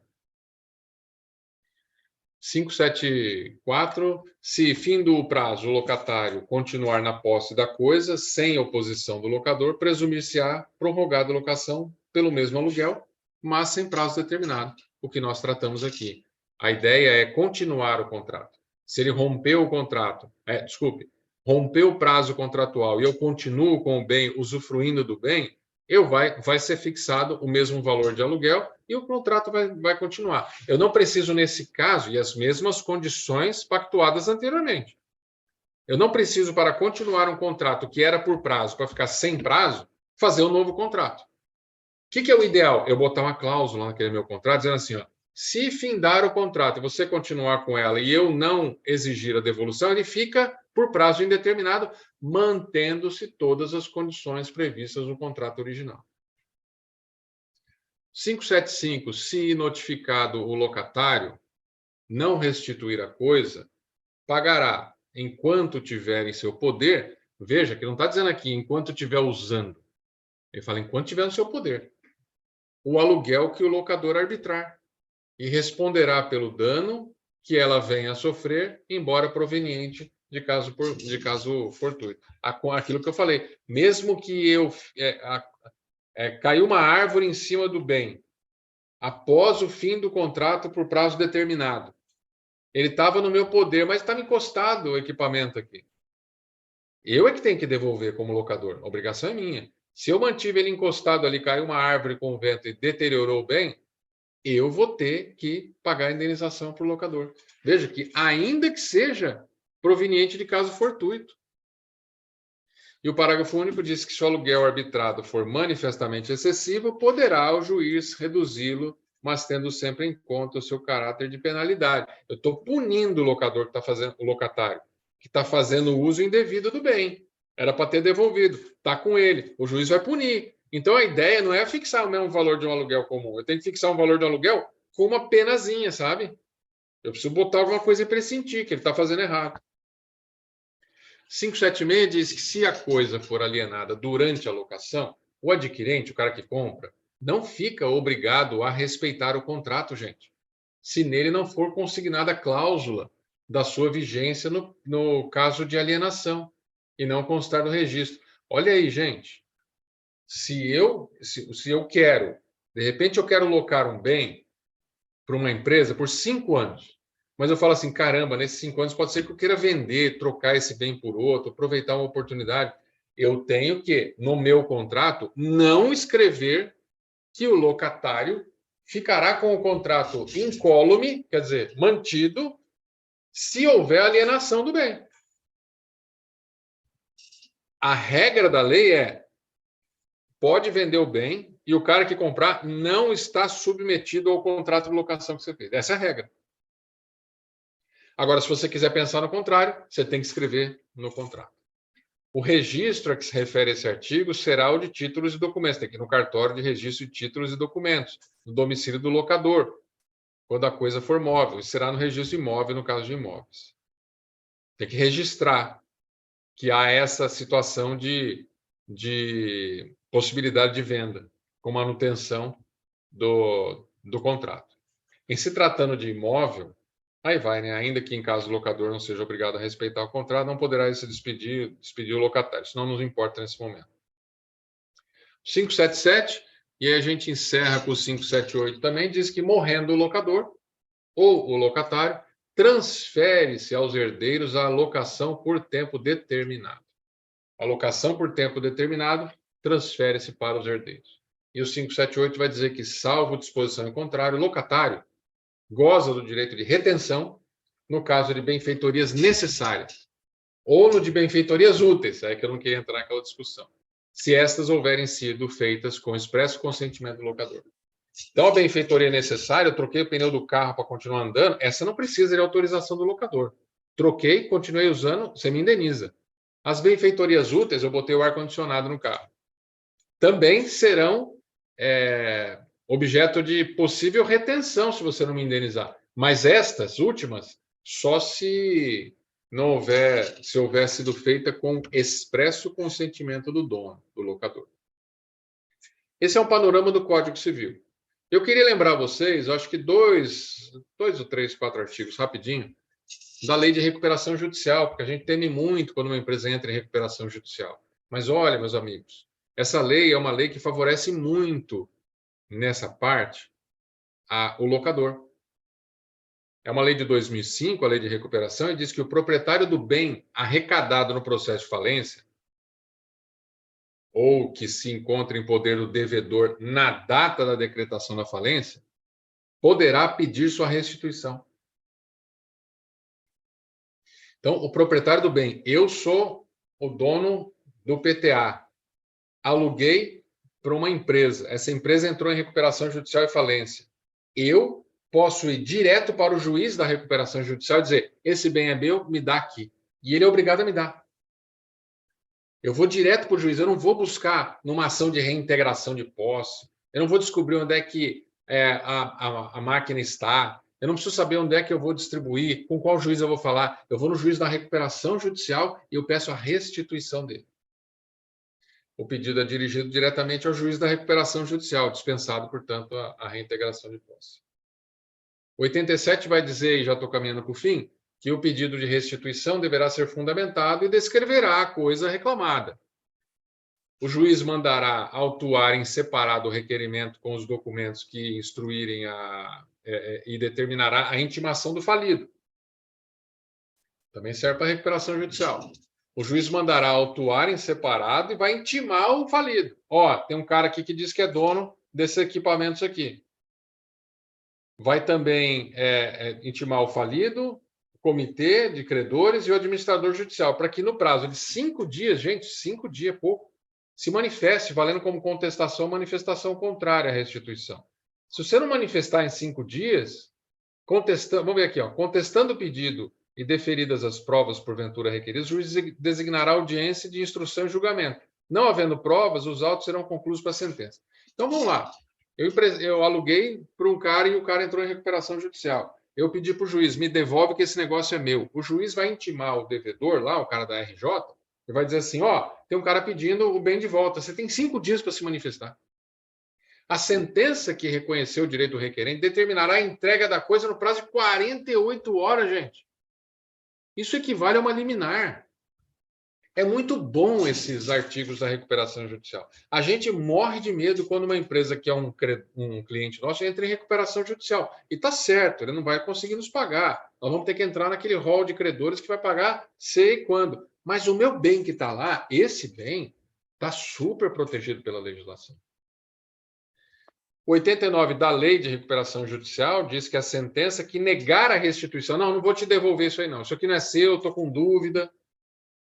Speaker 2: 574, se fim do prazo o locatário continuar na posse da coisa, sem oposição do locador, presumir-se-á prorrogada a locação pelo mesmo aluguel, mas sem prazo determinado, o que nós tratamos aqui. A ideia é continuar o contrato. Se ele rompeu o contrato, rompeu o prazo contratual e eu continuo com o bem, usufruindo do bem, vai ser fixado o mesmo valor de aluguel e o contrato vai continuar. Eu não preciso, nesse caso, e as mesmas condições pactuadas anteriormente. Eu não preciso, para continuar um contrato que era por prazo, para ficar sem prazo, fazer um novo contrato. O que é o ideal? Eu botar uma cláusula naquele meu contrato, dizendo assim, ó, se findar o contrato e você continuar com ela e eu não exigir a devolução, ele fica por prazo indeterminado, mantendo-se todas as condições previstas no contrato original. 575. Se notificado o locatário não restituir a coisa, pagará enquanto tiver em seu poder. Veja que não está dizendo aqui enquanto estiver usando. Ele fala enquanto tiver no seu poder. O aluguel que o locador arbitrar e responderá pelo dano que ela venha a sofrer, embora proveniente de caso fortuito. Aquilo que eu falei, mesmo que caiu uma árvore em cima do bem, após o fim do contrato por prazo determinado, ele estava no meu poder, mas estava encostado o equipamento aqui. Eu é que tenho que devolver como locador, a obrigação é minha. Se eu mantive ele encostado ali, caiu uma árvore com o vento e deteriorou o bem, eu vou ter que pagar a indenização para o locador. Veja que, ainda que seja proveniente de caso fortuito. E o parágrafo único diz que se o aluguel arbitrado for manifestamente excessivo, poderá o juiz reduzi-lo, mas tendo sempre em conta o seu caráter de penalidade. Eu estou punindo o locador que está fazendo, o locatário, que está fazendo uso indevido do bem. Era para ter devolvido. Está com ele. O juiz vai punir. Então, a ideia não é fixar o mesmo valor de um aluguel comum. Eu tenho que fixar um valor de um aluguel com uma penazinha, sabe? Eu preciso botar alguma coisa para ele sentir que ele está fazendo errado. 576 diz que se a coisa for alienada durante a locação, o adquirente, o cara que compra, não fica obrigado a respeitar o contrato, gente. Se nele não for consignada a cláusula da sua vigência no caso de alienação e não constar no registro. Olha aí, gente. Se eu quero, de repente eu quero locar um bem para uma empresa por 5 anos, mas eu falo assim, caramba, nesses 5 anos pode ser que eu queira vender, trocar esse bem por outro, aproveitar uma oportunidade. Eu tenho que, no meu contrato, não escrever que o locatário ficará com o contrato incólume, quer dizer, mantido, se houver alienação do bem. A regra da lei é pode vender o bem e o cara que comprar não está submetido ao contrato de locação que você fez. Essa é a regra. Agora, se você quiser pensar no contrário, você tem que escrever no contrato. O registro a que se refere esse artigo será o de títulos e documentos. Tem que ir no cartório de registro de títulos e documentos, no domicílio do locador, quando a coisa for móvel. E será no registro imóvel, no caso de imóveis. Tem que registrar que há essa situação de possibilidade de venda, com manutenção do contrato. Em se tratando de imóvel, aí vai, né? Ainda que em caso o locador não seja obrigado a respeitar o contrato, não poderá se despedir o locatário. Isso não nos importa nesse momento. 577, e aí a gente encerra com o 578 também, diz que morrendo o locador ou o locatário, transfere-se aos herdeiros a alocação por tempo determinado. A alocação por tempo determinado transfere-se para os herdeiros. E o 578 vai dizer que, salvo disposição em contrário, o locatário goza do direito de retenção no caso de benfeitorias necessárias ou no de benfeitorias úteis, é que eu não queria entrar naquela discussão, se estas houverem sido feitas com expresso consentimento do locador. Então, a benfeitoria necessária, eu troquei o pneu do carro para continuar andando, essa não precisa de autorização do locador. Troquei, continuei usando, você me indeniza. As benfeitorias úteis, eu botei o ar-condicionado no carro. Também serão objeto de possível retenção se você não me indenizar. Mas estas últimas, só se não houver, se houver sido feita com expresso consentimento do dono, do locador. Esse é um panorama do Código Civil. Eu queria lembrar vocês, acho que dois ou três, 4 artigos, rapidinho, da Lei de Recuperação Judicial, porque a gente teme muito quando uma empresa entra em recuperação judicial. Mas olha, meus amigos, essa lei é uma lei que favorece muito, nessa parte, o locador. É uma lei de 2005, a Lei de Recuperação, e diz que o proprietário do bem arrecadado no processo de falência, ou que se encontra em poder do devedor na data da decretação da falência, poderá pedir sua restituição. Então, o proprietário do bem, eu sou o dono do PTA, aluguei para uma empresa, essa empresa entrou em recuperação judicial e falência. Eu posso ir direto para o juiz da recuperação judicial e dizer, esse bem é meu, me dá aqui. E ele é obrigado a me dar. Eu vou direto para o juiz, eu não vou buscar numa ação de reintegração de posse, eu não vou descobrir onde é que a máquina está, eu não preciso saber onde é que eu vou distribuir, com qual juiz eu vou falar. Eu vou no juiz da recuperação judicial e eu peço a restituição dele. O pedido é dirigido diretamente ao juiz da recuperação judicial, dispensado, portanto, a reintegração de posse. 87 vai dizer, e já estou caminhando para o fim, que o pedido de restituição deverá ser fundamentado e descreverá a coisa reclamada. O juiz mandará autuar em separado o requerimento com os documentos que instruírem e determinará a intimação do falido. Também serve para a recuperação judicial. O juiz mandará autuar em separado e vai intimar o falido. Ó, tem um cara aqui que diz que é dono desses equipamentos aqui. Vai também intimar o falido, comitê de credores e o administrador judicial, para que no prazo de 5 dias, gente, 5 dias é pouco, se manifeste, valendo como contestação ou manifestação contrária à restituição. Se você não manifestar em 5 dias, vamos ver aqui, ó, contestando o pedido e deferidas as provas porventura requeridas, o juiz designará audiência de instrução e julgamento. Não havendo provas, os autos serão concluídos para a sentença. Então, vamos lá. Eu aluguei para um cara e o cara entrou em recuperação judicial. Eu pedi para o juiz, me devolve que esse negócio é meu. O juiz vai intimar o devedor lá, o cara da RJ, e vai dizer assim, ó, tem um cara pedindo o bem de volta. Você tem 5 dias para se manifestar. A sentença que reconheceu o direito do requerente determinará a entrega da coisa no prazo de 48 horas, gente. Isso equivale a uma liminar. É muito bom esses artigos da recuperação judicial. A gente morre de medo quando uma empresa que é um cliente nosso entra em recuperação judicial. E está certo, ele não vai conseguir nos pagar. Nós vamos ter que entrar naquele rol de credores que vai pagar sei quando. Mas o meu bem que está lá, esse bem, está super protegido pela legislação. 89 da Lei de Recuperação Judicial diz que a sentença que negar a restituição, não vou te devolver isso aí não, isso aqui não é seu, estou com dúvida.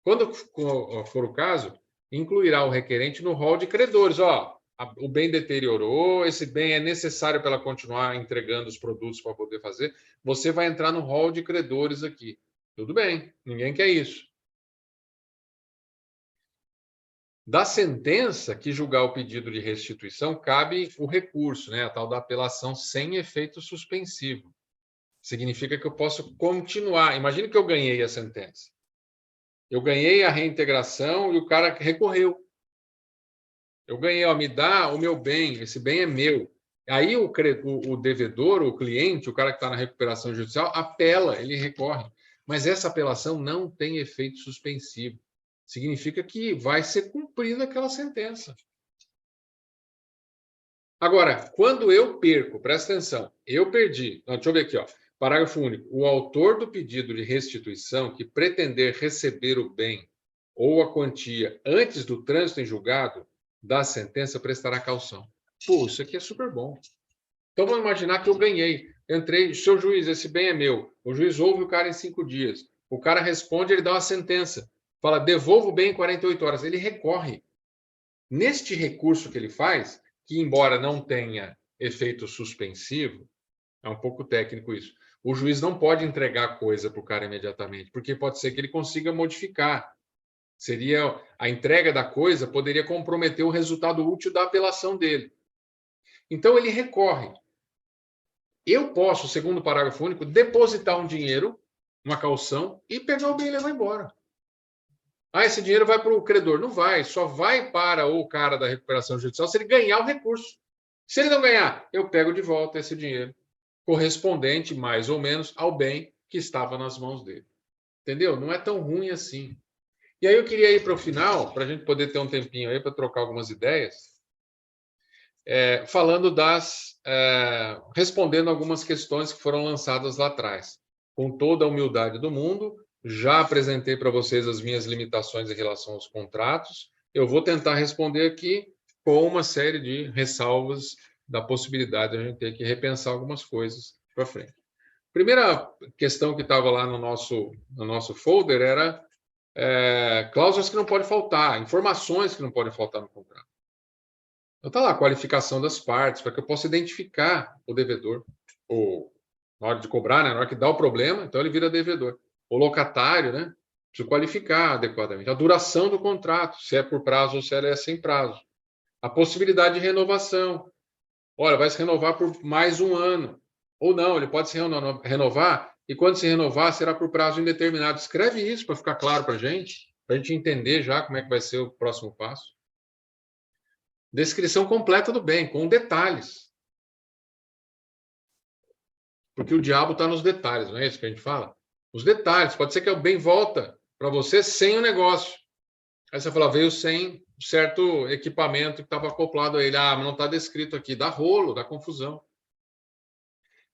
Speaker 2: Quando for o caso, incluirá o requerente no rol de credores. Ó, o bem deteriorou, esse bem é necessário para ela continuar entregando os produtos para poder fazer. Você vai entrar no rol de credores aqui. Tudo bem, ninguém quer isso. Da sentença que julgar o pedido de restituição, cabe o recurso, né? A tal da apelação sem efeito suspensivo. Significa que eu posso continuar. Imagine que eu ganhei a sentença. Eu ganhei a reintegração e o cara recorreu. Eu ganhei, ó, me dá o meu bem, esse bem é meu. Aí o devedor, o cliente, o cara que está na recuperação judicial, apela, ele recorre. Mas essa apelação não tem efeito suspensivo. Significa que vai ser cumprida aquela sentença. Agora, quando eu perco, presta atenção, eu perdi, não, deixa eu ver aqui, ó, parágrafo único, o autor do pedido de restituição que pretender receber o bem ou a quantia antes do trânsito em julgado da sentença prestará caução. Pô, isso aqui é super bom. Então, vamos imaginar que eu ganhei. Entrei, seu juiz, esse bem é meu. O juiz ouve o cara em 5 dias. O cara responde, ele dá uma sentença. Fala, devolvo o bem em 48 horas. Ele recorre. Neste recurso que ele faz, que embora não tenha efeito suspensivo, é um pouco técnico isso, o juiz não pode entregar a coisa para o cara imediatamente, porque pode ser que ele consiga modificar. Seria a entrega da coisa poderia comprometer o resultado útil da apelação dele. Então, ele recorre. Eu posso, segundo o parágrafo único, depositar um dinheiro, uma caução, e pegar o bem e levar embora. Ah, esse dinheiro vai para o credor. Não vai, só vai para o cara da recuperação judicial se ele ganhar o recurso. Se ele não ganhar, eu pego de volta esse dinheiro, correspondente, mais ou menos, ao bem que estava nas mãos dele. Entendeu? Não é tão ruim assim. E aí eu queria ir para o final, para a gente poder ter um tempinho aí para trocar algumas ideias, falando respondendo algumas questões que foram lançadas lá atrás. Com toda a humildade do mundo, já apresentei para vocês as minhas limitações em relação aos contratos. Eu vou tentar responder aqui com uma série de ressalvas da possibilidade de a gente ter que repensar algumas coisas para frente. Primeira questão que estava lá no nosso folder era cláusulas que não podem faltar, informações que não podem faltar no contrato. Então está lá a qualificação das partes, para que eu possa identificar o devedor, ou na hora de cobrar, né, na hora que dá o problema, então ele vira devedor. O locatário, né, preciso qualificar adequadamente. A duração do contrato, se é por prazo ou se ela é sem prazo. A possibilidade de renovação. Olha, vai se renovar por mais um ano. Ou não, ele pode se renovar, e quando se renovar, será por prazo indeterminado. Escreve isso para ficar claro para a gente entender já como é que vai ser o próximo passo. Descrição completa do bem, com detalhes. Porque o diabo está nos detalhes, não é isso que a gente fala? Os detalhes. Pode ser que o bem volta para você sem o negócio. Aí você fala, veio sem certo equipamento que estava acoplado a ele. Ah, mas não está descrito aqui. Dá rolo, dá confusão.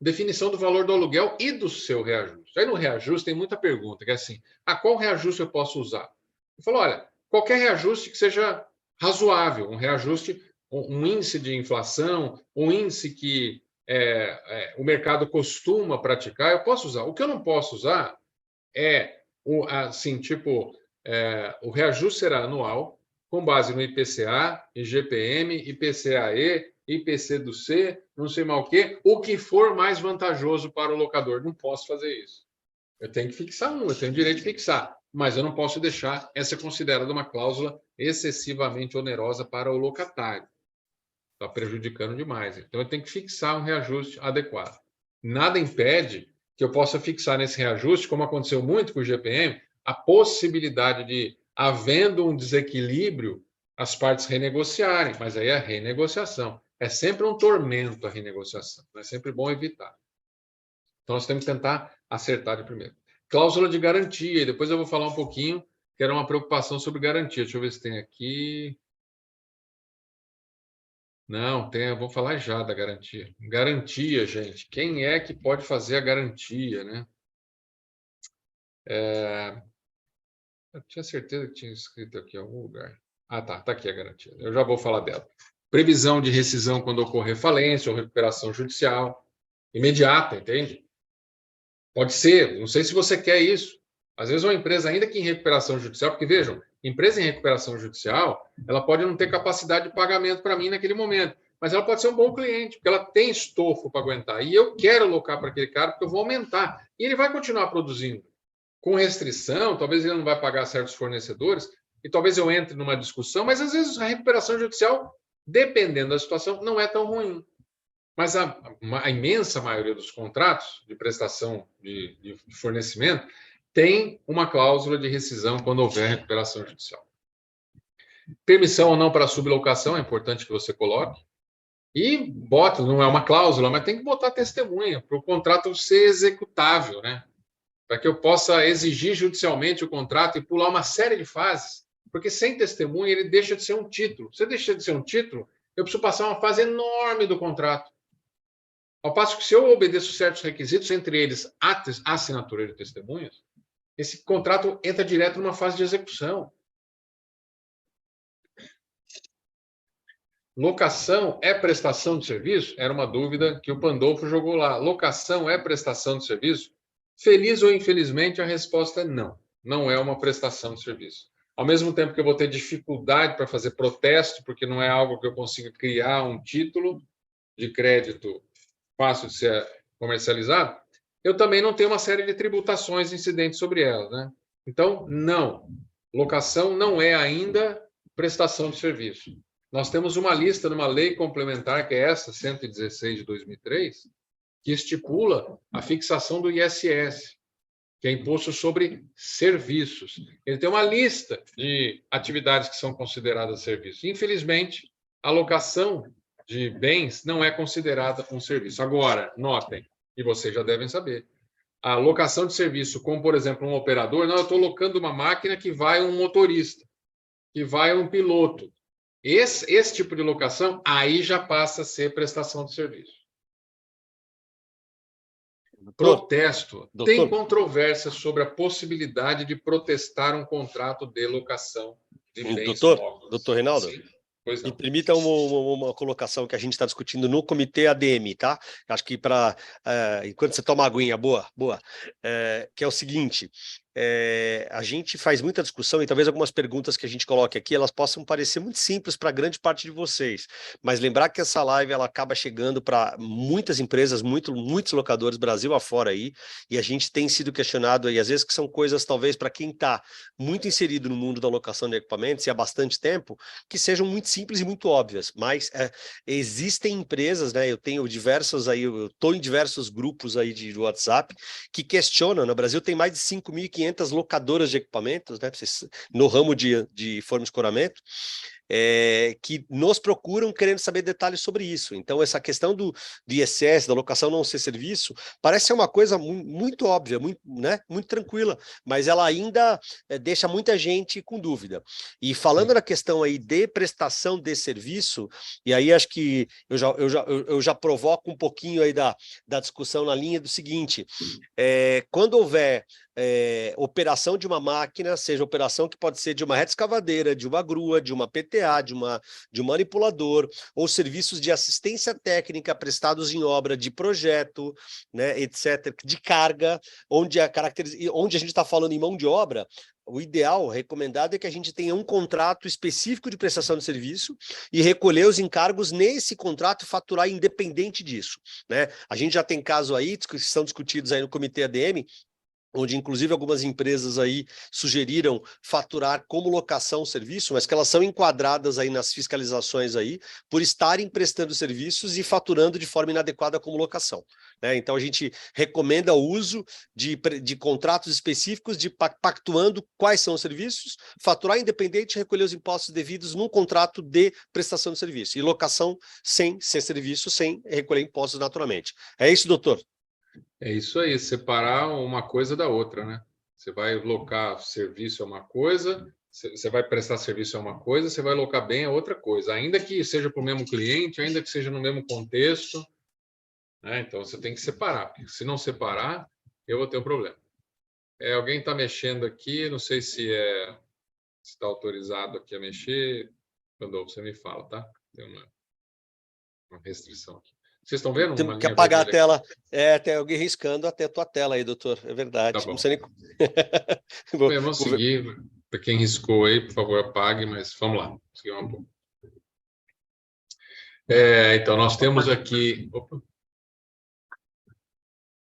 Speaker 2: Definição do valor do aluguel e do seu reajuste. Aí no reajuste tem muita pergunta, que é assim, qual reajuste eu posso usar? Eu falo, olha, qualquer reajuste que seja razoável, um reajuste, um índice de inflação, um índice que o mercado costuma praticar, eu posso usar. O que eu não posso usar é, o reajuste será anual, com base no IPCA, IGPM, IPCAE, IPC do C, não sei mais o que for mais vantajoso para o locador. Não posso fazer isso. Eu tenho que fixar eu tenho o direito de fixar, mas eu não posso deixar essa considerada uma cláusula excessivamente onerosa para o locatário. Está prejudicando demais. Então, eu tenho que fixar um reajuste adequado. Nada impede que eu possa fixar nesse reajuste, como aconteceu muito com o IGPM, a possibilidade de, havendo um desequilíbrio, as partes renegociarem, mas aí é a renegociação. É sempre um tormento a renegociação, é sempre bom evitar. Então, nós temos que tentar acertar de primeiro. Cláusula de garantia, e depois eu vou falar um pouquinho, que era uma preocupação sobre garantia. Deixa eu ver se tem aqui. Não, tem, eu vou falar já da garantia. Garantia, gente. Quem é que pode fazer a garantia, né? Eu tinha certeza que tinha escrito aqui em algum lugar. Ah, tá aqui a garantia. Eu já vou falar dela. Previsão de rescisão quando ocorrer falência ou recuperação judicial. Imediata, entende? Pode ser, não sei se você quer isso. Às vezes uma empresa, ainda que em recuperação judicial, porque vejam, empresa em recuperação judicial, ela pode não ter capacidade de pagamento para mim naquele momento, mas ela pode ser um bom cliente, porque ela tem estofo para aguentar. E eu quero alocar para aquele cara, porque eu vou aumentar. E ele vai continuar produzindo. Com restrição, talvez ele não vai pagar certos fornecedores, e talvez eu entre numa discussão, mas às vezes a recuperação judicial, dependendo da situação, não é tão ruim. Mas a imensa maioria dos contratos de prestação de fornecimento tem uma cláusula de rescisão quando houver recuperação judicial. Permissão ou não para sublocação, é importante que você coloque. E bota, não é uma cláusula, mas tem que botar testemunha para o contrato ser executável, né? Para que eu possa exigir judicialmente o contrato e pular uma série de fases, porque sem testemunha ele deixa de ser um título. Se deixa de ser um título, eu preciso passar uma fase enorme do contrato. Ao passo que, se eu obedeço certos requisitos, entre eles a assinatura de testemunhas, esse contrato entra direto numa fase de execução. Locação é prestação de serviço? Era uma dúvida que o Pandolfo jogou lá. Locação é prestação de serviço? Feliz ou infelizmente, a resposta é não. Não é uma prestação de serviço. Ao mesmo tempo que eu vou ter dificuldade para fazer protesto, porque não é algo que eu consiga criar um título de crédito fácil de ser comercializado, eu também não tenho uma série de tributações incidentes sobre ela, né? Então, não. Locação não é ainda prestação de serviço. Nós temos uma lista numa lei complementar, que é essa, 116 de 2003, que estipula a fixação do ISS, que é Imposto sobre Serviços. Ele tem uma lista de atividades que são consideradas serviços. Infelizmente, a locação de bens não é considerada um serviço. Agora, notem, e vocês já devem saber, a locação de serviço, como, por exemplo, um operador, não, eu estou locando uma máquina que vai um motorista, que vai um piloto. Esse tipo de locação, aí já passa a ser prestação de serviço. Protesto.
Speaker 1: Doutor.
Speaker 2: Tem controvérsia sobre a possibilidade de protestar um contrato de locação de bens móveis.
Speaker 1: Doutor Reinaldo?
Speaker 2: Sim. Pois não.
Speaker 1: Me permita uma colocação que a gente está discutindo no comitê ADM, tá? Acho que para enquanto você toma aguinha, boa, que é o seguinte, a gente faz muita discussão e talvez algumas perguntas que a gente coloque aqui, elas possam parecer muito simples para grande parte de vocês, mas lembrar que essa live ela acaba chegando para muitas empresas, muitos locadores Brasil afora aí, e a gente tem sido questionado aí, às vezes que são coisas talvez para quem está muito inserido no mundo da locação de equipamentos e há bastante tempo, que sejam muito simples e muito óbvias, mas existem empresas, né, eu estou em diversos grupos aí de WhatsApp que questionam, no Brasil tem mais de 5.500 locadoras de equipamentos, né, no ramo de forma de escoramento, que nos procuram querendo saber detalhes sobre isso. Então, essa questão do ISS, da locação não ser serviço, parece ser uma coisa muito óbvia, muito tranquila, mas ela ainda deixa muita gente com dúvida. E falando na questão aí de prestação de serviço, e aí acho que eu já provoco um pouquinho aí da discussão na linha do seguinte, quando houver operação de uma máquina, seja operação que pode ser de uma reta escavadeira, de uma grua, de uma PTA, de um manipulador, ou serviços de assistência técnica prestados em obra de projeto, né, etc., de carga, onde a gente está falando em mão de obra, o ideal, recomendado, é que a gente tenha um contrato específico de prestação de serviço e recolher os encargos nesse contrato e faturar independente disso, né? A gente já tem casos aí que são discutidos aí no comitê ADM, onde inclusive algumas empresas aí sugeriram faturar como locação serviço, mas que elas são enquadradas aí nas fiscalizações aí por estarem prestando serviços e faturando de forma inadequada como locação, né? Então a gente recomenda o uso de contratos específicos, pactuando quais são os serviços, faturar independente e recolher os impostos devidos num contrato de prestação de serviço, e locação sem ser serviço, sem recolher impostos naturalmente. É isso, doutor?
Speaker 2: É isso aí, separar uma coisa da outra, né? Você vai locar serviço é uma coisa, você vai prestar serviço é uma coisa, você vai locar bem é outra coisa, ainda que seja para o mesmo cliente, ainda que seja no mesmo contexto, né? Então você tem que separar, porque se não separar, eu vou ter um problema. Alguém está mexendo aqui, não sei se está autorizado aqui a mexer, quando você me fala, tá? Tem uma restrição aqui. Vocês estão vendo?
Speaker 1: Temos que apagar a tela. Tem alguém riscando até a tua tela aí, doutor. É verdade.
Speaker 2: Tá bom.
Speaker 1: Não sei nem...
Speaker 2: Vamos seguir. Para quem riscou aí, por favor, apague, mas vamos lá. Seguir um pouco. Então, nós temos aqui... Opa.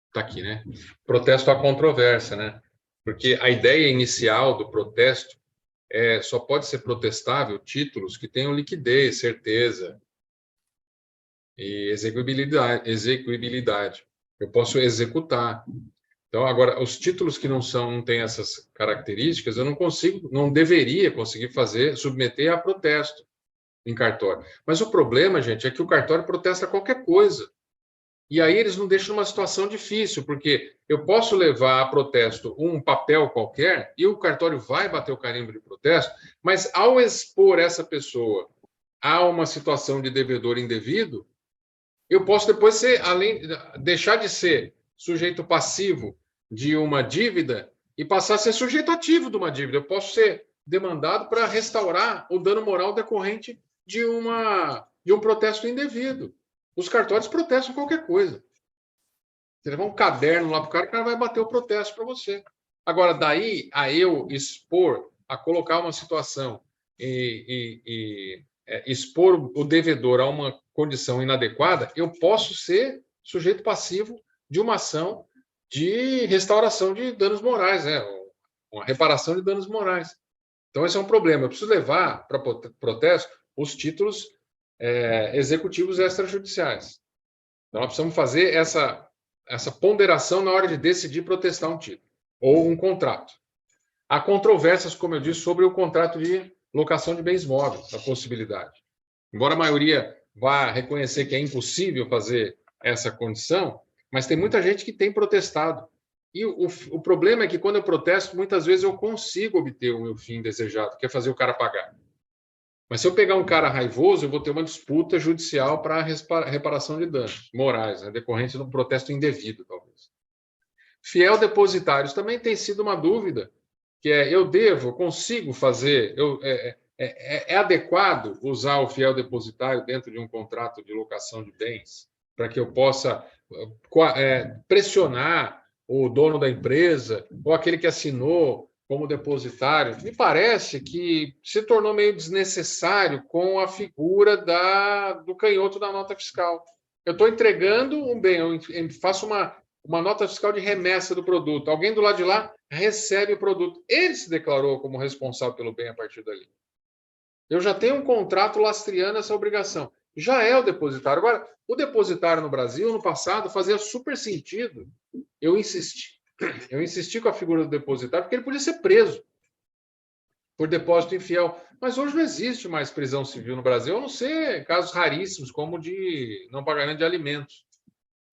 Speaker 2: Está aqui, né? Protesto à controvérsia, né? Porque a ideia inicial do protesto só pode ser protestável títulos que tenham liquidez, certeza e execuibilidade. Eu posso executar. Então, agora, os títulos que não têm essas características, eu não deveria conseguir submeter a protesto em cartório. Mas o problema, gente, é que o cartório protesta qualquer coisa. E aí eles não deixam uma situação difícil, porque eu posso levar a protesto um papel qualquer e o cartório vai bater o carimbo de protesto, mas ao expor essa pessoa há uma situação de devedor indevido, eu posso depois ser, deixar de ser sujeito passivo de uma dívida e passar a ser sujeito ativo de uma dívida. Eu posso ser demandado para restaurar o dano moral decorrente de um protesto indevido. Os cartórios protestam qualquer coisa. Você levar um caderno lá para o cara vai bater o protesto para você. Agora, daí a eu expor, a colocar uma situação e expor o devedor a uma condição inadequada, eu posso ser sujeito passivo de uma ação de restauração de danos morais, uma reparação de danos morais. Então, esse é um problema. Eu preciso levar para protesto os títulos executivos extrajudiciais. Então, nós precisamos fazer essa ponderação na hora de decidir protestar um título ou um contrato. Há controvérsias, como eu disse, sobre o contrato de locação de bens móveis, a possibilidade. Embora a maioria vá reconhecer que é impossível fazer essa condição, mas tem muita gente que tem protestado. E o problema é que, quando eu protesto, muitas vezes eu consigo obter o meu fim desejado, que é fazer o cara pagar. Mas se eu pegar um cara raivoso, eu vou ter uma disputa judicial para reparação de danos morais, decorrente de um protesto indevido, talvez. Fiel depositários também tem sido uma dúvida, que eu consigo fazer, é adequado usar o fiel depositário dentro de um contrato de locação de bens, para que eu possa pressionar o dono da empresa ou aquele que assinou como depositário? Me parece que se tornou meio desnecessário com a figura do canhoto da nota fiscal. Eu estou entregando um bem, eu faço uma nota fiscal de remessa do produto. Alguém do lado de lá recebe o produto. Ele se declarou como responsável pelo bem a partir dali. Eu já tenho um contrato lastreando essa obrigação. Já é o depositário. Agora, o depositário no Brasil, no passado, fazia super sentido. Eu insisti com a figura do depositário porque ele podia ser preso por depósito infiel. Mas hoje não existe mais prisão civil no Brasil, a não ser casos raríssimos, como de não pagamento de alimentos.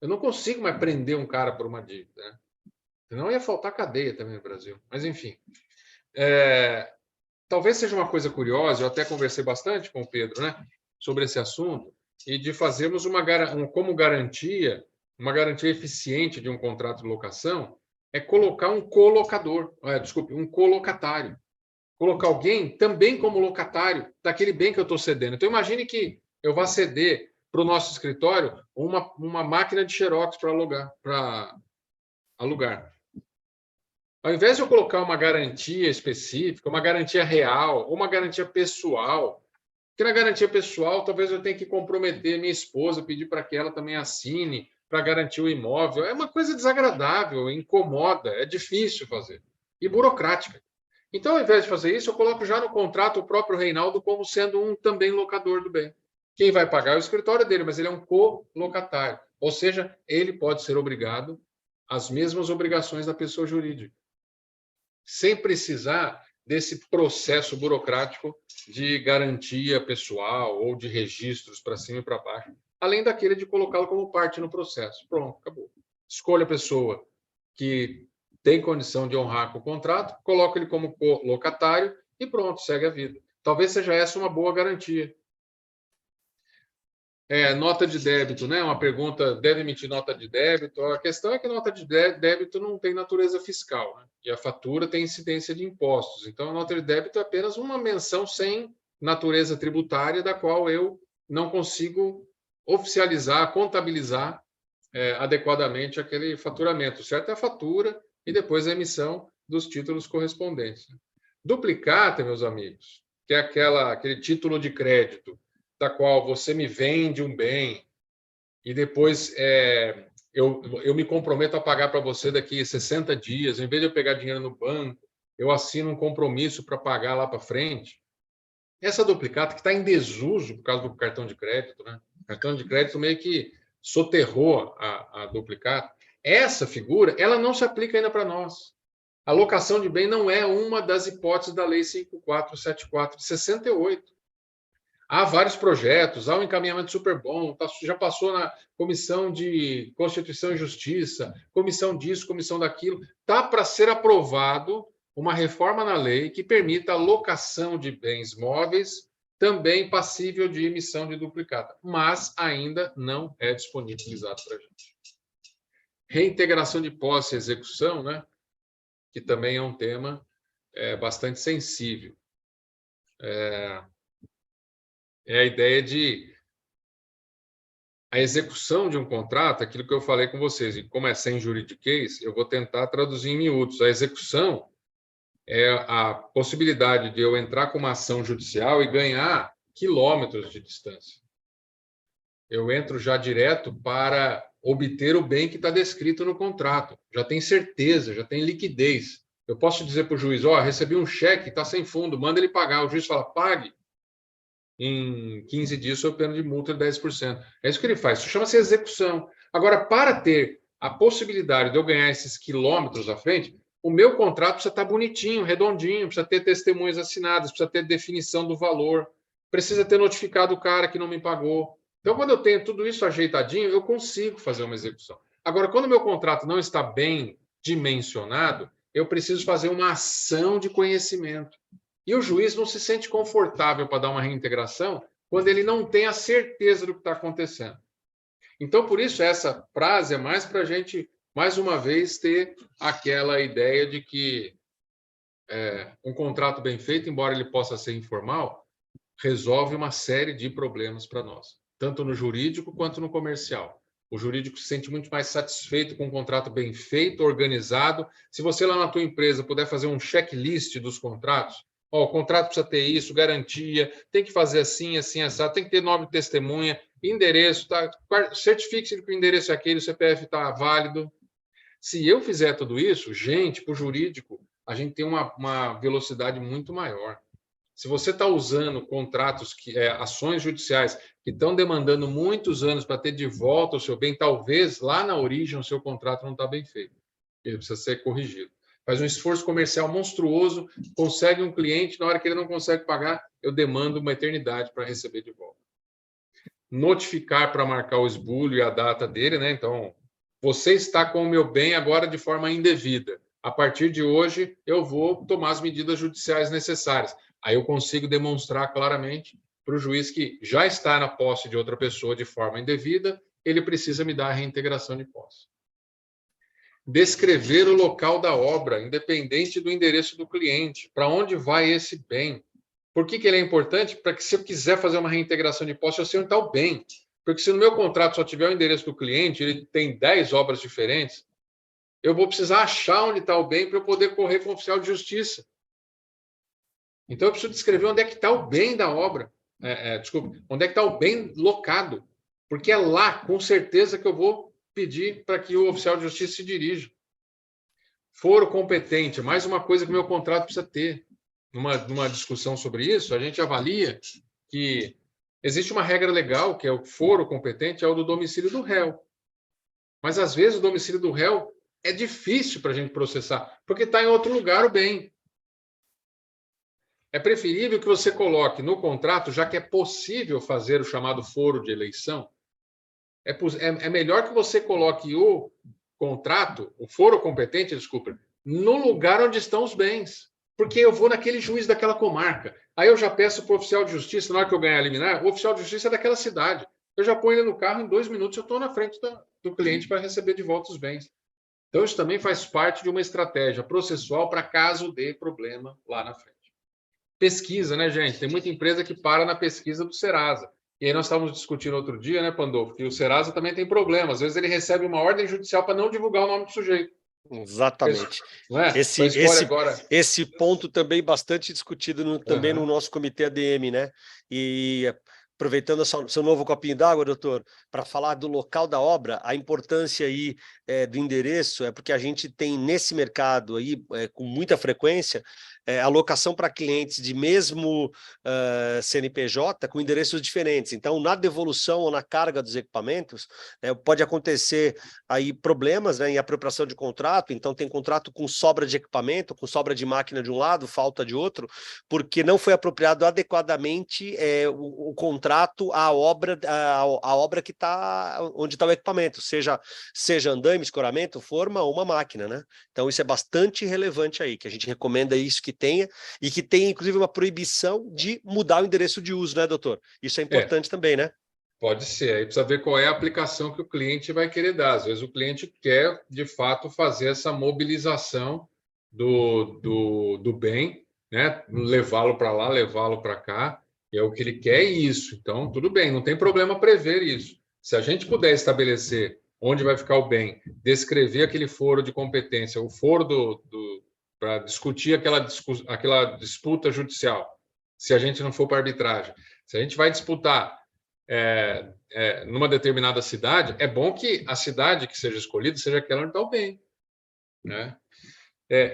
Speaker 2: Eu não consigo mais prender um cara por uma dívida, né? Senão ia faltar cadeia também no Brasil. Mas, enfim. Talvez seja uma coisa curiosa, eu até conversei bastante com o Pedro, né, sobre esse assunto, e de fazermos como garantia, uma garantia eficiente de um contrato de locação, é colocar um colocatário. Colocar alguém também como locatário daquele bem que eu estou cedendo. Então, imagine que eu vá ceder para o nosso escritório uma máquina de xerox para alugar. Ao invés de eu colocar uma garantia específica, uma garantia real, ou uma garantia pessoal, porque na garantia pessoal talvez eu tenha que comprometer minha esposa, pedir para que ela também assine para garantir o imóvel. É uma coisa desagradável, incomoda, é difícil fazer e burocrática. Então, ao invés de fazer isso, eu coloco já no contrato o próprio Reinaldo como sendo um também locador do bem. Quem vai pagar é o escritório dele, mas ele é um colocatário. Ou seja, ele pode ser obrigado às mesmas obrigações da pessoa jurídica, sem precisar desse processo burocrático de garantia pessoal ou de registros para cima e para baixo, além daquele de colocá-lo como parte no processo. Pronto, acabou. Escolha a pessoa que tem condição de honrar com o contrato, coloca ele como locatário e pronto, segue a vida. Talvez seja essa uma boa garantia. Nota de débito, né? Uma pergunta, deve emitir nota de débito? A questão é que nota de débito não tem natureza fiscal, né? E a fatura tem incidência de impostos. Então, a nota de débito é apenas uma menção sem natureza tributária, da qual eu não consigo oficializar, contabilizar adequadamente aquele faturamento. O certo é a fatura e depois a emissão dos títulos correspondentes. Duplicata, meus amigos, que é aquele título de crédito, da qual você me vende um bem e depois eu me comprometo a pagar para você daqui a 60 dias, em vez de eu pegar dinheiro no banco, eu assino um compromisso para pagar lá para frente. Essa duplicata que está em desuso por causa do cartão de crédito, né? O cartão de crédito meio que soterrou a duplicata. Essa figura, ela não se aplica ainda para nós. A locação de bem não é uma das hipóteses da Lei 5474 de 68. Há vários projetos, há um encaminhamento super bom, já passou na Comissão de Constituição e Justiça, comissão disso, comissão daquilo. Está para ser aprovado uma reforma na lei que permita a locação de bens móveis também passível de emissão de duplicata, mas ainda não é disponibilizado para a gente. Reintegração de posse e execução, né? Que também é um tema bastante sensível. É a ideia de a execução de um contrato, aquilo que eu falei com vocês, e como é sem juridiquês, eu vou tentar traduzir em miúdos. A execução é a possibilidade de eu entrar com uma ação judicial e ganhar quilômetros de distância. Eu entro já direto para obter o bem que está descrito no contrato. Já tem certeza, já tem liquidez. Eu posso dizer para o juiz, recebi um cheque, está sem fundo, manda ele pagar. O juiz fala, pague. Em 15 dias, sob pena de multa de 10%. É isso que ele faz. Isso chama-se execução. Agora, para ter a possibilidade de eu ganhar esses quilômetros à frente, o meu contrato precisa estar bonitinho, redondinho, precisa ter testemunhas assinadas, precisa ter definição do valor, precisa ter notificado o cara que não me pagou. Então, quando eu tenho tudo isso ajeitadinho, eu consigo fazer uma execução. Agora, quando o meu contrato não está bem dimensionado, eu preciso fazer uma ação de conhecimento. E o juiz não se sente confortável para dar uma reintegração quando ele não tem a certeza do que está acontecendo. Então, por isso, essa frase é mais para a gente, mais uma vez, ter aquela ideia de que um contrato bem feito, embora ele possa ser informal, resolve uma série de problemas para nós, tanto no jurídico quanto no comercial. O jurídico se sente muito mais satisfeito com um contrato bem feito, organizado. Se você lá na tua empresa puder fazer um checklist dos contratos, o contrato precisa ter isso, garantia, tem que fazer assim, assim, assado, tem que ter nome de testemunha, endereço, certifique-se de que o endereço é aquele, o CPF está válido. Se eu fizer tudo isso, gente, para o jurídico, a gente tem uma velocidade muito maior. Se você está usando contratos, ações judiciais que estão demandando muitos anos para ter de volta o seu bem, talvez lá na origem o seu contrato não está bem feito. Ele precisa ser corrigido. Faz um esforço comercial monstruoso, consegue um cliente, na hora que ele não consegue pagar, eu demando uma eternidade para receber de volta. Notificar para marcar o esbulho e a data dele, né? Então, você está com o meu bem agora de forma indevida. A partir de hoje, eu vou tomar as medidas judiciais necessárias. Aí eu consigo demonstrar claramente para o juiz que já está na posse de outra pessoa de forma indevida, ele precisa me dar a reintegração de posse. Descrever o local da obra, independente do endereço do cliente, para onde vai esse bem. Por que ele é importante? Para que, se eu quiser fazer uma reintegração de posse, eu sei onde está o bem. Porque se no meu contrato só tiver o endereço do cliente, ele tem 10 obras diferentes, eu vou precisar achar onde está o bem para eu poder correr com o oficial de justiça. Então, eu preciso descrever onde é que está o bem da obra. Onde é que está o bem locado. Porque é lá, com certeza, que eu vou pedir para que o oficial de justiça se dirija. Foro competente, mais uma coisa que o meu contrato precisa ter. Numa discussão sobre isso, a gente avalia que existe uma regra legal, que é o foro competente, é o do domicílio do réu. Mas, às vezes, o domicílio do réu é difícil para a gente processar, porque está em outro lugar o bem. É preferível que você coloque no contrato, já que é possível fazer o chamado foro de eleição, é melhor que você coloque o contrato, o foro competente, desculpa, no lugar onde estão os bens. Porque eu vou naquele juiz daquela comarca. Aí eu já peço para o oficial de justiça, na hora que eu ganhar a liminar, o oficial de justiça é daquela cidade. Eu já ponho ele no carro, em 2 minutos eu estou na frente do cliente para receber de volta os bens. Então, isso também faz parte de uma estratégia processual para caso dê problema lá na frente. Pesquisa, né, gente? Tem muita empresa que para na pesquisa do Serasa. E aí nós estávamos discutindo outro dia, né, Pandolfo, que o Serasa também tem problema. Às vezes ele recebe uma ordem judicial para não divulgar o nome do sujeito.
Speaker 1: Exatamente.
Speaker 2: Não é?
Speaker 1: Esse ponto também bastante discutido também no nosso comitê ADM, né? E aproveitando seu novo copinho d'água, doutor, para falar do local da obra, a importância aí do endereço é porque a gente tem nesse mercado aí, com muita frequência, alocação para clientes de mesmo CNPJ com endereços diferentes. Então, na devolução ou na carga dos equipamentos, pode acontecer aí problemas, né, em apropriação de contrato. Então, tem contrato com sobra de equipamento, com sobra de máquina de um lado, falta de outro, porque não foi apropriado adequadamente o contrato contrato a obra que está onde está o equipamento, seja andaime, escoramento, forma ou uma máquina, né? Então isso é bastante relevante aí, que a gente recomenda isso que tenha, e que tenha inclusive uma proibição de mudar o endereço de uso, né, doutor? Isso é importante também, né?
Speaker 2: Pode ser, aí precisa ver qual é a aplicação que o cliente vai querer dar. Às vezes o cliente quer, de fato, fazer essa mobilização do bem, né? Levá-lo para lá, levá-lo para cá, é o que ele quer, é isso. Então, tudo bem, não tem problema prever isso. Se a gente puder estabelecer onde vai ficar o bem, descrever aquele foro de competência, o foro para discutir aquela disputa judicial, se a gente não for para arbitragem, se a gente vai disputar numa determinada cidade, é bom que a cidade que seja escolhida seja aquela onde está o bem, né?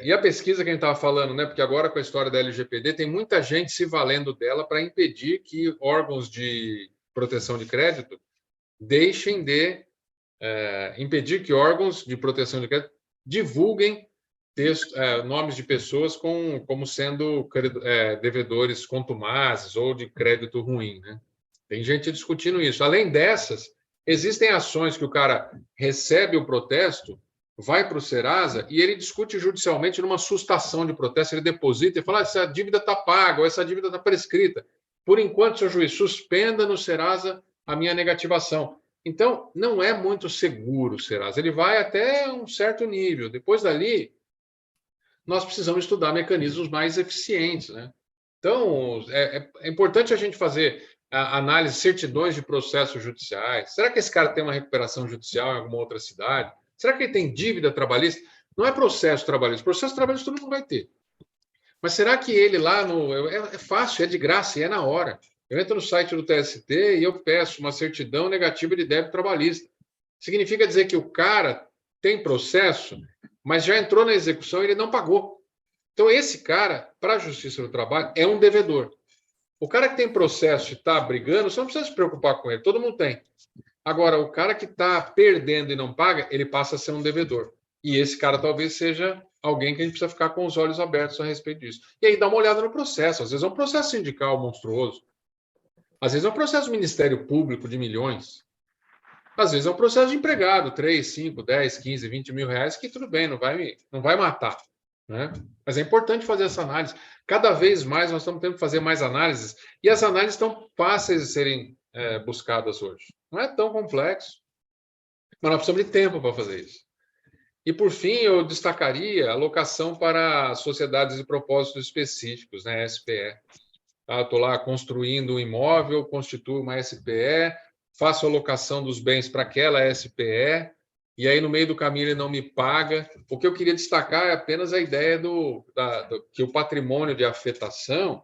Speaker 2: E a pesquisa que a gente estava falando, né? Porque agora com a história da LGPD tem muita gente se valendo dela para impedir que órgãos de proteção de crédito deixem de impedir que órgãos de proteção de crédito divulguem nomes de pessoas como sendo devedores contumazes ou de crédito ruim, né? Tem gente discutindo isso. Além dessas, existem ações que o cara recebe o protesto, vai para o Serasa e ele discute judicialmente numa sustação de protesto, ele deposita e fala: essa dívida está paga ou essa dívida está prescrita. Por enquanto, seu juiz, suspenda no Serasa a minha negativação. Então, não é muito seguro o Serasa. Ele vai até um certo nível. Depois dali, nós precisamos estudar mecanismos mais eficientes, né? Então, é importante a gente fazer análise, certidões de processos judiciais. Será que esse cara tem uma recuperação judicial em alguma outra cidade? Será que ele tem dívida trabalhista? Não é processo trabalhista. Processo trabalhista todo mundo vai ter. Mas será que ele lá é fácil, é de graça e é na hora? Eu entro no site do TST e eu peço uma certidão negativa de débito trabalhista. Significa dizer que o cara tem processo, mas já entrou na execução e ele não pagou. Então, esse cara, para a Justiça do Trabalho, é um devedor. O cara que tem processo e está brigando, você não precisa se preocupar com ele, todo mundo tem. Agora, o cara que está perdendo e não paga, ele passa a ser um devedor. E esse cara talvez seja alguém que a gente precisa ficar com os olhos abertos a respeito disso. E aí dá uma olhada no processo. Às vezes é um processo sindical monstruoso. Às vezes é um processo do Ministério Público de milhões. Às vezes é um processo de empregado, 3, 5, 10, 15, 20 mil reais, que tudo bem, não vai matar, né? Mas é importante fazer essa análise. Cada vez mais nós estamos tendo que fazer mais análises, e as análises estão fáceis de serem buscadas hoje. Não é tão complexo, mas nós precisamos de tempo para fazer isso. E, por fim, eu destacaria a alocação para sociedades de propósitos específicos, né, SPE. Estou lá construindo um imóvel, constituo uma SPE, faço a alocação dos bens para aquela SPE, e aí no meio do caminho ele não me paga. O que eu queria destacar é apenas a ideia que o patrimônio de afetação,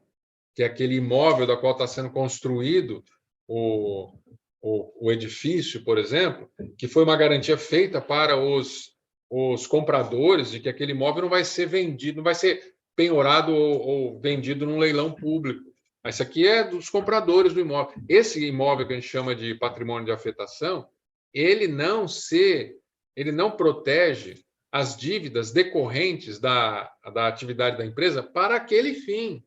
Speaker 2: que é aquele imóvel da qual está sendo construído o edifício, por exemplo, que foi uma garantia feita para os compradores de que aquele imóvel não vai ser vendido, não vai ser penhorado ou vendido num leilão público. Isso aqui é dos compradores do imóvel. Esse imóvel que a gente chama de patrimônio de afetação, ele não protege as dívidas decorrentes da atividade da empresa para aquele fim.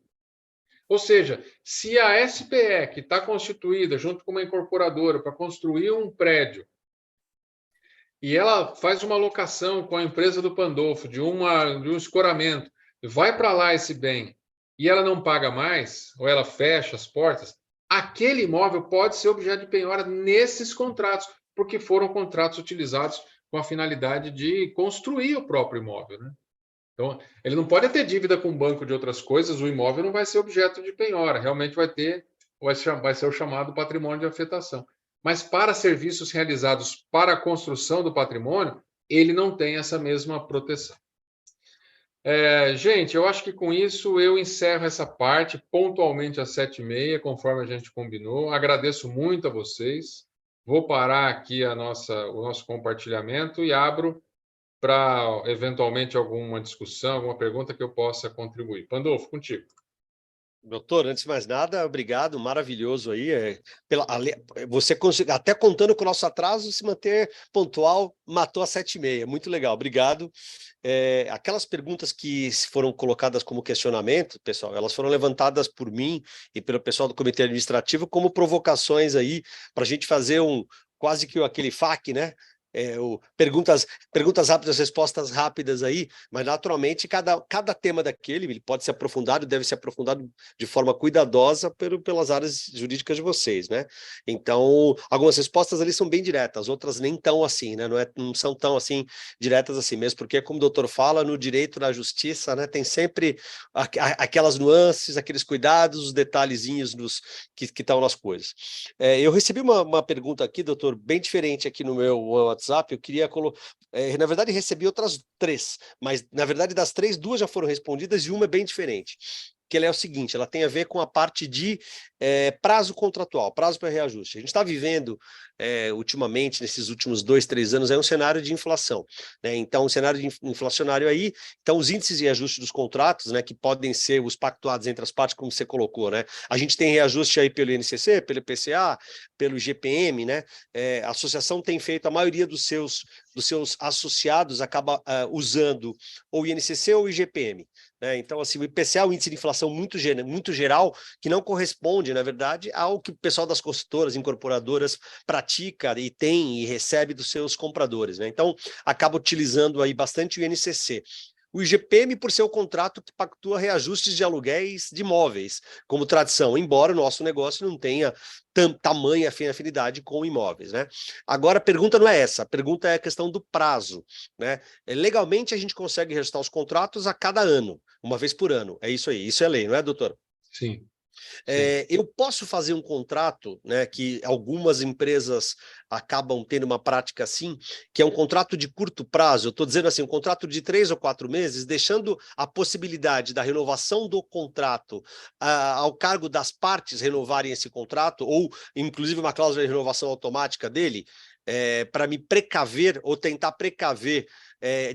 Speaker 2: Ou seja, se a SPE, que está constituída junto com uma incorporadora para construir um prédio, e ela faz uma locação com a empresa do Pandolfo de um escoramento, vai para lá esse bem, e ela não paga mais, ou ela fecha as portas, aquele imóvel pode ser objeto de penhora nesses contratos, porque foram contratos utilizados com a finalidade de construir o próprio imóvel, né? Então, ele não pode ter dívida com o banco de outras coisas, o imóvel não vai ser objeto de penhora, realmente vai ser o chamado patrimônio de afetação. Mas para serviços realizados para a construção do patrimônio, ele não tem essa mesma proteção. Gente, eu acho que com isso eu encerro essa parte pontualmente às 7h30, conforme a gente combinou. Agradeço muito a vocês. Vou parar aqui o nosso compartilhamento e abro para, eventualmente, alguma discussão, alguma pergunta que eu possa contribuir. Pandolfo, contigo.
Speaker 1: Doutor, antes de mais nada, obrigado, maravilhoso aí. Você conseguiu, até contando com o nosso atraso, se manter pontual, matou a 7h30. Muito legal, obrigado. Aquelas perguntas que foram colocadas como questionamento, pessoal, elas foram levantadas por mim e pelo pessoal do comitê administrativo como provocações aí para a gente fazer quase que aquele FAQ, né? Perguntas rápidas, respostas rápidas aí, mas naturalmente cada tema daquele ele pode ser aprofundado, deve ser aprofundado de forma cuidadosa pelas áreas jurídicas de vocês, né? Então, algumas respostas ali são bem diretas, outras nem tão assim, né? Não são tão assim diretas assim mesmo, porque como o doutor fala, no direito, na justiça, né, tem sempre aquelas nuances, aqueles cuidados, os detalhezinhos que estão nas coisas. Eu recebi uma pergunta aqui, doutor, bem diferente aqui no meu WhatsApp. Eu queria na verdade, recebi outras 3, mas na verdade das 3, 2 já foram respondidas e uma é bem diferente. Que ela é o seguinte, ela tem a ver com a parte de prazo contratual, prazo para reajuste. A gente está vivendo, ultimamente, nesses últimos 2, 3 anos, um cenário de inflação, né? Então, um cenário inflacionário aí, então os índices de reajuste dos contratos, né, que podem ser os pactuados entre as partes, como você colocou, né? A gente tem reajuste aí pelo INCC, pelo IPCA, pelo IGPM, né? A associação tem feito, a maioria dos seus associados acaba usando ou o INCC ou o IGPM. Então, assim, o IPCA é um índice de inflação muito geral, que não corresponde, na verdade, ao que o pessoal das consultoras, incorporadoras pratica e tem e recebe dos seus compradores, né? Então, acaba utilizando aí bastante o INCC. O IGPM, por ser o contrato que pactua reajustes de aluguéis de imóveis, como tradição, embora o nosso negócio não tenha tamanha afinidade com imóveis, né? Agora, a pergunta não é essa, a pergunta é a questão do prazo, né? Legalmente, a gente consegue reajustar os contratos a cada ano, uma vez por ano, é isso aí, isso é lei, não é, doutor?
Speaker 2: Sim.
Speaker 1: Eu posso fazer um contrato, né, que algumas empresas acabam tendo uma prática assim, que é um contrato de curto prazo, eu estou dizendo assim, um contrato de 3 ou 4 meses, deixando a possibilidade da renovação do contrato ao cargo das partes renovarem esse contrato, ou inclusive uma cláusula de renovação automática dele, para me precaver ou tentar precaver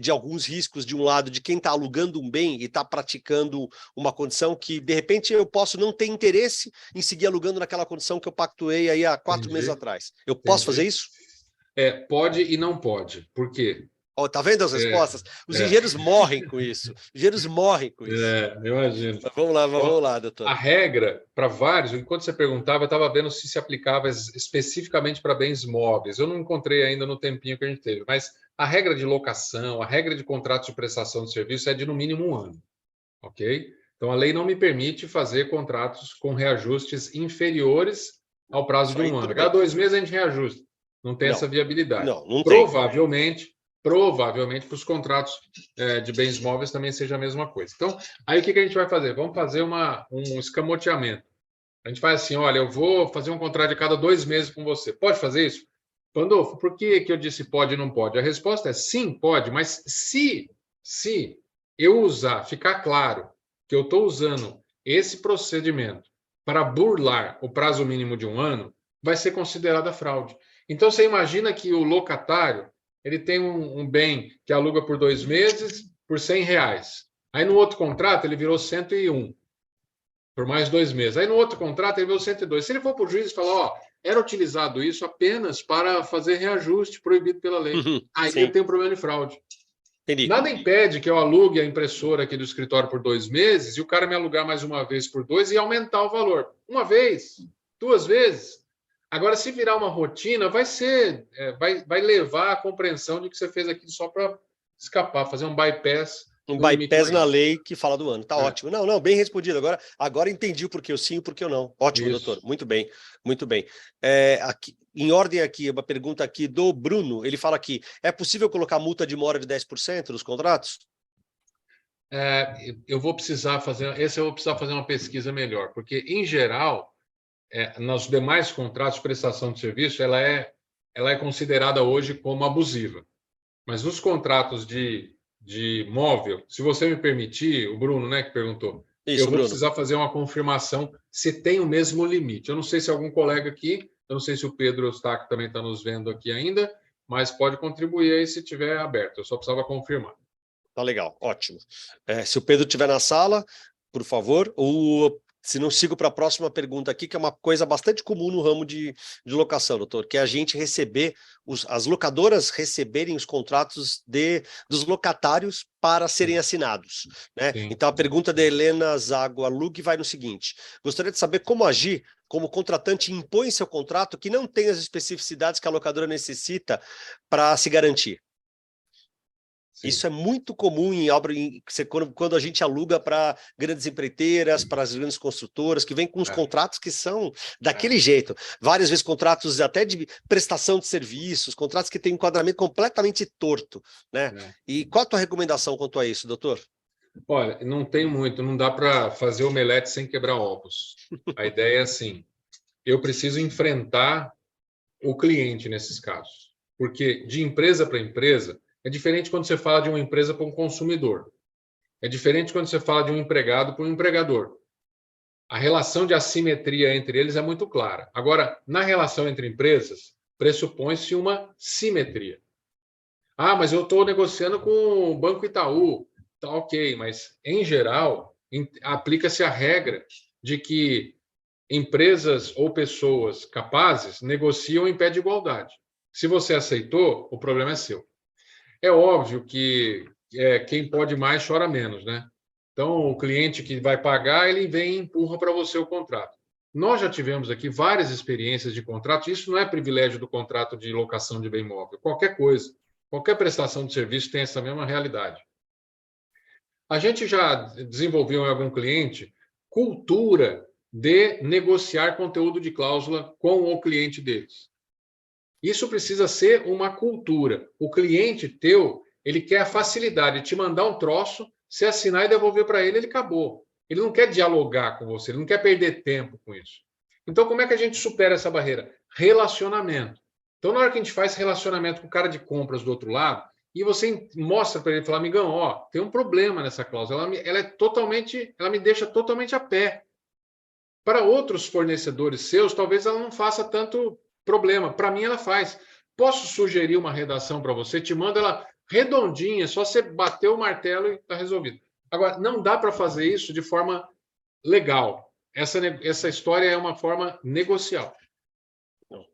Speaker 1: de alguns riscos de um lado de quem está alugando um bem e está praticando uma condição que, de repente, eu posso não ter interesse em seguir alugando naquela condição que eu pactuei aí há 4 meses atrás. Eu posso fazer isso?
Speaker 2: Pode e não pode. Por quê?
Speaker 1: Tá vendo as respostas? Os engenheiros morrem com isso. Os engenheiros morrem com isso.
Speaker 2: Imagino.
Speaker 1: Mas vamos lá, doutor.
Speaker 2: A regra, para vários, enquanto você perguntava, eu estava vendo se aplicava especificamente para bens móveis. Eu não encontrei ainda no tempinho que a gente teve, mas a regra de locação, a regra de contrato de prestação de serviço é de no mínimo 1 ano, ok? Então, a lei não me permite fazer contratos com reajustes inferiores ao prazo de 1 ano. Cada 2 meses a gente reajusta. Não tem essa viabilidade.
Speaker 1: Não
Speaker 2: Provavelmente, para os contratos de bens móveis também seja a mesma coisa. Então, aí o que a gente vai fazer? Vamos fazer um escamoteamento. A gente faz assim, olha, eu vou fazer um contrato de cada 2 meses com você. Pode fazer isso? Pandolfo, por que eu disse pode e não pode? A resposta é sim, pode, mas se eu ficar claro que eu estou usando esse procedimento para burlar o prazo mínimo de 1 ano, vai ser considerada fraude. Então, você imagina que o locatário ele tem um bem que aluga por 2 meses por R$100. Aí, no outro contrato, ele virou 101 por mais 2 meses. Aí, no outro contrato, ele virou 102. Se ele for para o juiz e falar, era utilizado isso apenas para fazer reajuste proibido pela lei. Aí ele tem um problema de fraude.
Speaker 1: Entendi.
Speaker 2: Nada impede que eu alugue a impressora aqui do escritório por 2 meses e o cara me alugar mais uma vez por 2 e aumentar o valor. 1 vez, 2 vezes. Agora, se virar uma rotina, vai levar à compreensão de que você fez aquilo só para escapar, fazer um bypass.
Speaker 1: Um bypass na lei que fala do ano. Tá ótimo. Não, bem respondido. Agora entendi o porquê eu sim e o porquê eu não. Ótimo, isso. Doutor. Muito bem, muito bem. Aqui, em ordem aqui, uma pergunta aqui do Bruno. Ele fala aqui, é possível colocar multa de mora de 10% nos contratos?
Speaker 2: Eu vou precisar fazer uma pesquisa melhor, porque, em geral, nos demais contratos de prestação de serviço, ela é considerada hoje como abusiva. Mas nos contratos de móvel, se você me permitir, o Bruno, né, que perguntou, eu vou precisar fazer uma confirmação se tem o mesmo limite. Eu não sei se algum colega aqui, eu não sei se o Pedro Eustáquio também está nos vendo aqui ainda, mas pode contribuir aí se tiver aberto. Eu só precisava confirmar.
Speaker 1: Tá legal, ótimo. Se o Pedro estiver na sala, por favor, se não sigo para a próxima pergunta aqui, que é uma coisa bastante comum no ramo de locação, doutor, que é a gente receber, as locadoras receberem os contratos dos locatários para serem assinados, né? Então, a pergunta da Helena Zago Alug vai no seguinte: gostaria de saber como agir como contratante impõe seu contrato que não tem as especificidades que a locadora necessita para se garantir. Sim. Isso é muito comum em obra, quando a gente aluga para grandes empreiteiras, para as grandes construtoras, que vêm com os contratos que são daquele jeito. Várias vezes contratos até de prestação de serviços, contratos que têm um enquadramento completamente torto, né? E qual a tua recomendação quanto a isso, doutor?
Speaker 2: Olha, não tem muito, não dá para fazer omelete sem quebrar ovos. A ideia é assim, eu preciso enfrentar o cliente nesses casos, porque de empresa para empresa, é diferente quando você fala de uma empresa para um consumidor. É diferente quando você fala de um empregado para um empregador. A relação de assimetria entre eles é muito clara. Agora, na relação entre empresas, pressupõe-se uma simetria. Ah, mas eu estou negociando com o Banco Itaú. Tá ok, mas, em geral, aplica-se a regra de que empresas ou pessoas capazes negociam em pé de igualdade. Se você aceitou, o problema é seu. É óbvio que quem pode mais chora menos, né? Então, o cliente que vai pagar, ele vem e empurra para você o contrato. Nós já tivemos aqui várias experiências de contrato, isso não é privilégio do contrato de locação de bem imóvel, qualquer coisa, qualquer prestação de serviço tem essa mesma realidade. A gente já desenvolveu em algum cliente cultura de negociar conteúdo de cláusula com o cliente deles. Isso precisa ser uma cultura. O cliente teu, ele quer a facilidade de te mandar um troço, você assinar e devolver para ele, ele acabou. Ele não quer dialogar com você, ele não quer perder tempo com isso. Então, como é que a gente supera essa barreira? Relacionamento. Então, na hora que a gente faz relacionamento com o cara de compras do outro lado, e você mostra para ele, fala, amigão, ó, tem um problema nessa cláusula, ela me deixa totalmente a pé. Para outros fornecedores seus, talvez ela não faça tanto problema. Para mim, ela faz. Posso sugerir uma redação para você? Te mando ela redondinha, só você bater o martelo e está resolvido. Agora, não dá para fazer isso de forma legal. Essa história é uma forma negocial.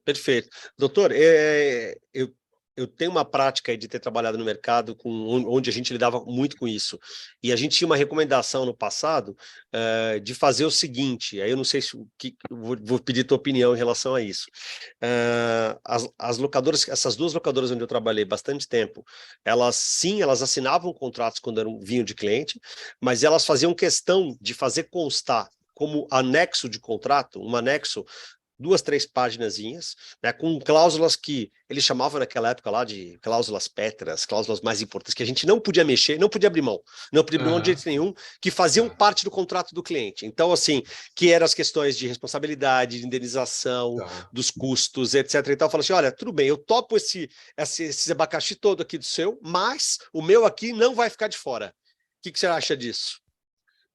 Speaker 1: Perfeito. Doutor, eu tenho uma prática aí de ter trabalhado no mercado onde a gente lidava muito com isso. E a gente tinha uma recomendação no passado de fazer o seguinte, aí eu não sei se vou pedir tua opinião em relação a isso. As locadoras, essas duas locadoras onde eu trabalhei bastante tempo, elas assinavam contratos quando vinham de cliente, mas elas faziam questão de fazer constar como anexo de contrato, um anexo 2, 3 páginazinhas, né, com cláusulas que eles chamavam naquela época lá de cláusulas pétreas, cláusulas mais importantes, que a gente não podia mexer, não podia abrir mão de jeito nenhum, que faziam parte do contrato do cliente. Então, assim, que eram as questões de responsabilidade, de indenização, dos custos, etc. Então, eu falo assim, olha, tudo bem, eu topo esse abacaxi todo aqui do seu, mas o meu aqui não vai ficar de fora. O que você acha disso?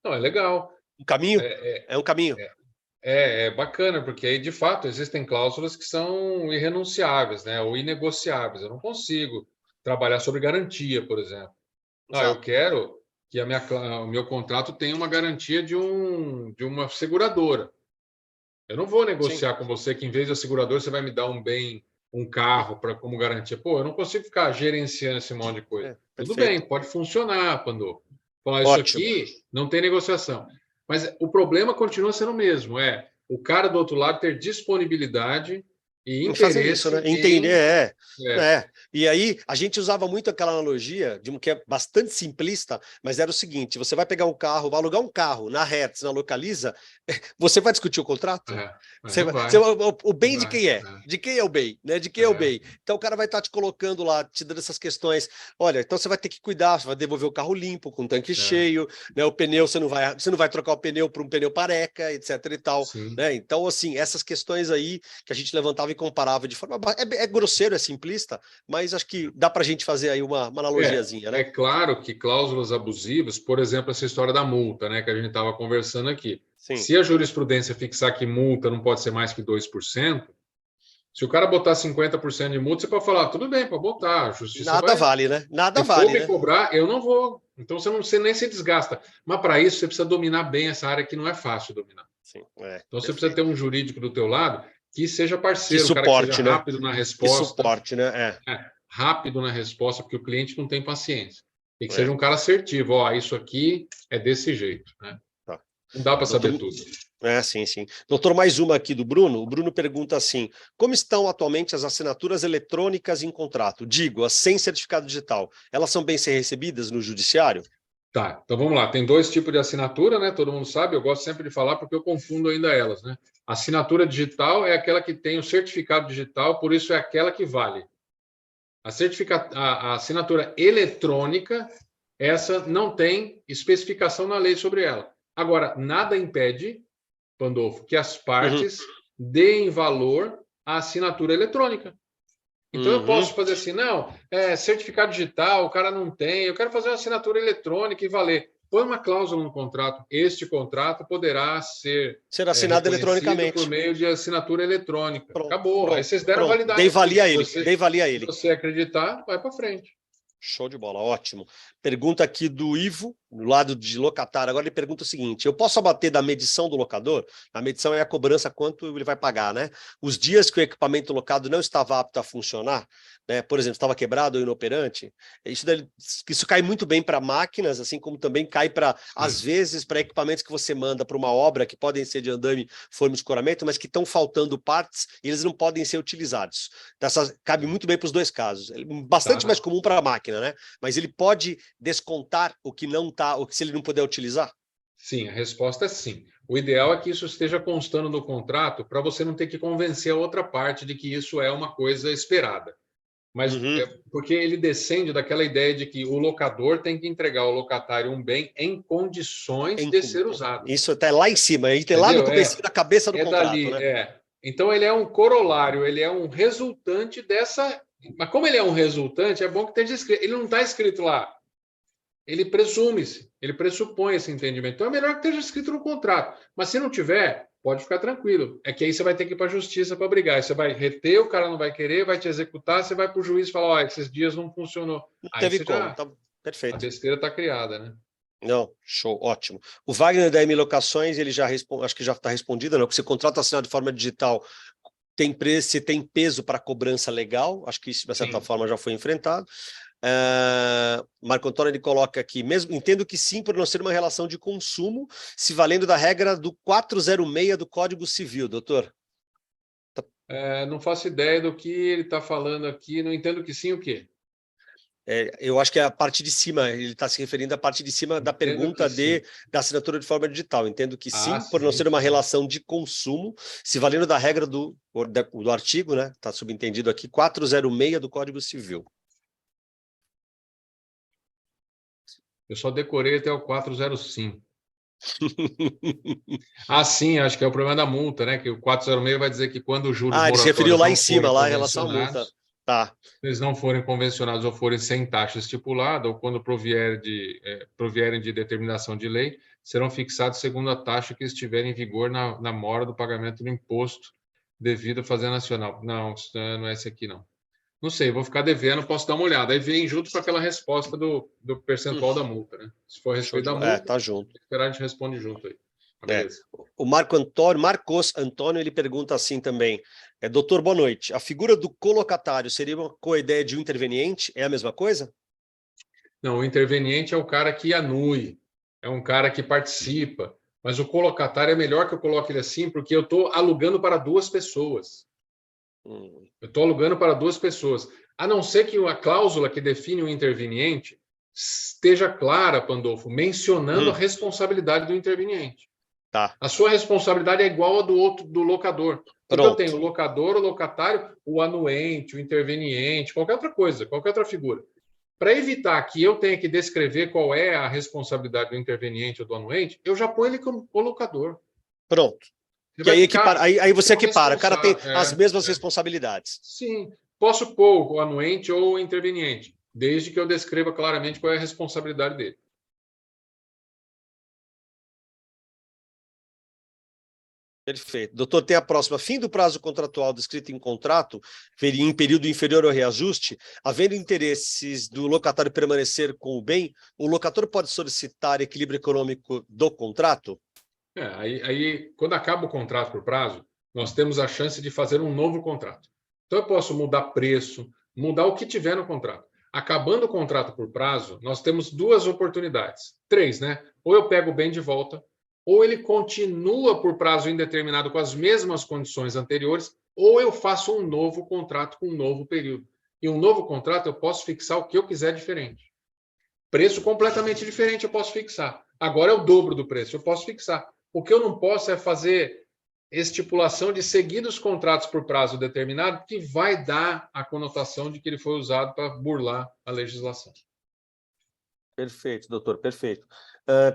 Speaker 2: Não, é legal.
Speaker 1: Um caminho? É um caminho.
Speaker 2: É bacana, porque aí, de fato, existem cláusulas que são irrenunciáveis, né, ou inegociáveis. Eu não consigo trabalhar sobre garantia, por exemplo. Eu quero que o meu contrato tenha uma garantia de uma seguradora. Eu não vou negociar com você que, em vez da seguradora, você vai me dar um carro como garantia. Pô, eu não consigo ficar gerenciando esse monte de coisa. Tudo bem, pode funcionar, Pandô. Falar isso aqui, não tem negociação. Mas o problema continua sendo o mesmo, o cara do outro lado ter disponibilidade e interesse
Speaker 1: isso, né? Entender, E aí, a gente usava muito aquela analogia, que é bastante simplista, mas era o seguinte, você vai pegar um carro, vai alugar um carro na Hertz, na Localiza, você vai discutir o contrato? O bem de quem é? De quem é o bem? Né? De quem é o bem? Então, o cara vai estar te colocando lá, te dando essas questões. Olha, então você vai ter que cuidar, você vai devolver o carro limpo, com o tanque cheio, né? O pneu, você não vai trocar o pneu por um pneu pareca, etc e tal. Né? Então, assim, essas questões aí que a gente levantava e comparava de forma... É grosseiro, é simplista, mas acho que dá para a gente fazer aí uma analogiazinha, né?
Speaker 2: É claro que cláusulas abusivas, por exemplo, essa história da multa, né, que a gente estava conversando aqui. Se a jurisprudência fixar que multa não pode ser mais que 2%, Se o cara botar 50% de multa, você pode falar, tudo bem, pode botar, a justiça
Speaker 1: Nada
Speaker 2: vai...
Speaker 1: vale, né? Nada
Speaker 2: Se
Speaker 1: vale,
Speaker 2: for me
Speaker 1: né?
Speaker 2: cobrar, eu não vou. Então você nem se desgasta. Mas para isso você precisa dominar bem essa área que não é fácil dominar.
Speaker 1: Sim,
Speaker 2: Então você precisa ter um jurídico do teu lado que seja
Speaker 1: que
Speaker 2: parceiro, o cara que seja
Speaker 1: suporte, né?
Speaker 2: rápido na
Speaker 1: Que
Speaker 2: resposta.
Speaker 1: suporte, né?
Speaker 2: Rápido na resposta, porque o cliente não tem paciência. Tem que
Speaker 1: É.
Speaker 2: seja um cara assertivo. Ó, isso aqui é desse jeito, né?
Speaker 1: Tá.
Speaker 2: Não dá para saber
Speaker 1: Doutor,
Speaker 2: tudo.
Speaker 1: sim, sim. Doutor, mais uma aqui do Bruno. O Bruno pergunta assim: como estão atualmente as assinaturas eletrônicas em contrato? Digo, as sem certificado digital. Elas são bem ser recebidas no judiciário?
Speaker 2: Tá, então vamos lá. Tem dois tipos de assinatura, né? Todo mundo sabe, eu gosto sempre de falar porque eu confundo ainda elas, né? A assinatura digital é aquela que tem o certificado digital, por isso é aquela que vale. A assinatura eletrônica, essa não tem especificação na lei sobre ela. Agora, nada impede, Pandolfo, que as partes deem valor à assinatura eletrônica. Então, eu posso fazer assim, não, certificado digital, o cara não tem, eu quero fazer uma assinatura eletrônica e valer. Põe uma cláusula no contrato. Este contrato poderá ser
Speaker 1: assinado
Speaker 2: reconhecido por
Speaker 1: eletronicamente.
Speaker 2: meio de assinatura eletrônica.
Speaker 1: Pronto,
Speaker 2: Acabou. Aí
Speaker 1: pronto,
Speaker 2: vocês deram
Speaker 1: pronto.
Speaker 2: validade
Speaker 1: Dei
Speaker 2: àquilo.
Speaker 1: valia a ele. Dei valia a
Speaker 2: Se
Speaker 1: ele.
Speaker 2: você acreditar, vai para frente.
Speaker 1: Show de bola, ótimo. Pergunta aqui do Ivo, do lado de locatário. Agora ele pergunta o seguinte: eu posso abater da medição do locador? A medição é a cobrança, quanto ele vai pagar, né? Os dias que o equipamento locado não estava apto a funcionar, né? Por exemplo, estava quebrado ou inoperante, isso cai muito bem para máquinas, assim como também cai para, às vezes, para equipamentos que você manda para uma obra, que podem ser de andame, forma de escoramento, mas que estão faltando partes e eles não podem ser utilizados. Cabe muito bem para os dois casos. Bastante mais comum para a máquina, né? Mas ele pode descontar o que não está, o que se ele não puder utilizar?
Speaker 2: Sim, a resposta é sim. O ideal é que isso esteja constando no contrato para você não ter que convencer a outra parte de que isso é uma coisa esperada. Mas porque ele descende daquela ideia de que o locador tem que entregar ao locatário um bem em condições de ser usado.
Speaker 1: Isso até lá em cima, a gente tem lá no começo da cabeça do contrato,
Speaker 2: dali,
Speaker 1: né?
Speaker 2: Então ele é um corolário, ele é um resultante dessa. Mas como ele é um resultante, é bom que esteja escrito. Ele não está escrito lá. Ele presume-se, ele pressupõe esse entendimento. Então é melhor que esteja escrito no contrato. Mas se não tiver, pode ficar tranquilo. É que aí você vai ter que ir para a justiça para brigar. Aí você vai reter, o cara não vai querer, vai te executar, você vai para o juiz e fala: ó, esses dias não funcionou.
Speaker 1: Não
Speaker 2: Aí
Speaker 1: teve
Speaker 2: você
Speaker 1: como,
Speaker 2: já.
Speaker 1: tá perfeito.
Speaker 2: A besteira está criada, né?
Speaker 1: Não, show, ótimo. O Wagner da M Locações, ele já acho que já está respondido, não? Porque se o contrato assinado de forma digital tem preço, se tem peso para cobrança legal, acho que isso, de certa forma, já foi enfrentado. Marco Antônio ele coloca aqui, mesmo entendo que sim, por não ser uma relação de consumo, se valendo da regra do 406 do Código Civil, doutor.
Speaker 2: Não faço ideia do que ele está falando aqui, não entendo que sim o quê?
Speaker 1: Eu acho que é a parte de cima, ele está se referindo à parte de cima da pergunta da assinatura de forma digital. Entendo que sim, por não ser uma relação de consumo, se valendo da regra do artigo, né? Está subentendido aqui, 406 do Código Civil.
Speaker 2: Eu só decorei até o 405. Sim, acho que é o problema da multa, né? Que o 406 vai dizer que quando os juros
Speaker 1: ele se referiu lá em cima, lá em
Speaker 2: relação
Speaker 1: à multa. Tá.
Speaker 2: Se eles não forem convencionados ou forem sem taxa estipulada, ou quando provierem de determinação de lei, serão fixados segundo a taxa que estiver em vigor na mora do pagamento do imposto devido à Fazenda Nacional. Não, não é esse aqui, não. Não sei, vou ficar devendo, posso dar uma olhada. Aí vem junto com aquela resposta do percentual da multa, né? Se for a respeito da multa,
Speaker 1: tá junto.
Speaker 2: esperar a gente responde junto aí. Beleza.
Speaker 1: O Marcos Antônio, ele pergunta assim também, doutor, boa noite, a figura do colocatário seria uma co-ideia de um interveniente? É a mesma coisa?
Speaker 2: Não, o interveniente é o cara que anui, é um cara que participa, mas o colocatário é melhor que eu coloque ele assim, porque eu estou alugando para duas pessoas. Eu estou alugando para duas pessoas. A não ser que a cláusula que define o interveniente esteja clara, Pandolfo, mencionando a responsabilidade do interveniente.
Speaker 1: Tá.
Speaker 2: A sua responsabilidade é igual a do locador. Porque eu tenho o locador, o locatário, o anuente, o interveniente, qualquer outra coisa, qualquer outra figura. Para evitar que eu tenha que descrever qual é a responsabilidade do interveniente ou do anuente, eu já ponho ele como o locador.
Speaker 1: Pronto. E aí você equipara, o cara tem as mesmas responsabilidades.
Speaker 2: Sim, posso pôr o anuente ou o interveniente, desde que eu descreva claramente qual é a responsabilidade dele.
Speaker 1: Perfeito. Doutor, tem a próxima. Fim do prazo contratual descrito em contrato, em período inferior ao reajuste, havendo interesses do locatário permanecer com o bem, o locator pode solicitar equilíbrio econômico do contrato?
Speaker 2: Aí, quando acaba o contrato por prazo, nós temos a chance de fazer um novo contrato. Então, eu posso mudar preço, mudar o que tiver no contrato. Acabando o contrato por prazo, nós temos 2 oportunidades. 3, né? Ou eu pego o bem de volta, ou ele continua por prazo indeterminado com as mesmas condições anteriores, ou eu faço um novo contrato com um novo período. E um novo contrato eu posso fixar o que eu quiser diferente. Preço completamente diferente eu posso fixar. Agora é o dobro do preço, eu posso fixar. O que eu não posso é fazer estipulação de seguidos contratos por prazo determinado, que vai dar a conotação de que ele foi usado para burlar a legislação.
Speaker 1: Perfeito, doutor, perfeito.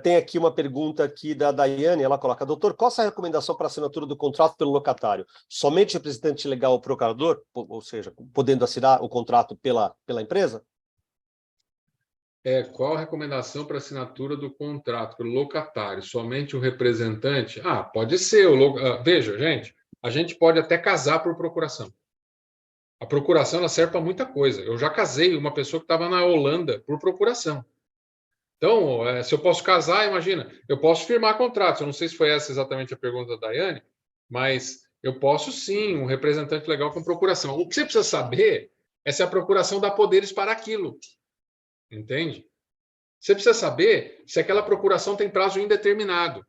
Speaker 1: Tem aqui uma pergunta aqui da Daiane, ela coloca: doutor, qual é a recomendação para a assinatura do contrato pelo locatário? Somente o representante legal ou procurador, ou seja, podendo assinar o contrato pela empresa?
Speaker 2: Qual a recomendação para assinatura do contrato pelo locatário? Somente o representante? Pode ser. Veja, gente, a gente pode até casar por procuração. A procuração ela serve para muita coisa. Eu já casei uma pessoa que estava na Holanda por procuração. Então, se eu posso casar, imagina, eu posso firmar contratos. Eu não sei se foi essa exatamente a pergunta da Daiane, mas eu posso sim, um representante legal com procuração. O que você precisa saber é se a procuração dá poderes para aquilo. Entende? Você precisa saber se aquela procuração tem prazo indeterminado.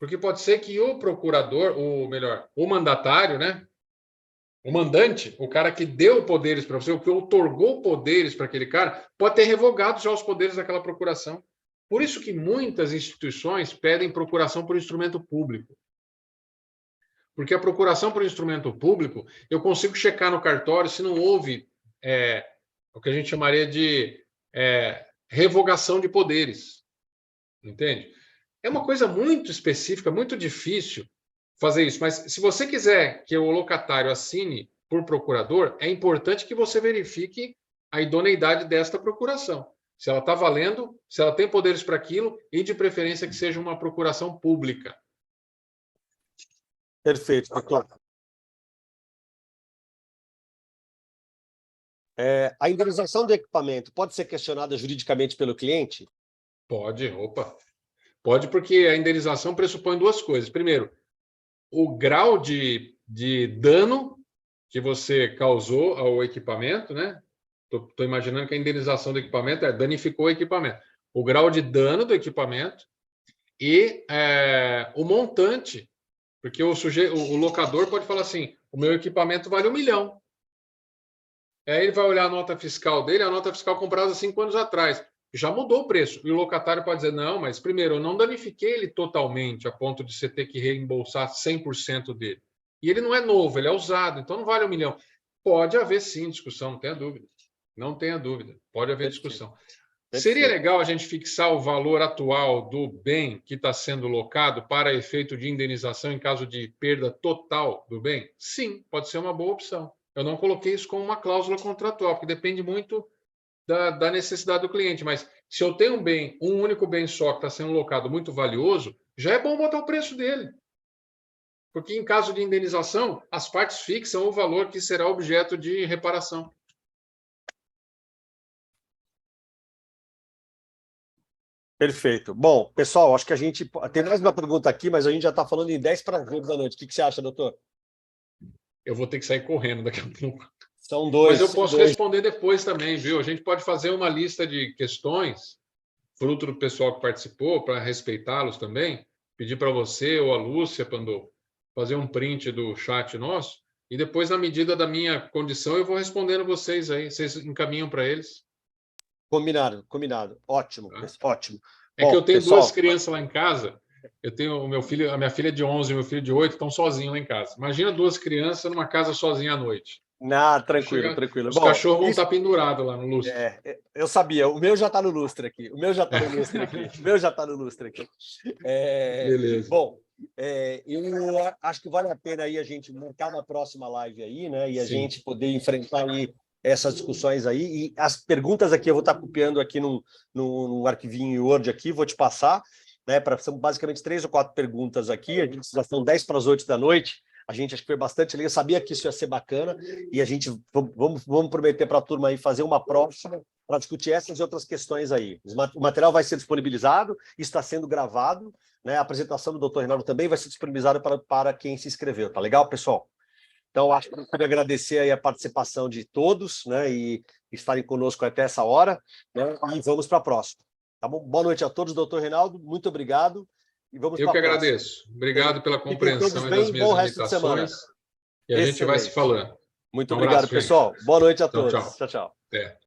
Speaker 2: Porque pode ser que o procurador, ou melhor, o mandatário, né? O mandante, o cara que deu poderes para você, o que outorgou poderes para aquele cara, pode ter revogado já os poderes daquela procuração. Por isso que muitas instituições pedem procuração por instrumento público. Porque a procuração por instrumento público, eu consigo checar no cartório se não houve o que a gente chamaria de revogação de poderes. Entende? É uma coisa muito específica, muito difícil fazer isso, mas se você quiser que o locatário assine por procurador, é importante que você verifique a idoneidade desta procuração. Se ela está valendo, se ela tem poderes para aquilo, e de preferência que seja uma procuração pública.
Speaker 1: Perfeito, doutor. A indenização do equipamento pode ser questionada juridicamente pelo cliente?
Speaker 2: Pode, Pode, porque a indenização pressupõe 2 coisas. Primeiro, o grau de dano que você causou ao equipamento, né? Estou imaginando que a indenização do equipamento danificou o equipamento. O grau de dano do equipamento e o montante, porque o locador pode falar assim: o meu equipamento vale R$1 milhão. Aí ele vai olhar a nota fiscal dele, a nota fiscal comprada 5 anos atrás. Já mudou o preço. E o locatário pode dizer: não, mas primeiro, eu não danifiquei ele totalmente a ponto de você ter que reembolsar 100% dele. E ele não é novo, ele é usado, então não vale R$1 milhão. Pode haver sim discussão, não tenha dúvida. Não tenha dúvida, pode haver discussão. Seria legal a gente fixar o valor atual do bem que está sendo locado para efeito de indenização em caso de perda total do bem? Sim, pode ser uma boa opção. Eu não coloquei isso como uma cláusula contratual, porque depende muito da necessidade do cliente, mas se eu tenho um único bem só que está sendo locado muito valioso, já é bom botar o preço dele. Porque em caso de indenização, as partes fixam o valor que será objeto de reparação.
Speaker 1: Perfeito. Bom, pessoal, acho que a gente... Tem mais uma pergunta aqui, mas a gente já está falando em 10 para as 8 da noite. O que você acha, doutor?
Speaker 2: Eu vou ter que sair correndo daqui a pouco.
Speaker 1: São 2.
Speaker 2: Mas eu posso responder depois também, viu? A gente pode fazer uma lista de questões, fruto do pessoal que participou, para respeitá-los também. Pedir para você ou a Lúcia, Pandolfo, fazer um print do chat nosso, e depois, na medida da minha condição, eu vou respondendo vocês aí. Vocês encaminham para eles.
Speaker 1: Combinado. Ótimo, ótimo.
Speaker 2: É que eu tenho pessoal, 2 crianças lá em casa. Eu tenho a minha filha de 11 e meu filho de 8 estão sozinhos lá em casa. Imagina 2 crianças numa casa sozinha à noite.
Speaker 1: Tranquilo.
Speaker 2: Os cachorros vão estar pendurados lá no lustre.
Speaker 1: Eu sabia. O meu já está no lustre aqui.
Speaker 2: Beleza.
Speaker 1: Bom, eu acho que vale a pena aí a gente marcar uma próxima live aí, né? E a gente poder enfrentar aí essas discussões aí. E as perguntas aqui eu vou estar copiando aqui no arquivinho Word aqui, vou te passar. né? São basicamente 3 ou 4 perguntas aqui, a gente já são 10 para as 8 da noite, a gente acho que foi bastante legal, eu sabia que isso ia ser bacana, e a gente vamos prometer para a turma aí fazer uma próxima para discutir essas e outras questões aí. O material vai ser disponibilizado, está sendo gravado, né? A apresentação do Dr. Reinaldo também vai ser disponibilizada para quem se inscreveu, tá legal, pessoal? Então, acho que eu queria agradecer aí a participação de todos, né, e estarem conosco até essa hora, né, e vamos para a próxima. Tá bom? Boa noite a todos, doutor Reinaldo, muito obrigado. E vamos
Speaker 2: Eu que agradeço. Obrigado pela compreensão e das minhas limitações. E a gente vai se falando.
Speaker 1: Muito obrigado, pessoal. Boa noite a todos.
Speaker 2: Tchau.
Speaker 1: Tchau, tchau.
Speaker 2: É.